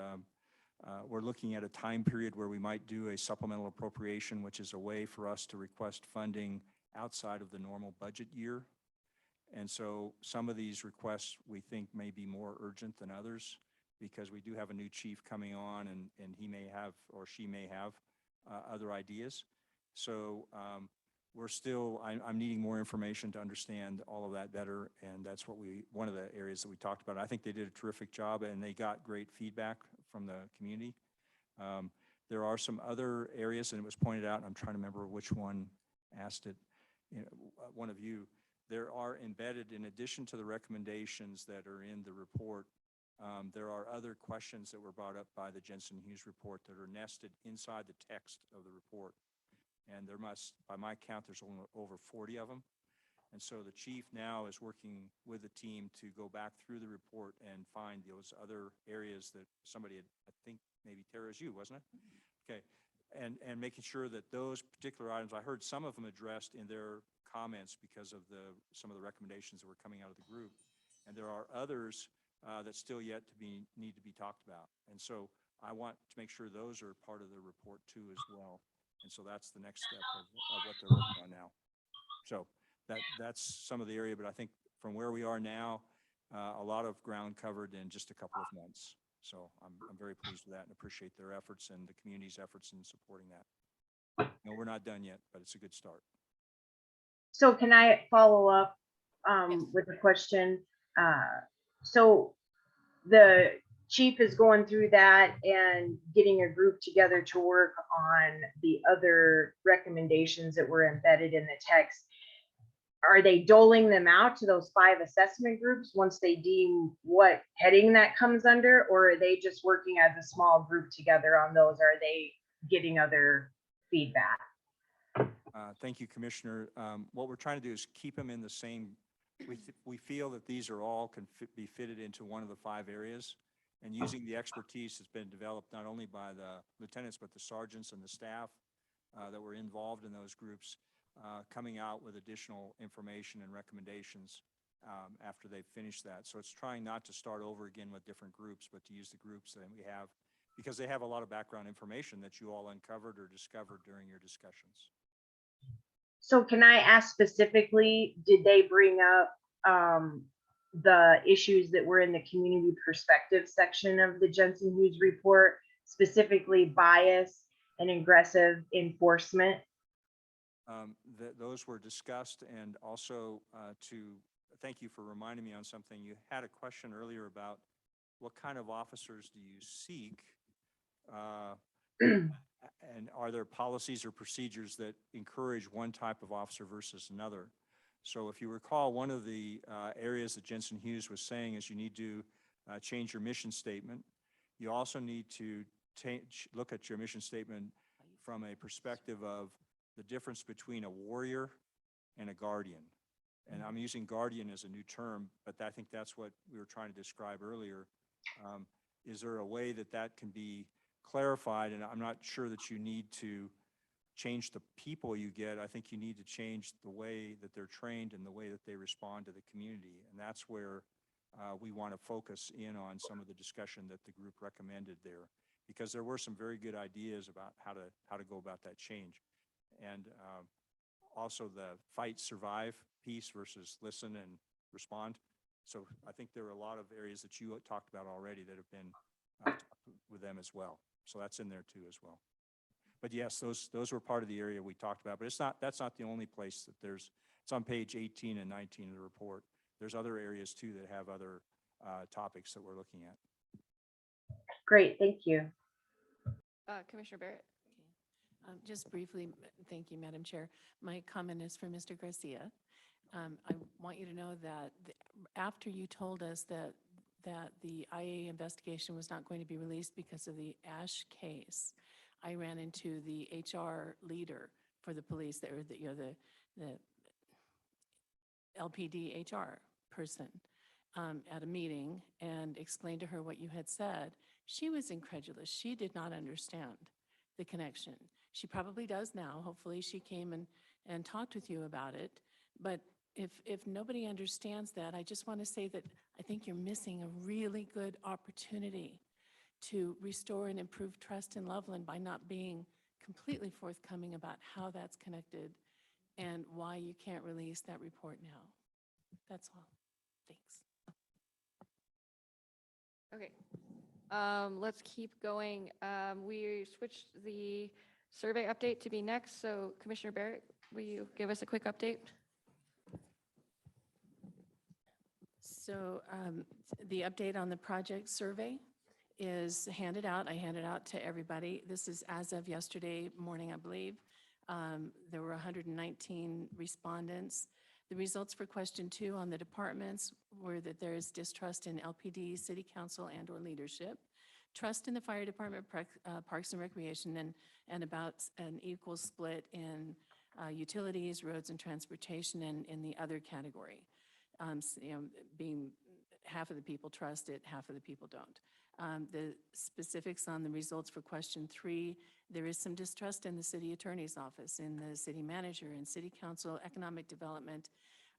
we're looking at a time period where we might do a supplemental appropriation, which is a way for us to request funding outside of the normal budget year. And so some of these requests we think may be more urgent than others because we do have a new chief coming on and he may have, or she may have other ideas. So I'm needing more information to understand all of that better. And that's one of the areas that we talked about. I think they did a terrific job and they got great feedback from the community. There are some other areas, and it was pointed out, and I'm trying to remember which one asked it, one of you. There are embedded, in addition to the recommendations that are in the report, There are other questions that were brought up by the Jensen Hughes report that are nested inside the text of the report. And there must, by my count, there's only over 40 of them. And so the chief now is working with the team to go back through the report and find those other areas that somebody had, I think maybe Tara, is you, wasn't it? Okay. And making sure that those particular items, I heard some of them addressed in their comments because of some of the recommendations that were coming out of the group. And there are others that still yet to need to be talked about. And so I want to make sure those are part of the report too as well. And so that's the next step of what they're working on now. So that's some of the area, but I think from where we are now, a lot of ground covered in just a couple of months. So I'm very pleased with that and appreciate their efforts and the community's efforts in supporting that. No, we're not done yet, but it's a good start. So can I follow up with a question? So the chief is going through that and getting a group together to work on the other recommendations that were embedded in the text. Are they doling them out to those 5 assessment groups once they deem what heading that comes under, or are they just working as a small group together on those? Are they getting other feedback? Thank you, Commissioner. What we're trying to do is keep them in the same, we feel that these are all can be fitted into one of the 5 areas, and using the expertise that's been developed not only by the lieutenants, but the sergeants and the staff that were involved in those groups, coming out with additional information and recommendations after they've finished that. So it's trying not to start over again with different groups, but to use the groups that we have, because they have a lot of background information that you all uncovered or discovered during your discussions. So can I ask specifically, did they bring up the issues that were in the community perspective section of the Jensen Hughes report, specifically bias and aggressive enforcement? Those were discussed, and also to thank you for reminding me on something. You had a question earlier about what kind of officers do you seek? And are there policies or procedures that encourage one type of officer versus another? So if you recall, one of the areas that Jensen Hughes was saying is you need to change your mission statement. You also need to look at your mission statement from a perspective of the difference between a warrior and a guardian. And I'm using guardian as a new term, but I think that's what we were trying to describe earlier. Is there a way that that can be clarified? And I'm not sure that you need to change the people you get. I think you need to change the way that they're trained and the way that they respond to the community. And that's where we want to focus in on some of the discussion that the group recommended there, because there were some very good ideas about how to go about that change. And also the fight, survive piece versus listen and respond. So I think there are a lot of areas that you talked about already that have been with them as well. So that's in there too as well. But yes, those were part of the area we talked about, but that's not the only place that it's on page 18 and 19 of the report. There's other areas too that have other topics that we're looking at. Great, thank you. Commissioner Barrett. Just briefly, thank you, Madam Chair. My comment is for Mr. Garcia. I want you to know that after you told us that the IA investigation was not going to be released because of the Ash case, I ran into the HR leader for the police, the LPD HR person at a meeting, and explained to her what you had said. She was incredulous. She did not understand the connection. She probably does now. Hopefully she came and talked with you about it. But if nobody understands that, I just want to say that I think you're missing a really good opportunity to restore and improve trust in Loveland by not being completely forthcoming about how that's connected and why you can't release that report now. That's all. Thanks. Okay. Let's keep going. We switched the survey update to be next. So Commissioner Barrett, will you give us a quick update? So the update on the project survey is handed out. I handed out to everybody. This is as of yesterday morning, I believe. There were 119 respondents. The results for question 2 on the departments were that there is distrust in LPD, city council, and/or leadership, trust in the fire department, parks and recreation, and about an equal split in utilities, roads and transportation, and in the other category. Being half of the people trust it, half of the people don't. The specifics on the results for question 3, there is some distrust in the city attorney's office, in the city manager, in city council, economic development,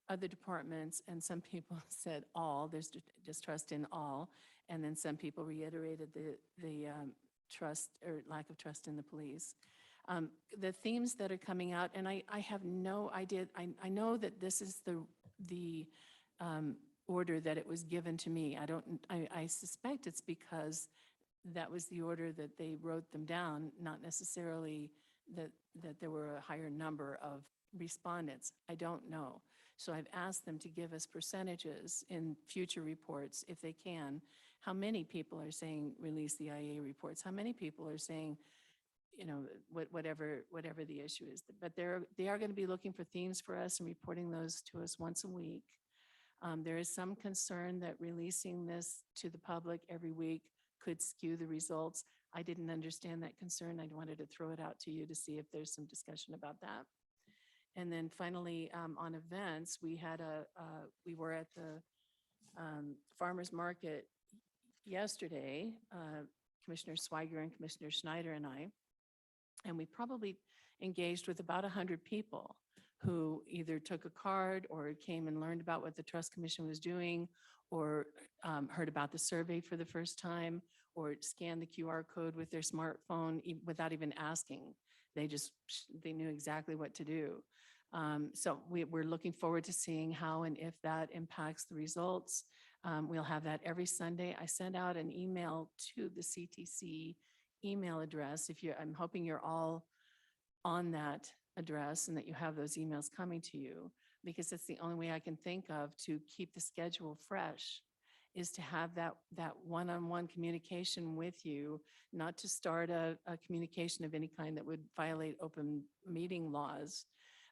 other departments, and some people said all, there's distrust in all, and then some people reiterated the trust or lack of trust in the police. The themes that are coming out, and I have no idea, I know that this is the order that it was given to me. I suspect it's because that was the order that they wrote them down, not necessarily that there were a higher number of respondents. I don't know. So I've asked them to give us percentages in future reports, if they can, how many people are saying release the IA reports, how many people are saying, whatever the issue is. But they are going to be looking for themes for us and reporting those to us once a week. There is some concern that releasing this to the public every week could skew the results. I didn't understand that concern. I wanted to throw it out to you to see if there's some discussion about that. And then finally, on events, we were at the farmer's market yesterday, Commissioner Swiger and Commissioner Schneider and I, and we probably engaged with about 100 people who either took a card or came and learned about what the Trust Commission was doing, or heard about the survey for the first time, or scanned the QR code with their smartphone without even asking. They knew exactly what to do. So we're looking forward to seeing how and if that impacts the results. We'll have that every Sunday. I sent out an email to the CTC email address. I'm hoping you're all on that address and that you have those emails coming to you, because it's the only way I can think of to keep the schedule fresh, is to have that one-on-one communication with you, not to start a communication of any kind that would violate open meeting laws,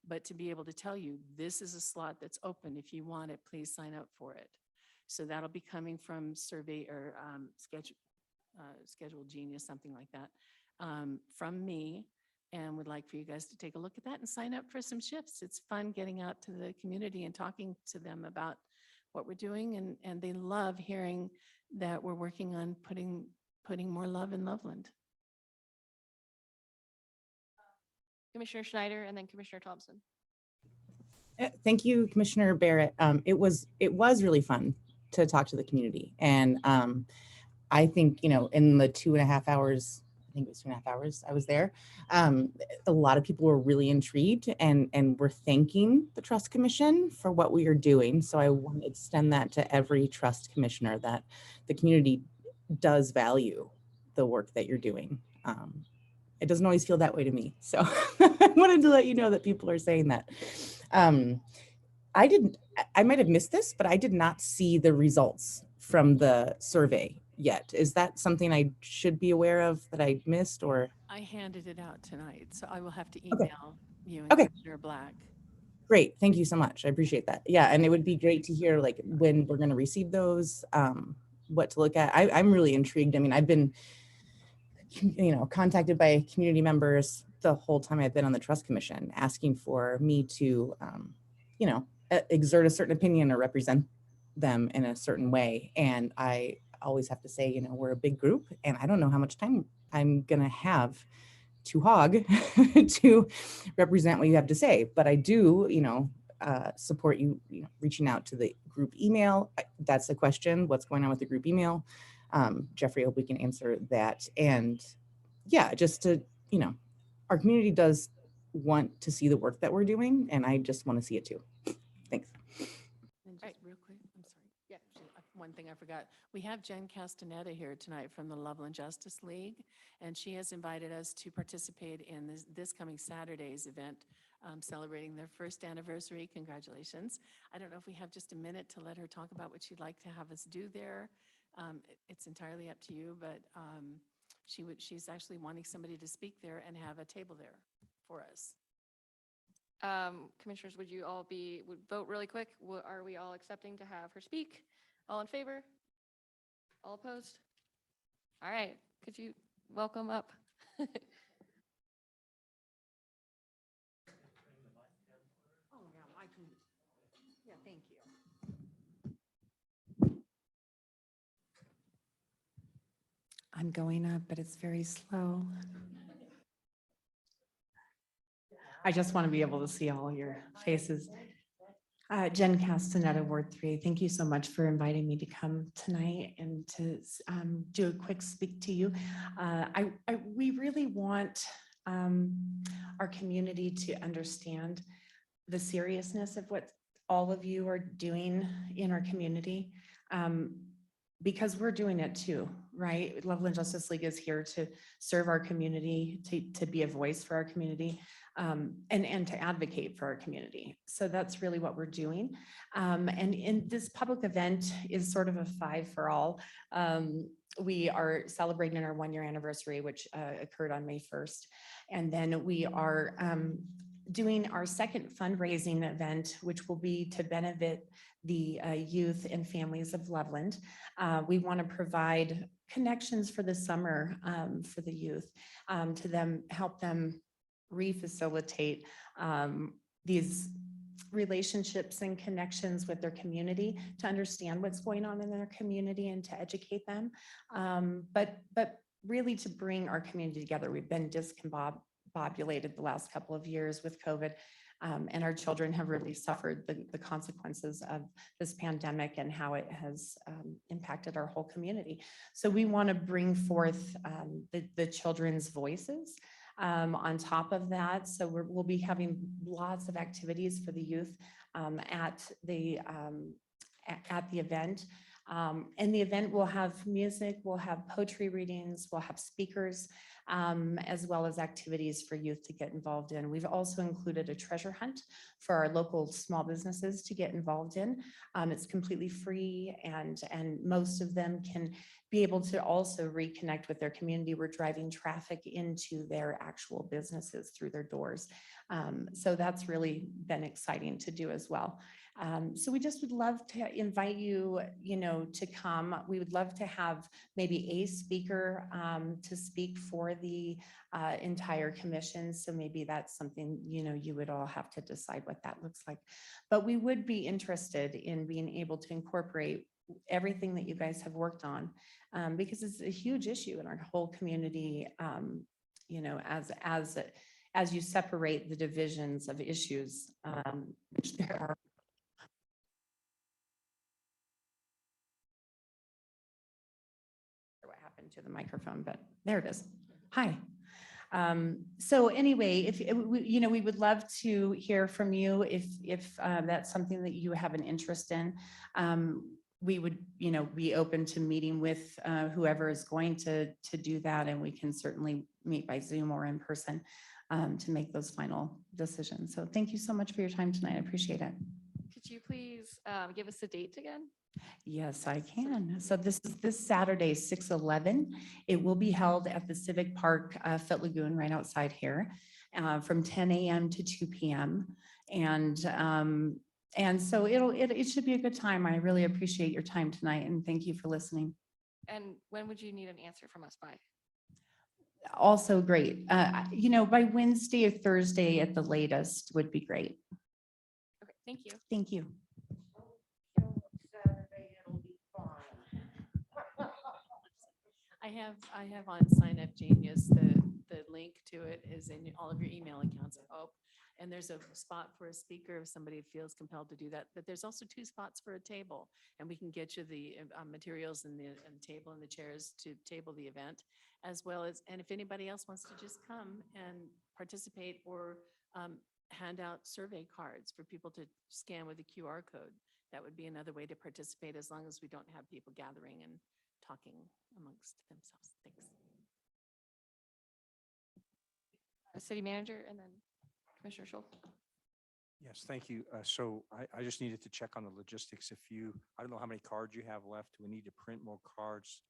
but to be able to tell you, this is a slot that's open. If you want it, please sign up for it. So that'll be coming from Survey or Schedule Genius, something like that, from me, and would like for you guys to take a look at that and sign up for some shifts. It's fun getting out to the community and talking to them about what we're doing, and they love hearing that we're working on putting more love in Loveland. Commissioner Schneider and then Commissioner Thompson. Thank you, Commissioner Barrett. It was really fun to talk to the community. And I think, in the 2.5 hours, I think it was 2.5 hours I was there, a lot of people were really intrigued and were thanking the Trust Commission for what we are doing. So I want to extend that to every Trust Commissioner, that the community does value the work that you're doing. It doesn't always feel that way to me. So I wanted to let you know that people are saying that. I might have missed this, but I did not see the results from the survey yet. Is that something I should be aware of that I missed, or? I handed it out tonight, so I will have to Okay. email you and Okay. Commissioner Black. Great. Thank you so much. I appreciate that. Yeah. And it would be great to hear when we're going to receive those, what to look at. I'm really intrigued. I mean, I've been, contacted by community members the whole time I've been on the Trust Commission, asking for me to, exert a certain opinion or represent them in a certain way. And I always have to say, we're a big group and I don't know how much time I'm going to have to hog to represent what you have to say. But I do, support you, reaching out to the group email. That's the question. What's going on with the group email? Jeffrey, I hope we can answer that. And yeah, just to, our community does want to see the work that we're doing, and I just want to see it too. Thanks. And just real quick, I'm sorry. Yeah, one thing I forgot. We have Jen Castaneda here tonight from the Loveland Justice League, and she has invited us to participate in this coming Saturday's event, celebrating their first anniversary. Congratulations. I don't know if we have just a minute to let her talk about what she'd like to have us do there. It's entirely up to you, but she's actually wanting somebody to speak there and have a table there for us. Commissioners, would you all would vote really quick? Are we all accepting to have her speak? All in favor? All opposed? All right, could you welcome up? Oh, yeah, I can, yeah, thank you. I'm going up, but it's very slow. I just want to be able to see all your faces. Jen Castaneda, Ward 3, thank you so much for inviting me to come tonight and to do a quick speak to you. We really want our community to understand the seriousness of what all of you are doing in our community. Because we're doing it too, right? Loveland Justice League is here to serve our community, to be a voice for our community, and to advocate for our community. So that's really what we're doing. And in this public event is sort of a 5 for all. We are celebrating our 1-year anniversary, which occurred on May 1st. And then we are doing our second fundraising event, which will be to benefit the youth and families of Loveland. We want to provide connections for the summer for the youth, to them, help them refacilitate these relationships and connections with their community, to understand what's going on in their community and to educate them. But really to bring our community together. We've been discombobulated the last couple of years with COVID. And our children have really suffered the consequences of this pandemic and how it has impacted our whole community. So we want to bring forth the children's voices on top of that. So we'll be having lots of activities for the youth at the event. And the event will have music, we'll have poetry readings, we'll have speakers, as well as activities for youth to get involved in. We've also included a treasure hunt for our local small businesses to get involved in. It's completely free, and most of them can be able to also reconnect with their community. We're driving traffic into their actual businesses through their doors. So that's really been exciting to do as well. So we just would love to invite you, to come. We would love to have maybe a speaker to speak for the entire commission. So maybe that's something, you would all have to decide what that looks like. But we would be interested in being able to incorporate everything that you guys have worked on, because it's a huge issue in our whole community, as you separate the divisions of issues, which there are. What happened to the microphone, but there it is. Hi. So anyway, if we would love to hear from you if that's something that you have an interest in. We would, be open to meeting with whoever is going to do that, and we can certainly meet by Zoom or in person to make those final decisions. So thank you so much for your time tonight. I appreciate it. Could you please give us the date again? Yes, I can. So this is this Saturday, 6/11. It will be held at the Civic Park, Foot Lagoon, right outside here, from 10 a.m. to 2 p.m. And so it should be a good time. I really appreciate your time tonight, and thank you for listening. And when would you need an answer from us by? Also great. By Wednesday or Thursday at the latest would be great. Okay, thank you. Thank you. I have on Sign Up Genius, the link to it is in all of your email accounts, I hope. And there's a spot for a speaker if somebody feels compelled to do that. But there's also 2 spots for a table, and we can get you the materials and the table and the chairs to table the event, as well as, and if anybody else wants to just come and participate or hand out survey cards for people to scan with a QR code. That would be another way to participate, as long as we don't have people gathering and talking amongst themselves. Thanks. City manager and then Commissioner Schultz. Yes, thank you. So I just needed to check on the logistics. I don't know how many cards you have left. Do we need to print more cards?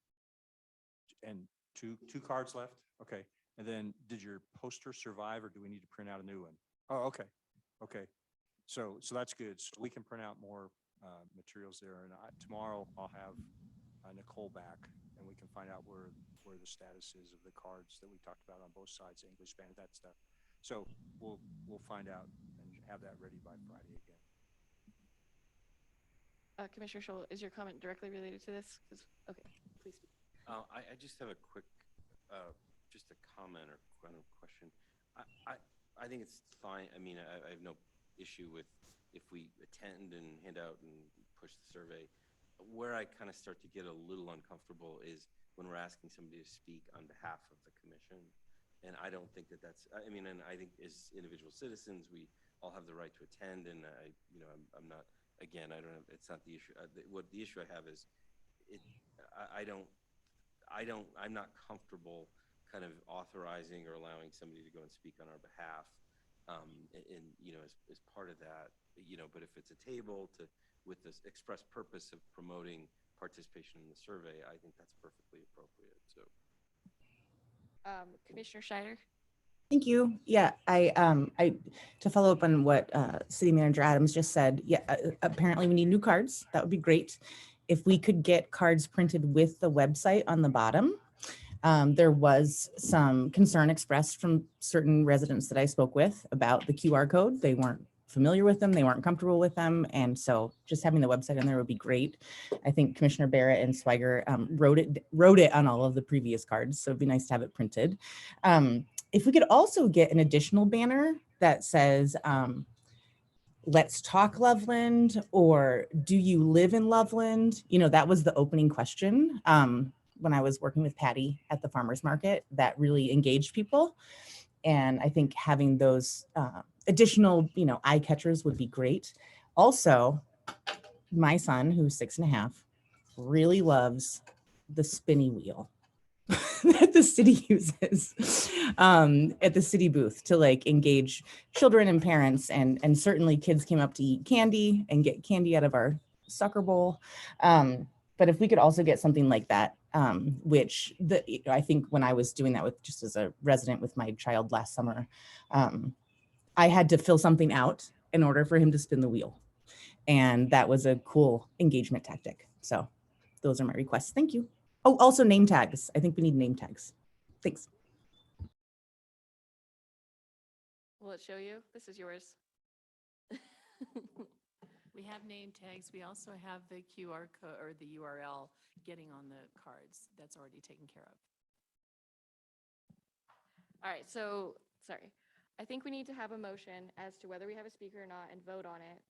And two cards left? Okay. And then did your poster survive, or do we need to print out a new one? Oh, okay. Okay, so that's good. So we can print out more materials there, and tomorrow I'll have Nicole back, and we can find out where the status is of the cards that we talked about on both sides, English, Spanish, that stuff. So we'll find out and have that ready by Friday again. Commissioner Scholl, is your comment directly related to this? 'Cause- okay, please. I just have a quick, just a comment or kind of question. I think it's fine. I mean, I have no issue with if we attend and hand out and push the survey. Where I kind of start to get a little uncomfortable is when we're asking somebody to speak on behalf of the commission. And I don't think that that's, I mean, and I think as individual citizens, we all have the right to attend. And I'm not, again, I don't have, it's not the issue. What the issue I have is I'm not comfortable kind of authorizing or allowing somebody to go and speak on our behalf. As part of that, but if it's a table with this express purpose of promoting participation in the survey, I think that's perfectly appropriate. So, Commissioner Schneider? Thank you. Yeah, to follow up on what City Manager Adams just said, yeah, apparently we need new cards. That would be great. If we could get cards printed with the website on the bottom. There was some concern expressed from certain residents that I spoke with about the QR code. They weren't familiar with them. They weren't comfortable with them. And so just having the website in there would be great. I think Commissioner Barrett and Swiger wrote it on all of the previous cards. So it'd be nice to have it printed. If we could also get an additional banner that says, let's talk Loveland, or do you live in Loveland? That was the opening question. When I was working with Patty at the farmer's market, that really engaged people. And I think having those additional, eye catchers would be great. Also, my son, who's 6.5, really loves the spinny wheel that the city uses at the city booth to engage children and parents. And certainly kids came up to eat candy and get candy out of our sucker bowl. But if we could also get something like that, which I think when I was doing that just as a resident with my child last summer, I had to fill something out in order for him to spin the wheel. And that was a cool engagement tactic. So those are my requests. Thank you. Oh, also name tags. I think we need name tags. Thanks. Will it show you? This is yours. We have name tags. We also have the QR code or the URL getting on the cards. That's already taken care of. All right, so, sorry. I think we need to have a motion as to whether we have a speaker or not and vote on it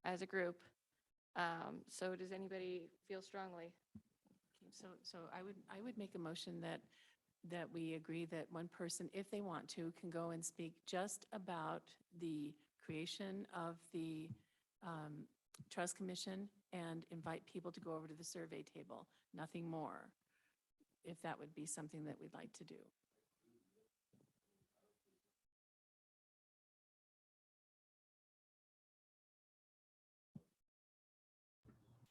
as a group. So does anybody feel strongly? Okay, so I would make a motion that we agree that one person, if they want to, can go and speak just about the creation of the Trust Commission and invite people to go over to the survey table, nothing more, if that would be something that we'd like to do.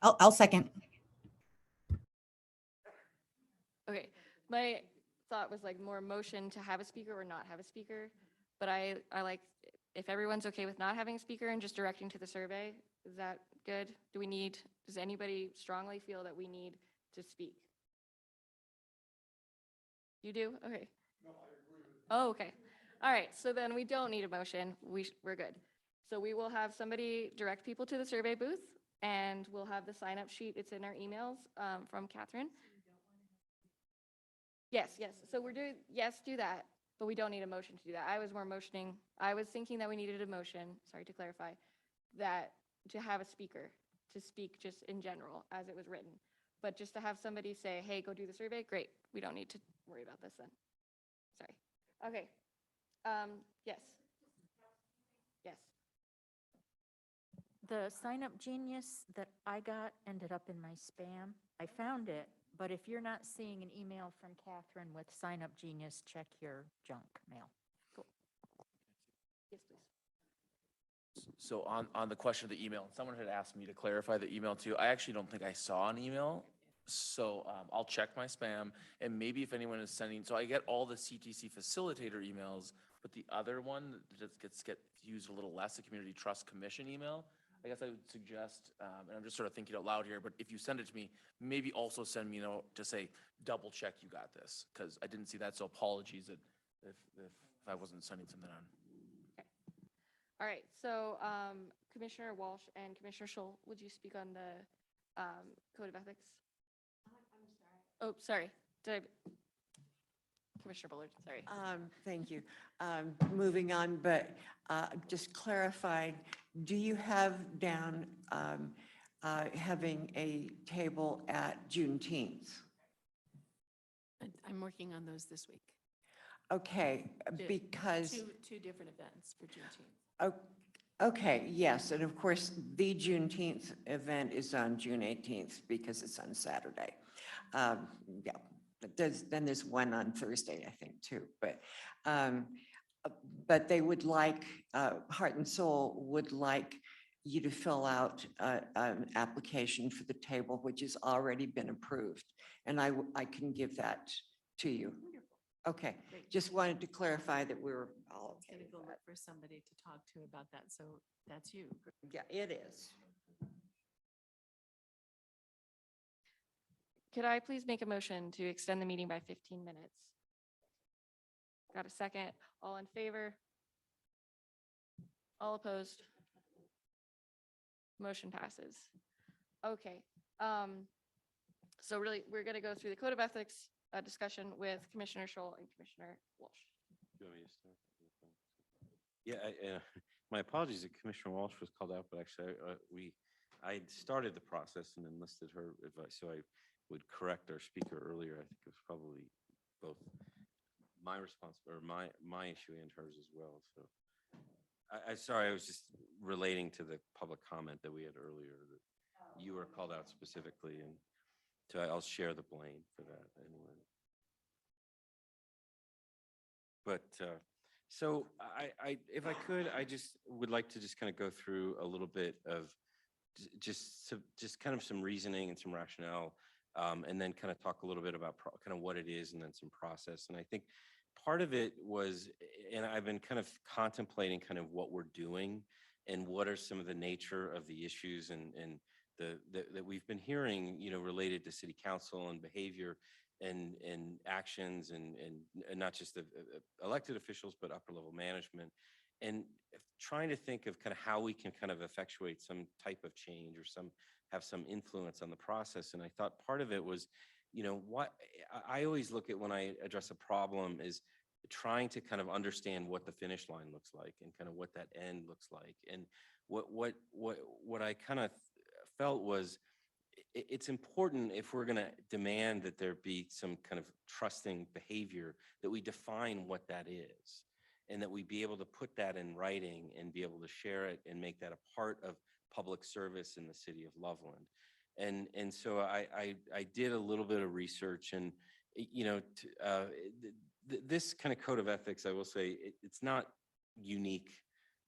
I'll second. Okay, my thought was more motion to have a speaker or not have a speaker. But I like, if everyone's okay with not having a speaker and just directing to the survey, is that good? Does anybody strongly feel that we need to speak? You do? Okay. No, I agree with you. Oh, okay. All right, so then we don't need a motion. We're good. So we will have somebody direct people to the survey booth, and we'll have the sign-up sheet. It's in our emails from Catherine. Yes. So we're doing, yes, do that, but we don't need a motion to do that. I was thinking that we needed a motion, sorry to clarify, that to have a speaker, to speak just in general as it was written. But just to have somebody say, hey, go do the survey, great. We don't need to worry about this then. Sorry. Okay. Yes. Yes. The Sign Up Genius that I got ended up in my spam. I found it, but if you're not seeing an email from Catherine with Sign Up Genius, check your junk mail. Cool. Yes, please. So on the question of the email, someone had asked me to clarify the email too. I actually don't think I saw an email. So I'll check my spam, and maybe if anyone is sending, so I get all the CTC facilitator emails, but the other one that just gets used a little less, the Community Trust Commission email, I guess I would suggest, and I'm just sort of thinking out loud here, but if you send it to me, maybe also send me a note to say, double check you got this, because I didn't see that, so apologies that if I wasn't sending something on. All right, so Commissioner Walsh and Commissioner Scholl, would you speak on the Code of Ethics? Oh, sorry. Did I? Commissioner Bullard, sorry. Thank you. Moving on, but just clarifying, do you have down having a table at Juneteenth? I'm working on those this week. Okay, Two- because. Two different events for Juneteenth. Okay, yes, and of course, the Juneteenth event is on June 18th because it's on Saturday. Yeah, but then there's one on Thursday, I think, too, but they would like, Heart and Soul would like you to fill out an application for the table, which has already been approved, and I can give that to you. Okay, just wanted to clarify that we were all okay. Gonna go look for somebody to talk to about that, so that's you. Yeah, it is. Could I please make a motion to extend the meeting by 15 minutes? Got a second? All in favor? All opposed? Motion passes. Okay. So really, we're going to go through the Code of Ethics discussion with Commissioner Scholl and Commissioner Walsh. Do you want me to start? Yeah, my apologies that Commissioner Walsh was called out, but actually I started the process and enlisted her advice. So I would correct our speaker earlier. I think it was probably both my response or my issue and hers as well. So sorry, I was just relating to the public comment that we had earlier that you were called out specifically, and so I'll share the blame for that anyway. But so if I could, I just would like to just kind of go through a little bit of just kind of some reasoning and some rationale, and then kind of talk a little bit about kind of what it is and then some process. And I think part of it was, and I've been kind of contemplating kind of what we're doing and what are some of the nature of the issues and that we've been hearing, related to city council and behavior and actions and not just the elected officials, but upper level management, and trying to think of kind of how we can kind of effectuate some type of change or have some influence on the process. And I thought part of it was, what I always look at when I address a problem is trying to kind of understand what the finish line looks like and kind of what that end looks like. And what I kind of felt was it's important, if we're going to demand that there be some kind of trusting behavior, that we define what that is and that we be able to put that in writing and be able to share it and make that a part of public service in the city of Loveland. And so I did a little bit of research, and this kind of code of ethics, I will say, it's not unique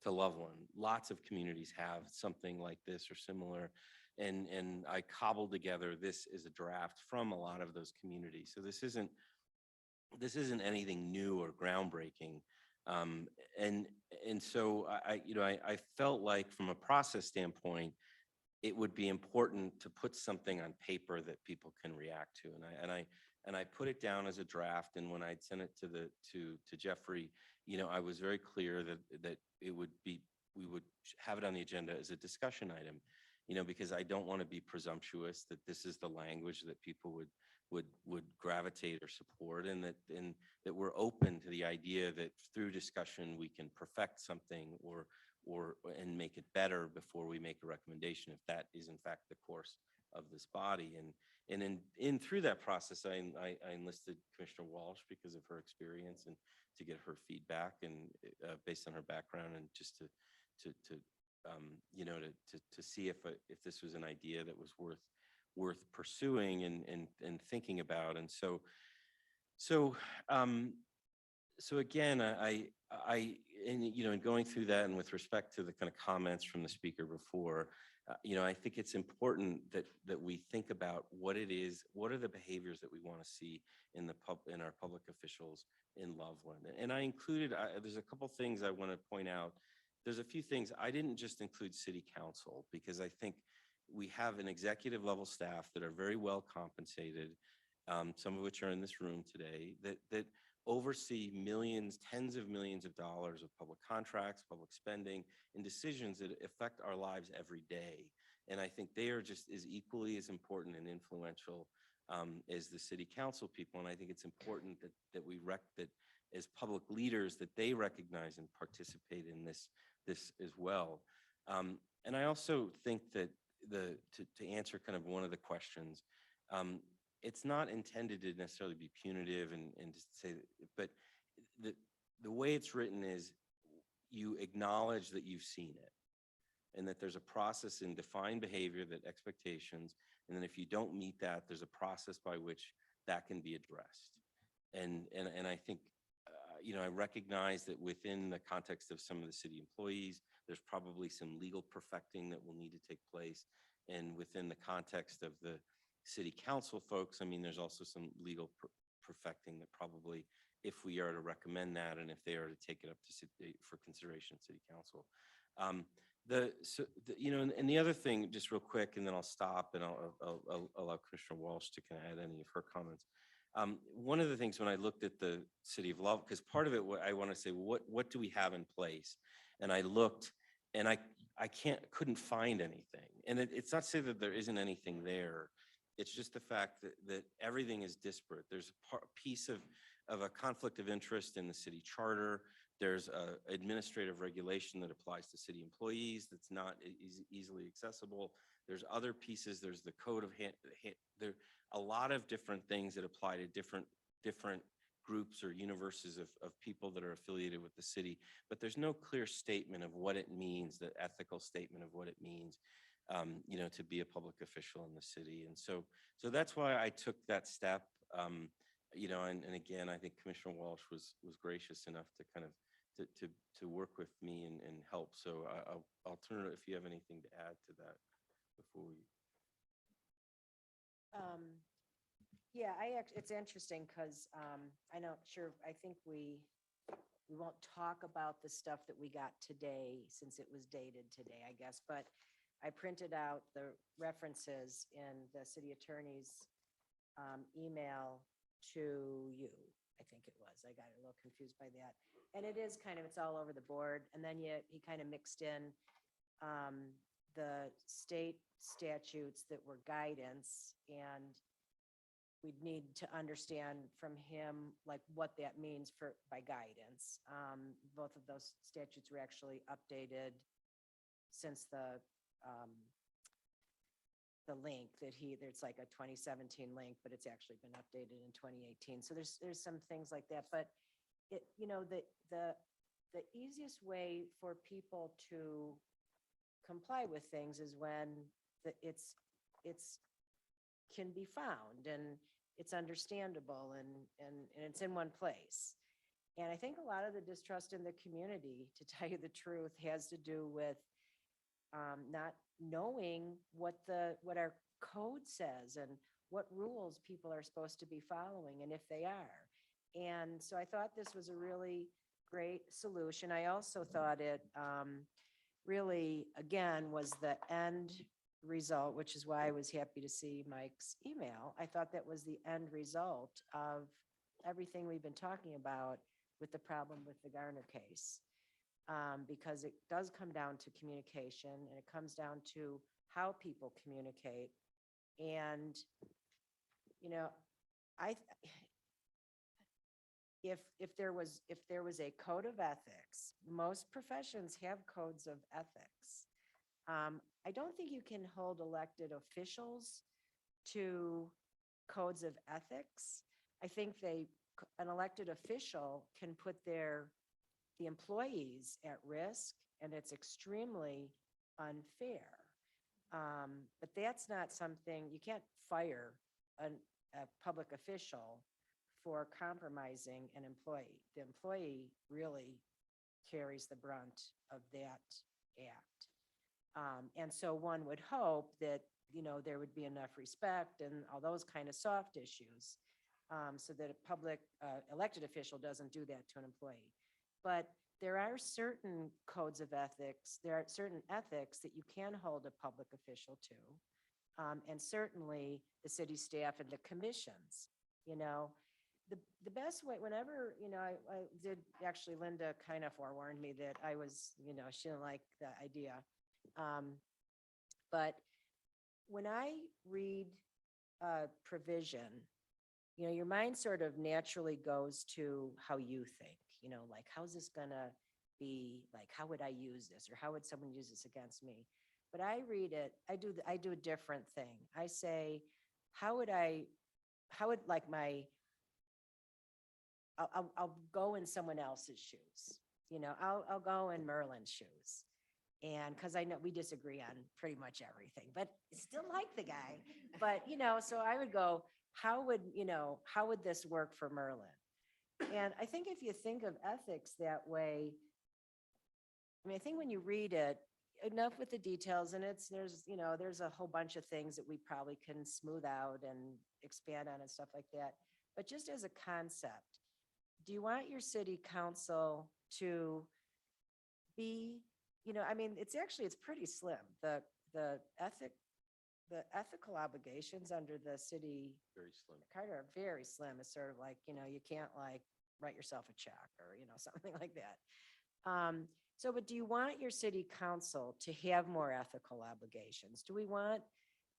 to Loveland. Lots of communities have something like this or similar. And I cobbled together this as a draft from a lot of those communities. So this isn't anything new or groundbreaking. And so I felt like from a process standpoint, it would be important to put something on paper that people can react to. And I put it down as a draft. And when I'd sent it to Jeffrey, I was very clear that we would have it on the agenda as a discussion item. Because I don't want to be presumptuous that this is the language that people would gravitate or support, and that we're open to the idea that through discussion we can perfect something and make it better before we make a recommendation, if that is in fact the course of this body. And in through that process, I enlisted Commissioner Walsh because of her experience and to get her feedback and based on her background, and just to see if this was an idea that was worth pursuing and thinking about. And so So again, in going through that and with respect to the kind of comments from the speaker before, I think it's important that we think about what are the behaviors that we want to see in our public officials in Loveland. And I included, there's a couple things I want to point out. There's a few things, I didn't just include city council because I think we have an executive level staff that are very well compensated, some of which are in this room today, that oversee millions, tens of millions of dollars of public contracts, public spending, and decisions that affect our lives every day. And I think they are just as equally as important and influential as the city council people. And I think it's important that as public leaders, that they recognize and participate in this as well. And I also think that to answer kind of one of the questions, it's not intended to necessarily be punitive and to say, but the way it's written is you acknowledge that you've seen it and that there's a process in defined behavior, that expectations, and then if you don't meet that, there's a process by which that can be addressed. And I think, I recognize that within the context of some of the city employees, there's probably some legal perfecting that will need to take place. And within the context of the city council folks, I mean, there's also some legal perfecting that probably, if we are to recommend that and if they are to take it up to for consideration at city council. And the other thing, just real quick, and then I'll stop and I'll allow Commissioner Walsh to kind of add any of her comments. One of the things when I looked at the city of Love, because part of it, I want to say, what do we have in place? And I looked and I couldn't find anything. And it's not to say that there isn't anything there. It's just the fact that everything is disparate. There's a piece of a conflict of interest in the city charter. There's administrative regulation that applies to city employees that's not easily accessible. There's other pieces. There's the code of there a lot of different things that apply to different groups or universes of people that are affiliated with the city. But there's no clear statement of what it means, the ethical statement of what it means, to be a public official in the city. And so that's why I took that step. And again, I think Commissioner Walsh was gracious enough to kind of to work with me and help. So I'll turn it if you have anything to add to that before we. Yeah, it's interesting because I think we won't talk about the stuff that we got today since it was dated today, I guess, but I printed out the references in the city attorney's email to you, I think it was. I got a little confused by that. And it is it's all over the board. And then he kind of mixed in the state statutes that were guidance, and we'd need to understand from him like what that means by guidance. Both of those statutes were actually updated since the link there's like a 2017 link, but it's actually been updated in 2018. So there's some things like that, but the easiest way for people to comply with things is when it's can be found and it's understandable and it's in one place. And I think a lot of the distrust in the community, to tell you the truth, has to do with not knowing what our code says and what rules people are supposed to be following and if they are. And so I thought this was a really great solution. I also thought it really, again, was the end result, which is why I was happy to see Mike's email. I thought that was the end result of everything we've been talking about with the problem with the Garner case. Because it does come down to communication and it comes down to how people communicate. And, if there was a code of ethics, most professions have codes of ethics. I don't think you can hold elected officials to codes of ethics. I think an elected official can put the employees at risk, and it's extremely unfair. But that's not something, you can't fire a public official for compromising an employee. The employee really carries the brunt of that act. And so one would hope that, you know, there would be enough respect and all those kind of soft issues, so that a public elected official doesn't do that to an employee. But there are certain codes of ethics, there are certain ethics that you can hold a public official to. And certainly the city staff and the commissions, you know, the best way, whenever, you know, I did, actually Linda kind of forewarned me that I was, you know, she didn't like the idea. But when I read provision, you know, your mind sort of naturally goes to how you think, you know, like, how's this gonna be, like, how would I use this, or how would someone use this against me? But I read it, I do a different thing. I say, how would like I'll go in someone else's shoes. You know, I'll go in Merlin's shoes. And because I know we disagree on pretty much everything, but still like the guy. But, you know, so I would go, how would this work for Merlin? And I think if you think of ethics that way, I mean, I think when you read it, enough with the details, and there's a whole bunch of things that we probably can smooth out and expand on and stuff like that. But just as a concept, do you want your city council to be, you know, I mean, it's pretty slim. The ethical obligations under the city Very slim. charter are very slim. It's sort of like, you know, you can't like write yourself a check or, you know, something like that. So, but do you want your city council to have more ethical obligations? Do we want,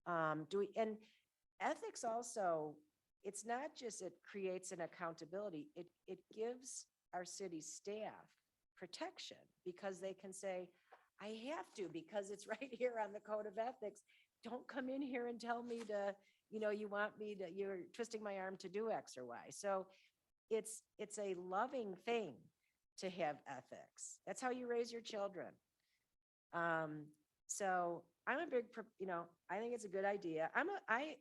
and ethics also, it's not just, it creates an accountability, it gives our city staff protection because they can say, I have to, because it's right here on the code of ethics. Don't come in here and tell me to, you know, you're twisting my arm to do X or Y. So it's a loving thing to have ethics. That's how you raise your children. So I'm a big, you know, I think it's a good idea.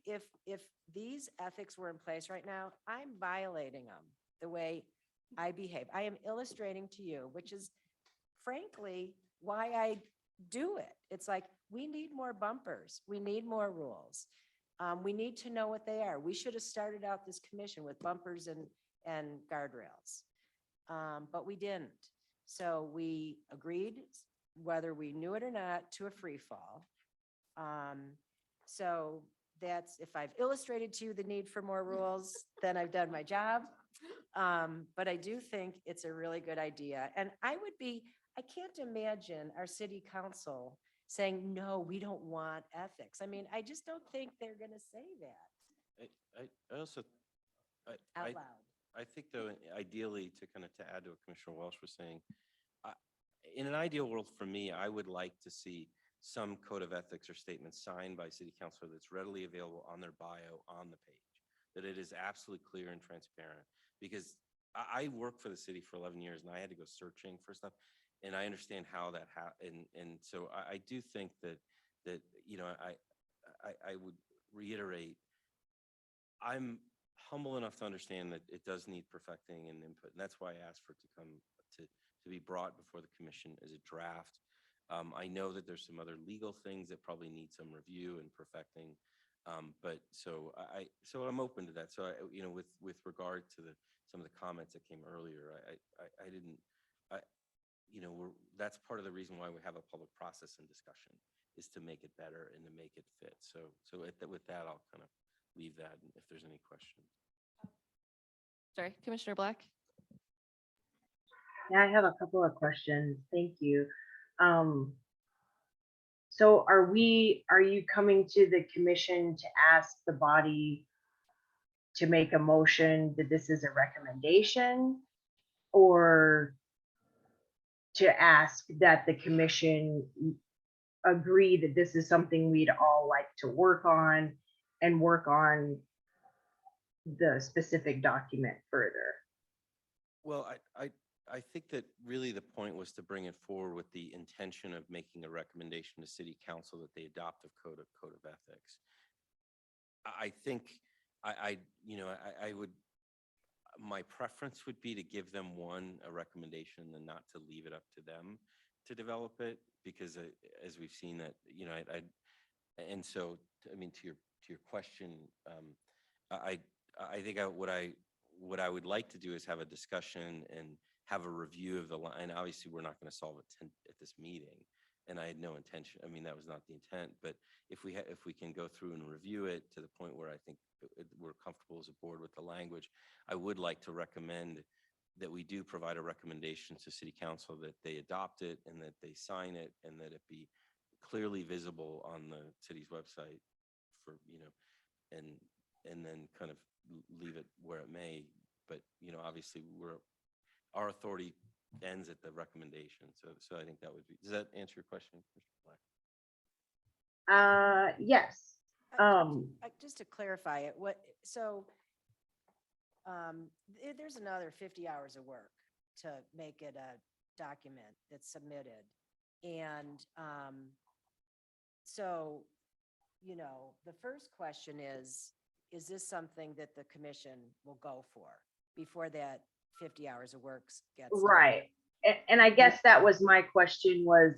If these ethics were in place right now, I'm violating them the way I behave. I am illustrating to you, which is frankly why I do it. It's like, we need more bumpers. We need more rules. We need to know what they are. We should have started out this commission with bumpers and guardrails. But we didn't. So we agreed, whether we knew it or not, to a free fall. So that's, if I've illustrated to you the need for more rules, then I've done my job. But I do think it's a really good idea. And I can't imagine our city council saying, no, we don't want ethics. I mean, I just don't think they're going to say that I also, out loud. I think though, ideally, to add to what Commissioner Welsh was saying, in an ideal world for me, I would like to see some code of ethics or statement signed by city councilor that's readily available on their bio on the page, that it is absolutely clear and transparent. Because I worked for the city for 11 years and I had to go searching for stuff, and I understand how that happened. And so I do think that you know, I would reiterate, I'm humble enough to understand that it does need perfecting and input, and that's why I asked for it to come to be brought before the commission as a draft. I know that there's some other legal things that probably need some review and perfecting, but so I'm open to that. So you know, with regard to some of the comments that came earlier, you know, that's part of the reason why we have a public process and discussion, is to make it better and to make it fit. So with that, I'll kind of leave that if there's any questions. Sorry, Commissioner Black. Yeah, I have a couple of questions. Thank you. So are you coming to the commission to ask the body to make a motion that this is a recommendation, or to ask that the commission agree that this is something we'd all like to work on and work on the specific document further? Well, I think that really the point was to bring it forward with the intention of making a recommendation to city council that they adopt a code of ethics. I think I my preference would be to give them a recommendation and not to leave it up to them to develop it, because as we've seen that, and so, I mean, to your question, I think what I would like to do is have a discussion and have a review of and obviously we're not going to solve it at this meeting. And I had no intention, I mean, that was not the intent, but if we can go through and review it to the point where I think we're comfortable as a board with the language, I would like to recommend that we do provide a recommendation to City Council that they adopt it and that they sign it and that it be clearly visible on the city's website for, and then kind of leave it where it may. But, obviously our authority ends at the recommendation. So I think that would be, does that answer your question, Mr. Black? Yes. Just to clarify it, there's another 50 hours of work to make it a document that's submitted. And the first question is this something that the commission will go for before that 50 hours of work gets done? Right. And I guess that was my question was,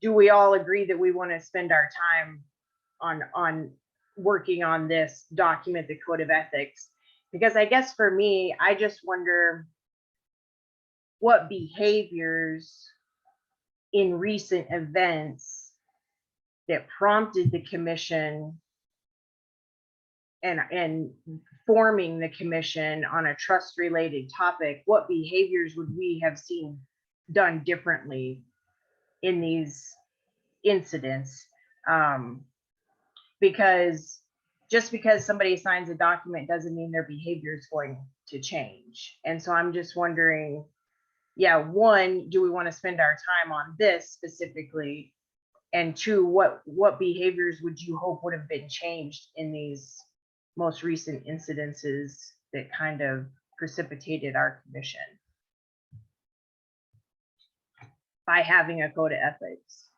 do we all agree that we want to spend our time on working on this document, the Code of Ethics? Because I guess for me, I just wonder what behaviors in recent events that prompted the commission and forming the commission on a trust related topic, what behaviors would we have seen done differently in these incidents? Because just because somebody signs a document doesn't mean their behavior is going to change. And so I'm just wondering, one, do we want to spend our time on this specifically? And two, what behaviors would you hope would have been changed in these most recent incidences that kind of precipitated our commission by having a code of ethics?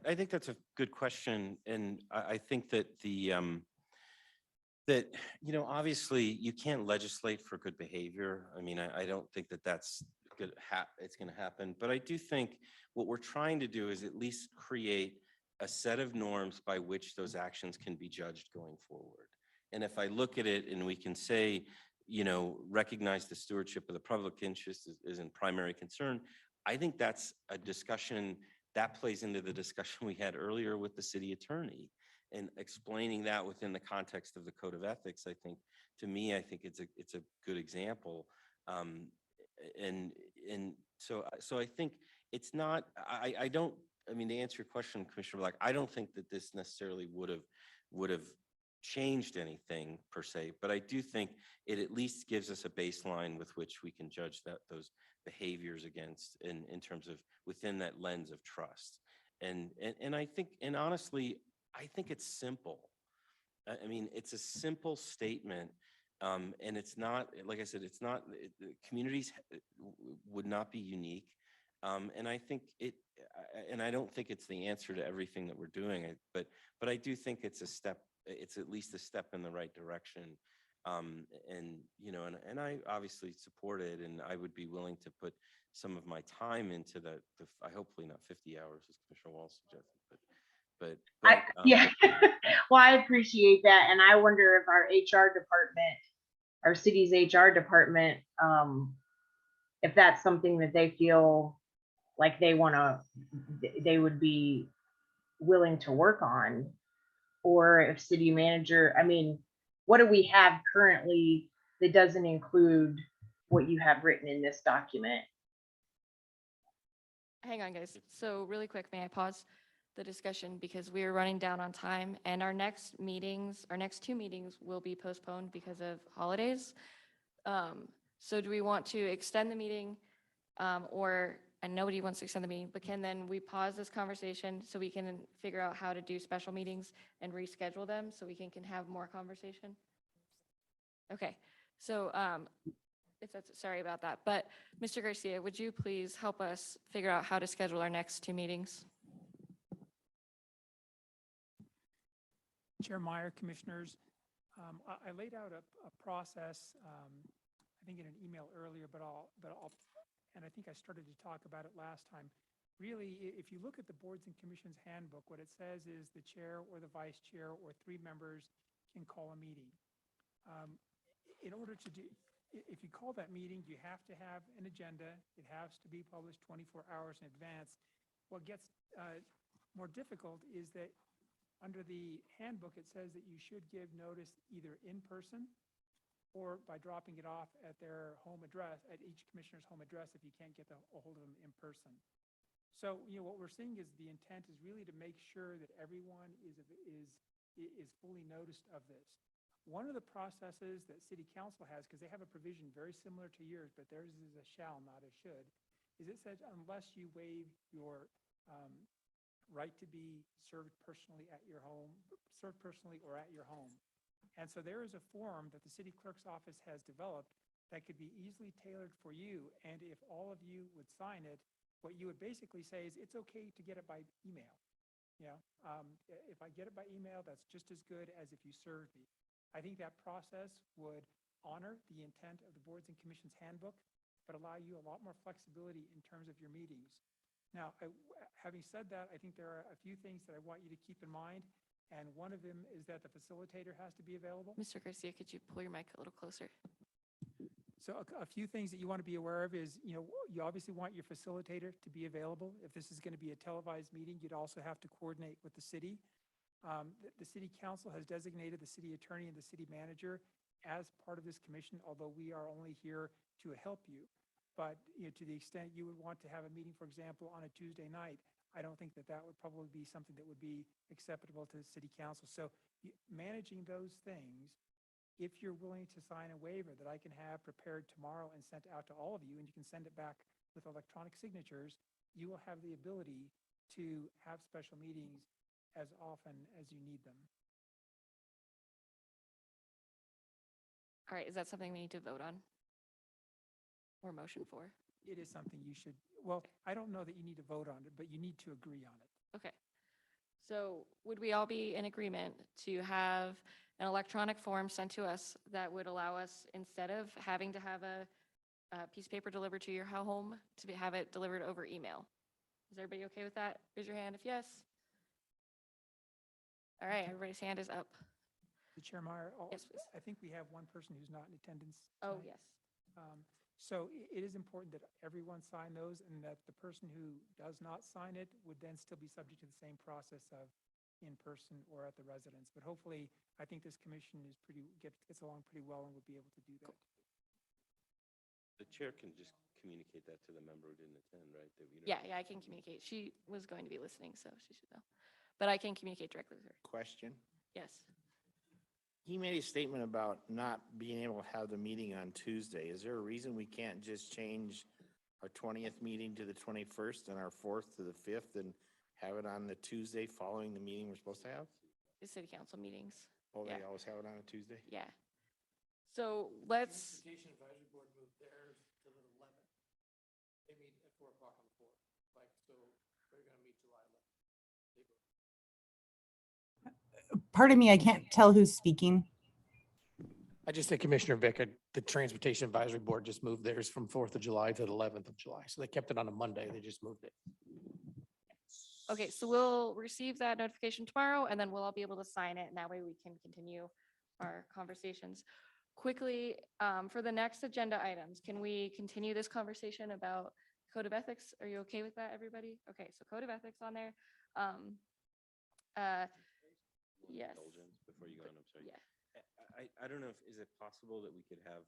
I think that's a good question. And I think that obviously you can't legislate for good behavior. I mean, I don't think that that's good. It's going to happen. But I do think what we're trying to do is at least create a set of norms by which those actions can be judged going forward. And if I look at it and we can say, recognize the stewardship of the public interest is in primary concern, I think that's a discussion that plays into the discussion we had earlier with the city attorney and explaining that within the context of the Code of Ethics. I think, to me, I think it's a good example. And so I think it's not, I don't, I mean, to answer your question, Commissioner Black, I don't think that this necessarily would have changed anything per se, but I do think it at least gives us a baseline with which we can judge those behaviors against in terms of within that lens of trust. And I think, and honestly, I think it's simple. I mean, it's a simple statement. And it's not, like I said, it's not, communities would not be unique. And I think and I don't think it's the answer to everything that we're doing, but I do think it's a step, it's at least a step in the right direction. And I obviously support it, and I would be willing to put some of my time into I hopefully not 50 hours as Commissioner Wall suggested, but yeah. Well, I appreciate that. And I wonder if our HR department, our city's HR department, if that's something that they feel like they would be willing to work on, or if city manager, I mean, what do we have currently that doesn't include what you have written in this document? Hang on, guys. So really quick, may I pause the discussion because we are running down on time and our next two meetings will be postponed because of holidays. So do we want to extend the meeting and nobody wants to extend the meeting, but can then we pause this conversation so we can figure out how to do special meetings and reschedule them so we can have more conversation? Okay, so sorry about that, but Mr. Garcia, would you please help us figure out how to schedule our next two meetings? Chair Meyer, commissioners, I laid out a process think in an email earlier, and I think I started to talk about it last time. Really, if you look at the boards and commissions handbook, what it says is the chair or the vice chair or 3 members can call a meeting. In order to do, if you call that meeting, you have to have an agenda. It has to be published 24 hours in advance. What gets more difficult is that under the handbook, it says that you should give notice either in person or by dropping it off at their home address, at each commissioner's home address if you can't get a hold of them in person. So, what we're seeing is the intent is really to make sure that everyone is fully noticed of this. One of the processes that city council has, because they have a provision very similar to yours, but theirs is a shall, not a should, is it says unless you waive your right to be served personally or at your home. And so there is a form that the city clerk's office has developed that could be easily tailored for you. And if all of you would sign it, what you would basically say is it's okay to get it by email. If I get it by email, that's just as good as if you served me. I think that process would honor the intent of the boards and commissions handbook, but allow you a lot more flexibility in terms of your meetings. Now, having said that, I think there are a few things that I want you to keep in mind. And one of them is that the facilitator has to be available. Mr. Garcia, could you pull your mic a little closer? So a few things that you want to be aware of is, you obviously want your facilitator to be available. If this is going to be a televised meeting, you'd also have to coordinate with the city. The city council has designated the city attorney and the city manager as part of this commission, although we are only here to help you. But to the extent you would want to have a meeting, for example, on a Tuesday night, I don't think that would probably be something that would be acceptable to the city council. So managing those things, if you're willing to sign a waiver that I can have prepared tomorrow and sent out to all of you, and you can send it back with electronic signatures, you will have the ability to have special meetings as often as you need them. All right, is that something we need to vote on or motion for? It is something you should, well, I don't know that you need to vote on it, but you need to agree on it. Okay. So would we all be in agreement to have an electronic form sent to us that would allow us, instead of having to have a piece of paper delivered to your home, to have it delivered over email? Is everybody okay with that? Raise your hand if yes. All right, everybody's hand is up. The Chair Meyer, Yes, please. I think we have one person who's not in attendance. Oh, tonight. yes. So it is important that everyone sign those, and that the person who does not sign it would then still be subject to the same process of in person or at the residence. But hopefully, I think this commission is gets along pretty well and would be able to do that. The chair can just communicate that to the member who didn't attend, right? That we don't- Yeah, I can communicate. She was going to be listening, so she should know. But I can communicate directly with her. Question. Yes. He made a statement about not being able to have the meeting on Tuesday. Is there a reason we can't just change our 20th meeting to the 21st and our 4th to the 5th and have it on the Tuesday following the meeting we're supposed to have? The city council meetings. Oh, they Yeah. always have it on a Tuesday? Yeah. So let's, Transportation Advisory Board moved theirs to the 11th. They meet at 4 o'clock on the 4th. So they're going to meet July 11th. Pardon me, I can't tell who's speaking. I just think Commissioner Vick, the Transportation Advisory Board just moved theirs from 4th of July to the 11th of July. So they kept it on a Monday. They just moved it. okay, so we'll receive that notification tomorrow and then we'll all be able to sign it and that way we can continue our conversations. Quickly, for the next agenda items, can we continue this conversation about Code of Ethics? Are you okay with that, everybody? Okay, so Code of Ethics on there. Yes. Indulgence before you go on, I'm sorry. Yeah. I don't know if, is it possible that we could have,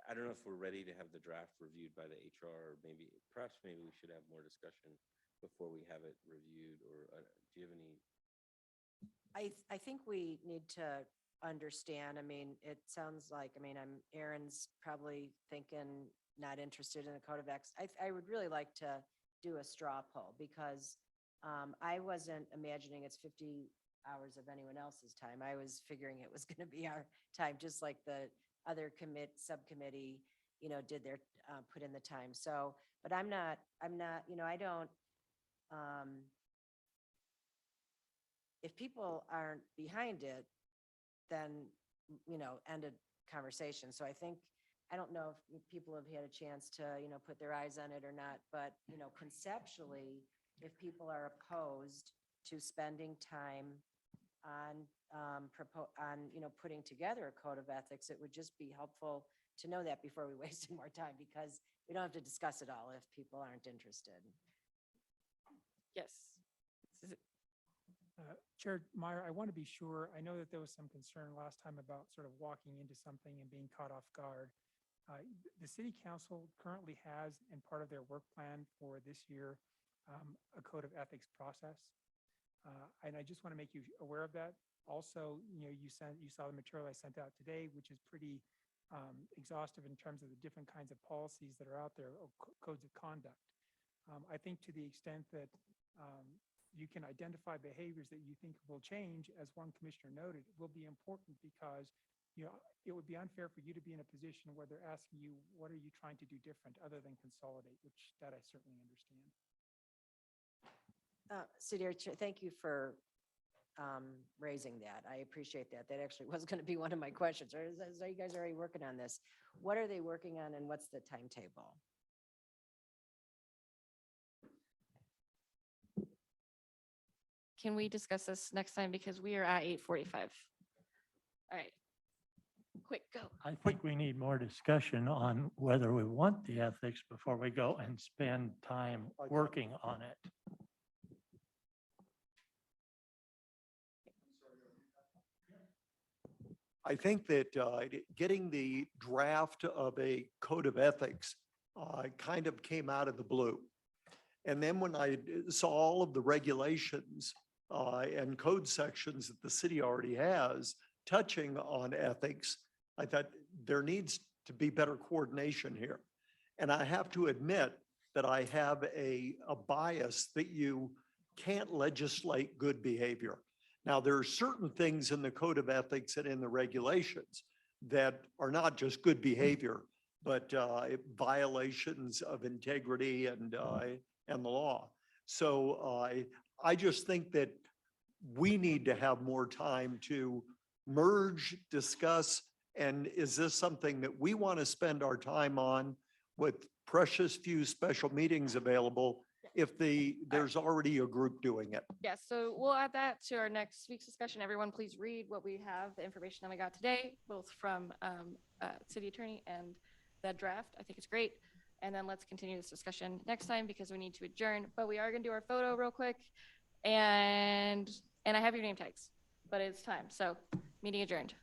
I don't know if we're ready to have the draft reviewed by the HR, or perhaps maybe we should have more discussion before we have it reviewed, or do you have any? I think we need to understand, it sounds like, Aaron's probably thinking not interested in the Code of Ethics. I would really like to do a straw poll because I wasn't imagining it's 50 hours of anyone else's time. I was figuring it was going to be our time, just like the other subcommittee, did their, put in the time. So, but I don't, if people aren't behind it, then, end of conversation. So I think I don't know if people have had a chance to, put their eyes on it or not, but, conceptually, if people are opposed to spending time on, putting together a code of ethics, it would just be helpful to know that before we wasted more time, because we don't have to discuss it all if people aren't interested. Yes. Chair Meyer, I want to be sure, I know that there was some concern last time about sort of walking into something and being caught off guard. The city council currently has, in part of their work plan for this year, a code of ethics process. And I just want to make you aware of that. Also, you saw the material I sent out today, which is pretty exhaustive in terms of the different kinds of policies that are out there, or codes of conduct. I think to the extent that you can identify behaviors that you think will change, as one commissioner noted, will be important, because it would be unfair for you to be in a position where they're asking you, what are you trying to do different other than consolidate, which that I certainly understand. City Chair, thank you for raising that. I appreciate that. That actually was going to be one of my questions. Are you guys already working on this? What are they working on, and what's the timetable? Can we discuss this next time, because we are at 8:45? All right. Quick, go. I think we need more discussion on whether we want the ethics before we go and spend time working on it. I think that getting the draft of a code of ethics kind of came out of the blue. And then when I saw all of the regulations and code sections that the city already has touching on ethics, I thought there needs to be better coordination here. And I have to admit that I have a bias that you can't legislate good behavior. Now, there are certain things in the code of ethics and in the regulations that are not just good behavior, but violations of integrity and the law. So I just think that we need to have more time to merge, discuss, and is this something that we want to spend our time on with precious few special meetings available if there's already a group doing it? Yes, so we'll add that to our next week's discussion. Everyone, please read what we have, the information that we got today, both from city attorney and that draft. I think it's great. And then let's continue this discussion next time, because we need to adjourn, but we are going to do our photo real quick. And I have your name tags, but it's time. So meeting adjourned.